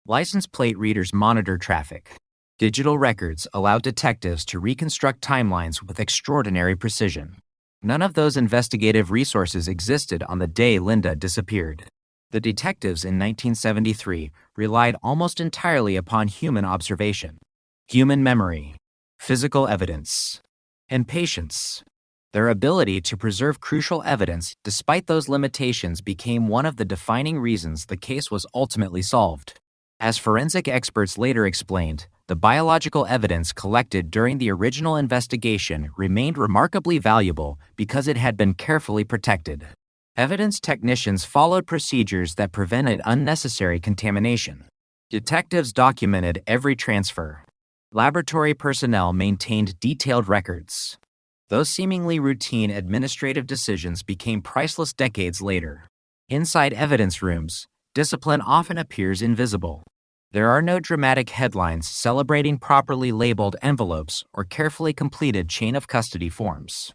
License plate readers monitor traffic. Digital records allow detectives to reconstruct timelines with extraordinary precision. None of those investigative resources existed on the day Linda disappeared. The detectives in 1973 relied almost entirely upon human observation, human memory, physical evidence, and patience. Their ability to preserve crucial evidence despite those limitations became one of the defining reasons the case was ultimately solved. As forensic experts later explained, the biological evidence collected during the original investigation remained remarkably valuable because it had been carefully protected. Evidence technicians followed procedures that prevented unnecessary contamination. Detectives documented every transfer. Laboratory personnel maintained detailed records. Those seemingly routine administrative decisions became priceless decades later. Inside evidence rooms, discipline often appears invisible. There are no dramatic headlines celebrating properly labeled envelopes or carefully completed chain of custody forms.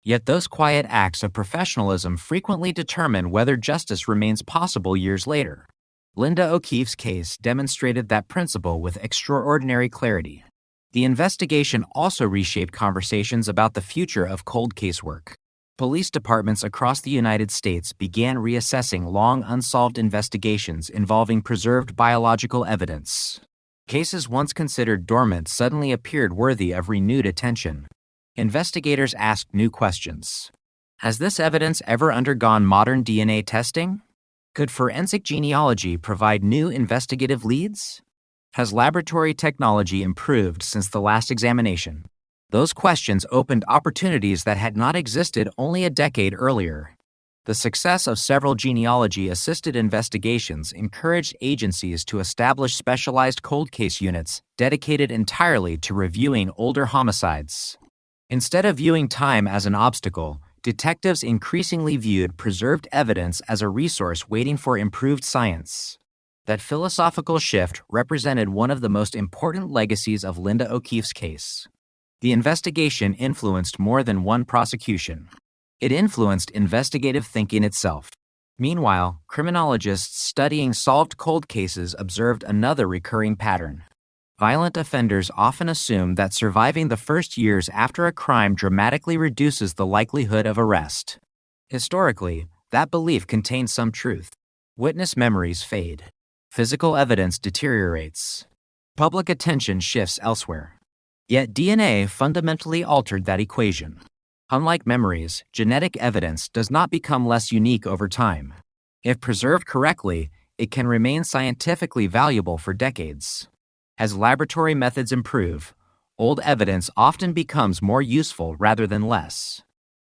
Yet those quiet acts of professionalism frequently determine whether justice remains possible years later. Linda O'Keefe's case demonstrated that principle with extraordinary clarity. The investigation also reshaped conversations about the future of cold case work. Police departments across the United States began reassessing long unsolved investigations involving preserved biological evidence. Cases once considered dormant suddenly appeared worthy of renewed attention. Investigators asked new questions. Has this evidence ever undergone modern DNA testing? Could forensic genealogy provide new investigative leads? Has laboratory technology improved since the last examination? Those questions opened opportunities that had not existed only a decade earlier. The success of several genealogy-assisted investigations encouraged agencies to establish specialized cold case units dedicated entirely to reviewing older homicides. Instead of viewing time as an obstacle, detectives increasingly viewed preserved evidence as a resource waiting for improved science. That philosophical shift represented one of the most important legacies of Linda O'Keefe's case. The investigation influenced more than one prosecution. It influenced investigative thinking itself. Meanwhile, criminologists studying solved cold cases observed another recurring pattern. Violent offenders often assume that surviving the first years after a crime dramatically reduces the likelihood of arrest. Historically, that belief contains some truth. Witness memories fade. Physical evidence deteriorates. Public attention shifts elsewhere. Yet DNA fundamentally altered that equation. Unlike memories, genetic evidence does not become less unique over time. If preserved correctly, it can remain scientifically valuable for decades. As laboratory methods improve, old evidence often becomes more useful rather than less.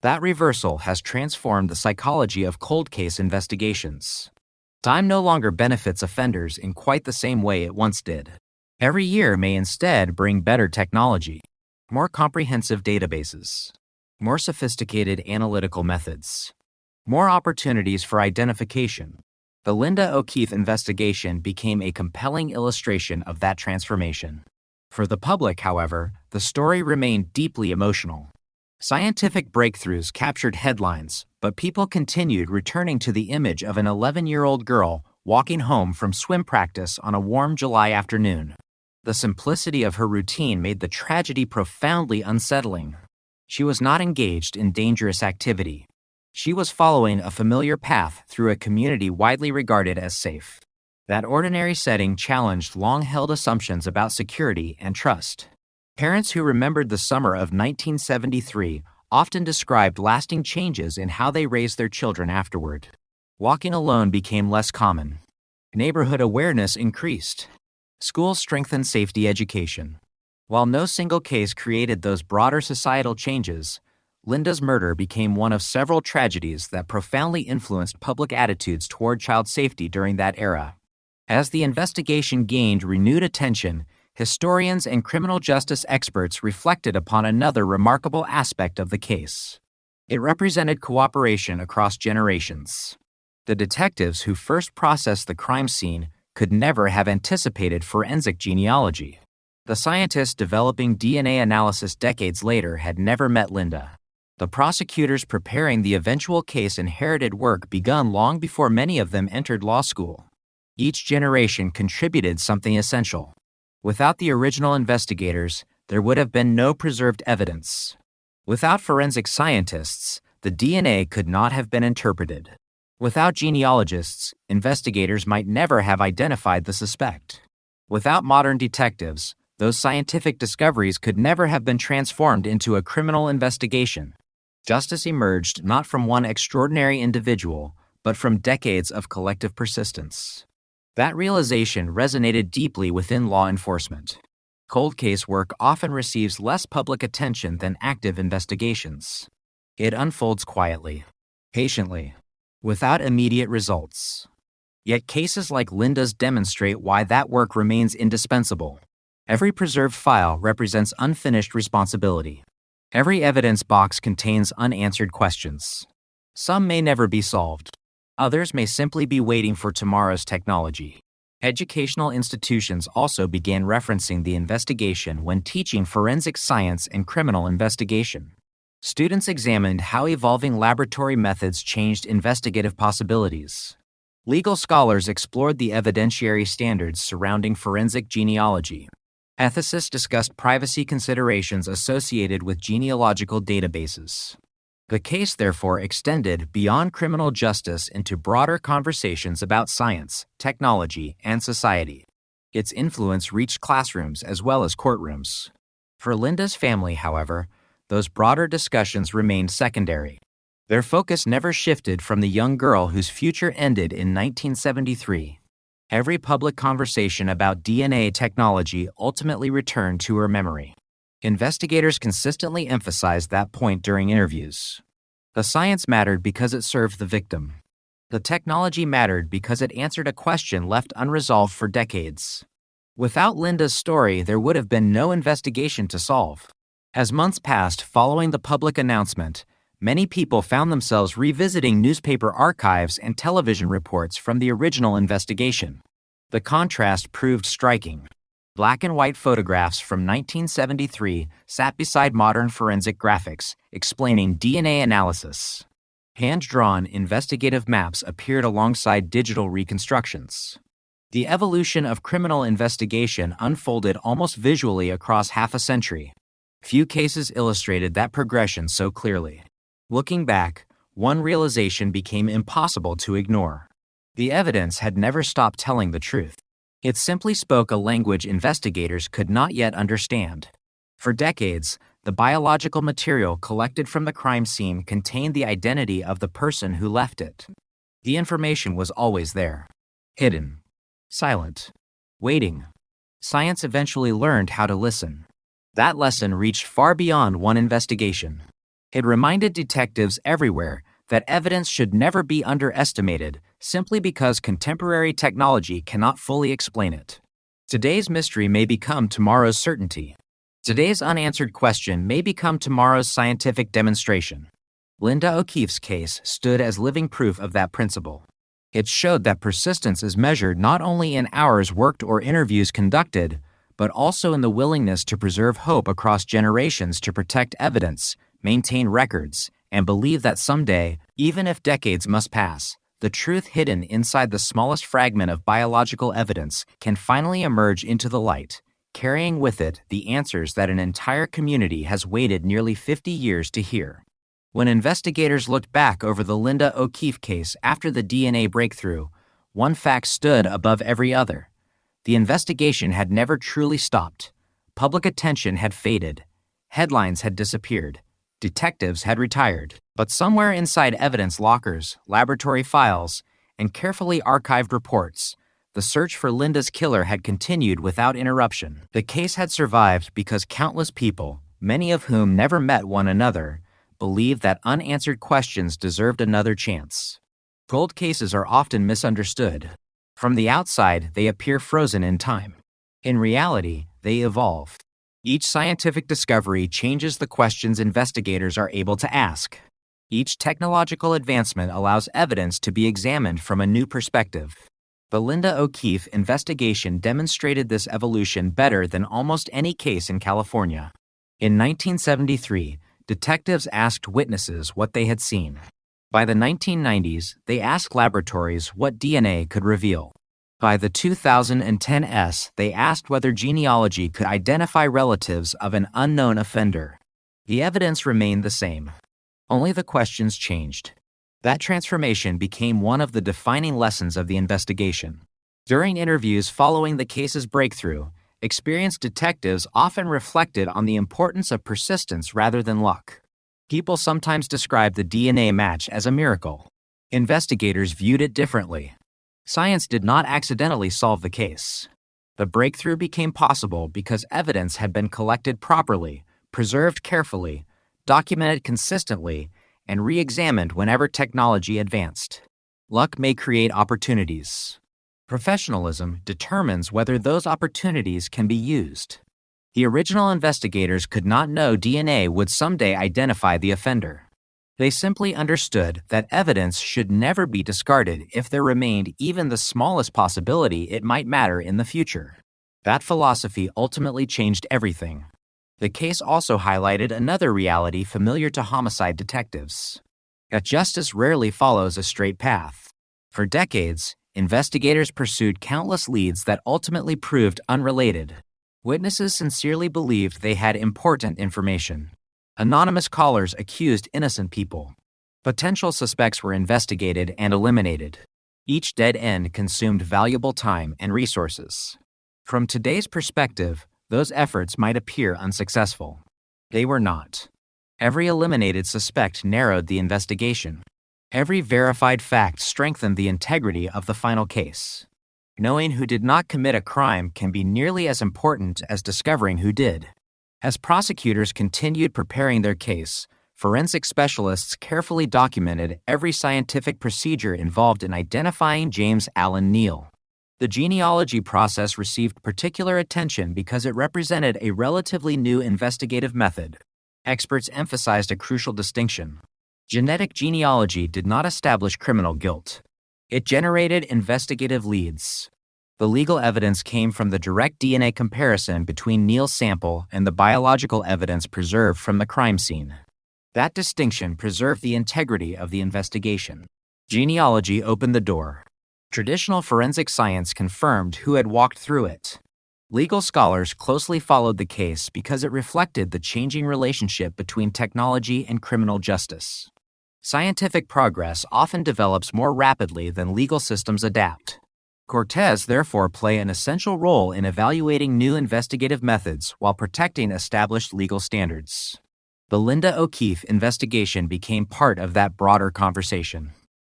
That reversal has transformed the psychology of cold case investigations. Time no longer benefits offenders in quite the same way it once did. Every year may instead bring better technology, more comprehensive databases, more sophisticated analytical methods, more opportunities for identification. The Linda O'Keefe investigation became a compelling illustration of that transformation. For the public, however, the story remained deeply emotional. Scientific breakthroughs captured headlines, but people continued returning to the image of an 11-year-old girl walking home from swim practice on a warm July afternoon. The simplicity of her routine made the tragedy profoundly unsettling. She was not engaged in dangerous activity. She was following a familiar path through a community widely regarded as safe. That ordinary setting challenged long-held assumptions about security and trust. Parents who remembered the summer of 1973 often described lasting changes in how they raised their children afterward. Walking alone became less common. Neighborhood awareness increased. Schools strengthen safety education. While no single case created those broader societal changes, Linda's murder became one of several tragedies that profoundly influenced public attitudes toward child safety during that era. As the investigation gained renewed attention, historians and criminal justice experts reflected upon another remarkable aspect of the case. It represented cooperation across generations. The detectives who first processed the crime scene could never have anticipated forensic genealogy. The scientists developing DNA analysis decades later had never met Linda. The prosecutors preparing the eventual case inherited work begun long before many of them entered law school. Each generation contributed something essential. Without the original investigators, there would have been no preserved evidence. Without forensic scientists, the DNA could not have been interpreted. Without genealogists, investigators might never have identified the suspect. Without modern detectives, those scientific discoveries could never have been transformed into a criminal investigation. Justice emerged not from one extraordinary individual, but from decades of collective persistence. That realization resonated deeply within law enforcement. Cold case work often receives less public attention than active investigations. It unfolds quietly, patiently, without immediate results. Yet cases like Linda's demonstrate why that work remains indispensable. Every preserved file represents unfinished responsibility. Every evidence box contains unanswered questions. Some may never be solved. Others may simply be waiting for tomorrow's technology. Educational institutions also began referencing the investigation when teaching forensic science and criminal investigation. Students examined how evolving laboratory methods changed investigative possibilities. Legal scholars explored the evidentiary standards surrounding forensic genealogy. Ethicists discussed privacy considerations associated with genealogical databases. The case therefore extended beyond criminal justice into broader conversations about science, technology, and society. Its influence reached classrooms as well as courtrooms. For Linda's family, however, those broader discussions remained secondary. Their focus never shifted from the young girl whose future ended in 1973. Every public conversation about DNA technology ultimately returned to her memory. Investigators consistently emphasized that point during interviews. The science mattered because it served the victim. The technology mattered because it answered a question left unresolved for decades. Without Linda's story, there would have been no investigation to solve. As months passed following the public announcement, many people found themselves revisiting newspaper archives and television reports from the original investigation. The contrast proved striking. Black and white photographs from 1973 sat beside modern forensic graphics explaining DNA analysis. Hand-drawn investigative maps appeared alongside digital reconstructions. The evolution of criminal investigation unfolded almost visually across half a century. Few cases illustrated that progression so clearly. Looking back, one realization became impossible to ignore. The evidence had never stopped telling the truth. It simply spoke a language investigators could not yet understand. For decades, the biological material collected from the crime scene contained the identity of the person who left it. The information was always there, hidden, silent, waiting. Science eventually learned how to listen. That lesson reached far beyond one investigation. It reminded detectives everywhere that evidence should never be underestimated simply because contemporary technology cannot fully explain it. Today's mystery may become tomorrow's certainty. Today's unanswered question may become tomorrow's scientific demonstration. Linda O'Keefe's case stood as living proof of that principle. It showed that persistence is measured not only in hours worked or interviews conducted, but also in the willingness to preserve hope across generations to protect evidence, maintain records, and believe that someday, even if decades must pass, the truth hidden inside the smallest fragment of biological evidence can finally emerge into the light, carrying with it the answers that an entire community has waited nearly 50 years to hear. When investigators looked back over the Linda O'Keefe case after the DNA breakthrough, one fact stood above every other. The investigation had never truly stopped. Public attention had faded. Headlines had disappeared. Detectives had retired. But somewhere inside evidence lockers, laboratory files, and carefully archived reports, The search for Linda's killer had continued without interruption. The case had survived because countless people, many of whom never met one another, believed that unanswered questions deserved another chance. Cold cases are often misunderstood. From the outside, they appear frozen in time. In reality, they evolve. Each scientific discovery changes the questions investigators are able to ask. Each technological advancement allows evidence to be examined from a new perspective. The Linda O'Keefe investigation demonstrated this evolution better than almost any case in California. In 1973, detectives asked witnesses what they had seen. By the 1990s, they asked laboratories what DNA could reveal. By the 2010s, they asked whether genealogy could identify relatives of an unknown offender. The evidence remained the same. Only the questions changed. That transformation became one of the defining lessons of the investigation. During interviews following the case's breakthrough, experienced detectives often reflected on the importance of persistence rather than luck. People sometimes described the DNA match as a miracle. Investigators viewed it differently. Science did not accidentally solve the case. The breakthrough became possible because evidence had been collected properly, preserved carefully, documented consistently, and re-examined whenever technology advanced. Luck may create opportunities. Professionalism determines whether those opportunities can be used. The original investigators could not know DNA would someday identify the offender. They simply understood that evidence should never be discarded if there remained even the smallest possibility it might matter in the future. That philosophy ultimately changed everything. The case also highlighted another reality familiar to homicide detectives: that justice rarely follows a straight path. For decades, investigators pursued countless leads that ultimately proved unrelated. Witnesses sincerely believed they had important information. Anonymous callers accused innocent people. Potential suspects were investigated and eliminated. Each dead end consumed valuable time and resources. From today's perspective, those efforts might appear unsuccessful. They were not. Every eliminated suspect narrowed the investigation. Every verified fact strengthened the integrity of the final case. Knowing who did not commit a crime can be nearly as important as discovering who did. As prosecutors continued preparing their case, forensic specialists carefully documented every scientific procedure involved in identifying James Allen Neal. The genealogy process received particular attention because it represented a relatively new investigative method. Experts emphasized a crucial distinction. Genetic genealogy did not establish criminal guilt. It generated investigative leads. The legal evidence came from the direct DNA comparison between Neal's sample and the biological evidence preserved from the crime scene. That distinction preserved the integrity of the investigation. Genealogy opened the door. Traditional forensic science confirmed who had walked through it. Legal scholars closely followed the case because it reflected the changing relationship between technology and criminal justice. Scientific progress often develops more rapidly than legal systems adapt. Cortez therefore play an essential role in evaluating new investigative methods while protecting established legal standards. The Linda O'Keefe investigation became part of that broader conversation.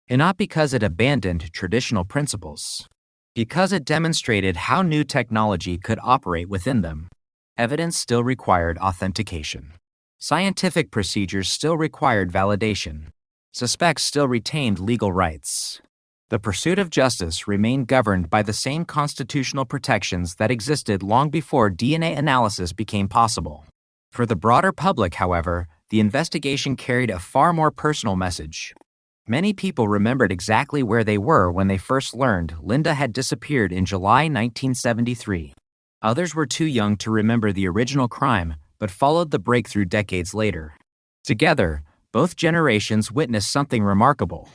And not because it abandoned traditional principles, because it demonstrated how new technology could operate within them. Evidence still required authentication. Scientific procedures still required validation. Suspects still retained legal rights. The pursuit of justice remained governed by the same constitutional protections that existed long before DNA analysis became possible. For the broader public, however, the investigation carried a far more personal message. Many people remembered exactly where they were when they first learned Linda had disappeared in July 1973. Others were too young to remember the original crime, but followed the breakthrough decades later. Together, both generations witnessed something remarkable.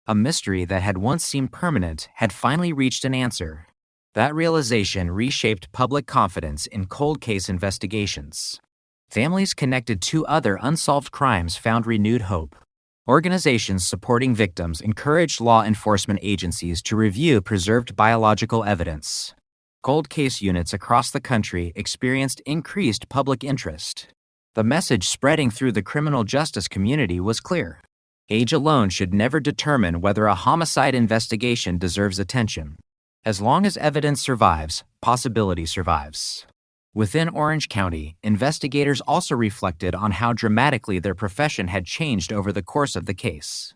A mystery that had once seemed permanent had finally reached an answer. That realization reshaped public confidence in cold case investigations. Families connected to other unsolved crimes found renewed hope. Organizations supporting victims encouraged law enforcement agencies to review preserved biological evidence. Cold case units across the country experienced increased public interest. The message spreading through the criminal justice community was clear. Age alone should never determine whether a homicide investigation deserves attention. As long as evidence survives, possibility survives. Within Orange County, investigators also reflected on how dramatically their profession had changed over the course of the case.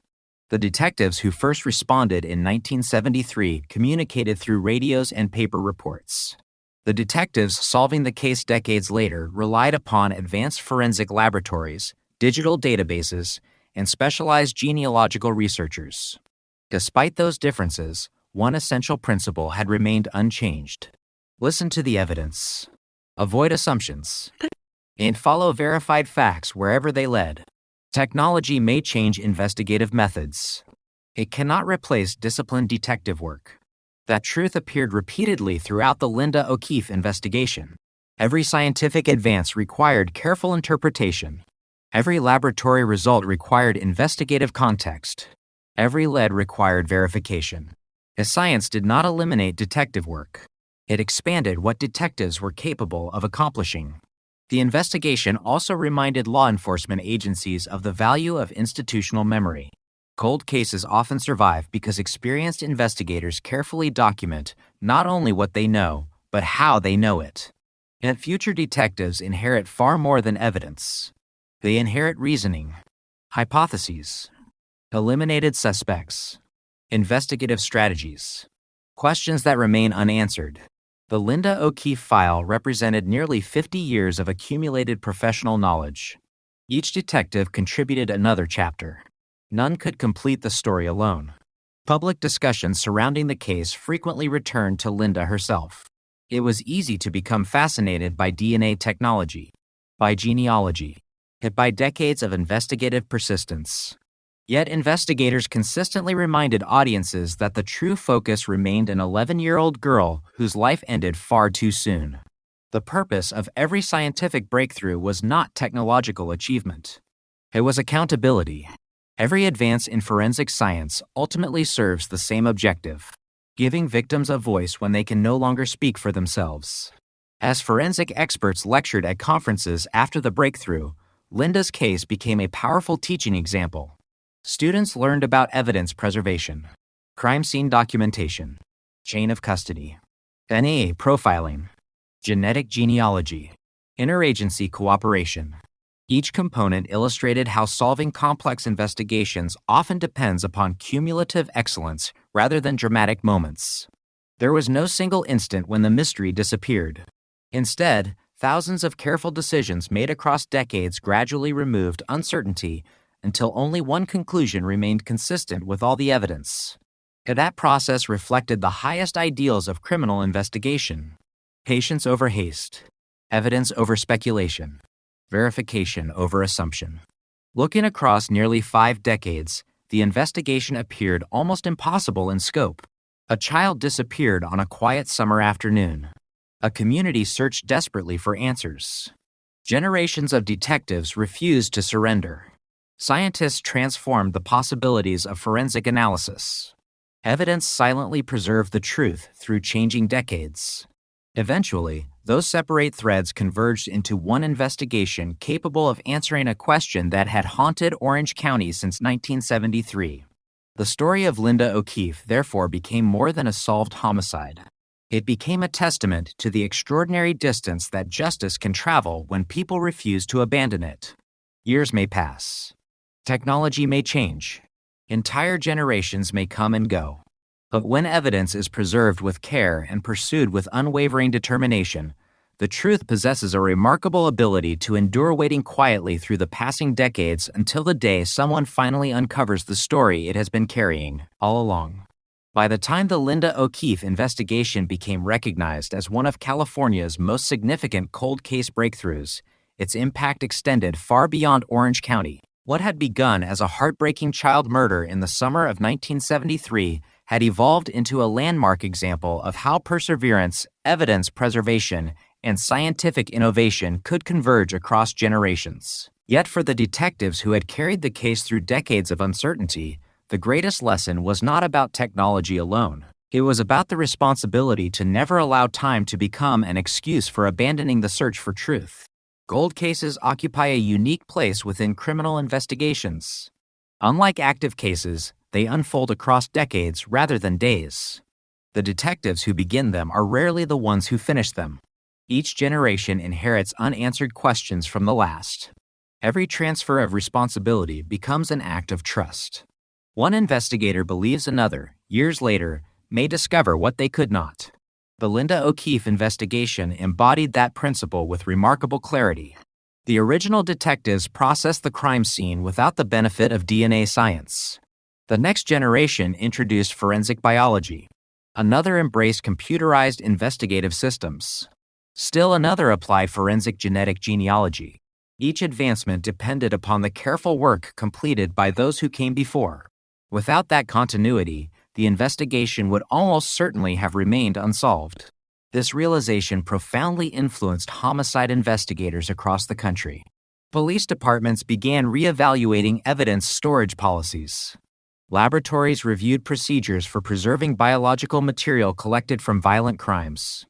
The detectives who first responded in 1973 communicated through radios and paper reports. The detectives solving the case decades later relied upon advanced forensic laboratories, digital databases, and specialized genealogical researchers. Despite those differences, one essential principle had remained unchanged. Listen to the evidence. Avoid assumptions. And follow verified facts wherever they led. Technology may change investigative methods. It cannot replace disciplined detective work. That truth appeared repeatedly throughout the Linda O'Keefe investigation. Every scientific advance required careful interpretation. Every laboratory result required investigative context. Every lead required verification. As science did not eliminate detective work, it expanded what detectives were capable of accomplishing. The investigation also reminded law enforcement agencies of the value of institutional memory. Cold cases often survive because experienced investigators carefully document not only what they know, but how they know it. Yet future detectives inherit far more than evidence. They inherit reasoning, hypotheses, eliminated suspects, investigative strategies, questions that remain unanswered. The Linda O'Keefe file represented nearly 50 years of accumulated professional knowledge. Each detective contributed another chapter. None could complete the story alone. Public discussions surrounding the case frequently returned to Linda herself. It was easy to become fascinated by DNA technology, by genealogy, and by decades of investigative persistence. Yet investigators consistently reminded audiences that the true focus remained an 11-year-old girl whose life ended far too soon. The purpose of every scientific breakthrough was not technological achievement. It was accountability. Every advance in forensic science ultimately serves the same objective: giving victims a voice when they can no longer speak for themselves. As forensic experts lectured at conferences after the breakthrough, Linda's case became a powerful teaching example. Students learned about evidence preservation, crime scene documentation, chain of custody, DNA profiling, genetic genealogy, interagency cooperation. Each component illustrated how solving complex investigations often depends upon cumulative excellence rather than dramatic moments. There was no single instant when the mystery disappeared. Instead, thousands of careful decisions made across decades gradually removed uncertainty until only one conclusion remained consistent with all the evidence. That process reflected the highest ideals of criminal investigation: patience over haste, evidence over speculation, verification over assumption. Looking across nearly 5 decades, the investigation appeared almost impossible in scope. A child disappeared on a quiet summer afternoon. A community searched desperately for answers. Generations of detectives refused to surrender. Scientists transformed the possibilities of forensic analysis. Evidence silently preserved the truth through changing decades. Eventually, those separate threads converged into one investigation capable of answering a question that had haunted Orange County since 1973. The story of Linda O'Keefe therefore became more than a solved homicide. It became a testament to the extraordinary distance that justice can travel when people refuse to abandon it. Years may pass. Technology may change. Entire generations may come and go. But when evidence is preserved with care and pursued with unwavering determination, the truth possesses a remarkable ability to endure, waiting quietly through the passing decades until the day someone finally uncovers the story it has been carrying all along. By the time the Linda O'Keefe investigation became recognized as one of California's most significant cold case breakthroughs, its impact extended far beyond Orange County. What had begun as a heartbreaking child murder in the summer of 1973 had evolved into a landmark example of how perseverance, evidence preservation, and scientific innovation could converge across generations. Yet for the detectives who had carried the case through decades of uncertainty, the greatest lesson was not about technology alone. It was about the responsibility to never allow time to become an excuse for abandoning the search for truth. Cold cases occupy a unique place within criminal investigations. Unlike active cases, they unfold across decades rather than days. The detectives who begin them are rarely the ones who finish them. Each generation inherits unanswered questions from the last. Every transfer of responsibility becomes an act of trust. One investigator believes another, years later, may discover what they could not. The Linda O'Keefe investigation embodied that principle with remarkable clarity. The original detectives processed the crime scene without the benefit of DNA science. The next generation introduced forensic biology. Another embraced computerized investigative systems. Still another applied forensic genetic genealogy. Each advancement depended upon the careful work completed by those who came before. Without that continuity, the investigation would almost certainly have remained unsolved. This realization profoundly influenced homicide investigators across the country. Police departments began reevaluating evidence storage policies. Laboratories reviewed procedures for preserving biological material collected from violent crimes.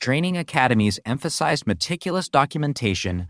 Training academies emphasized meticulous documentation,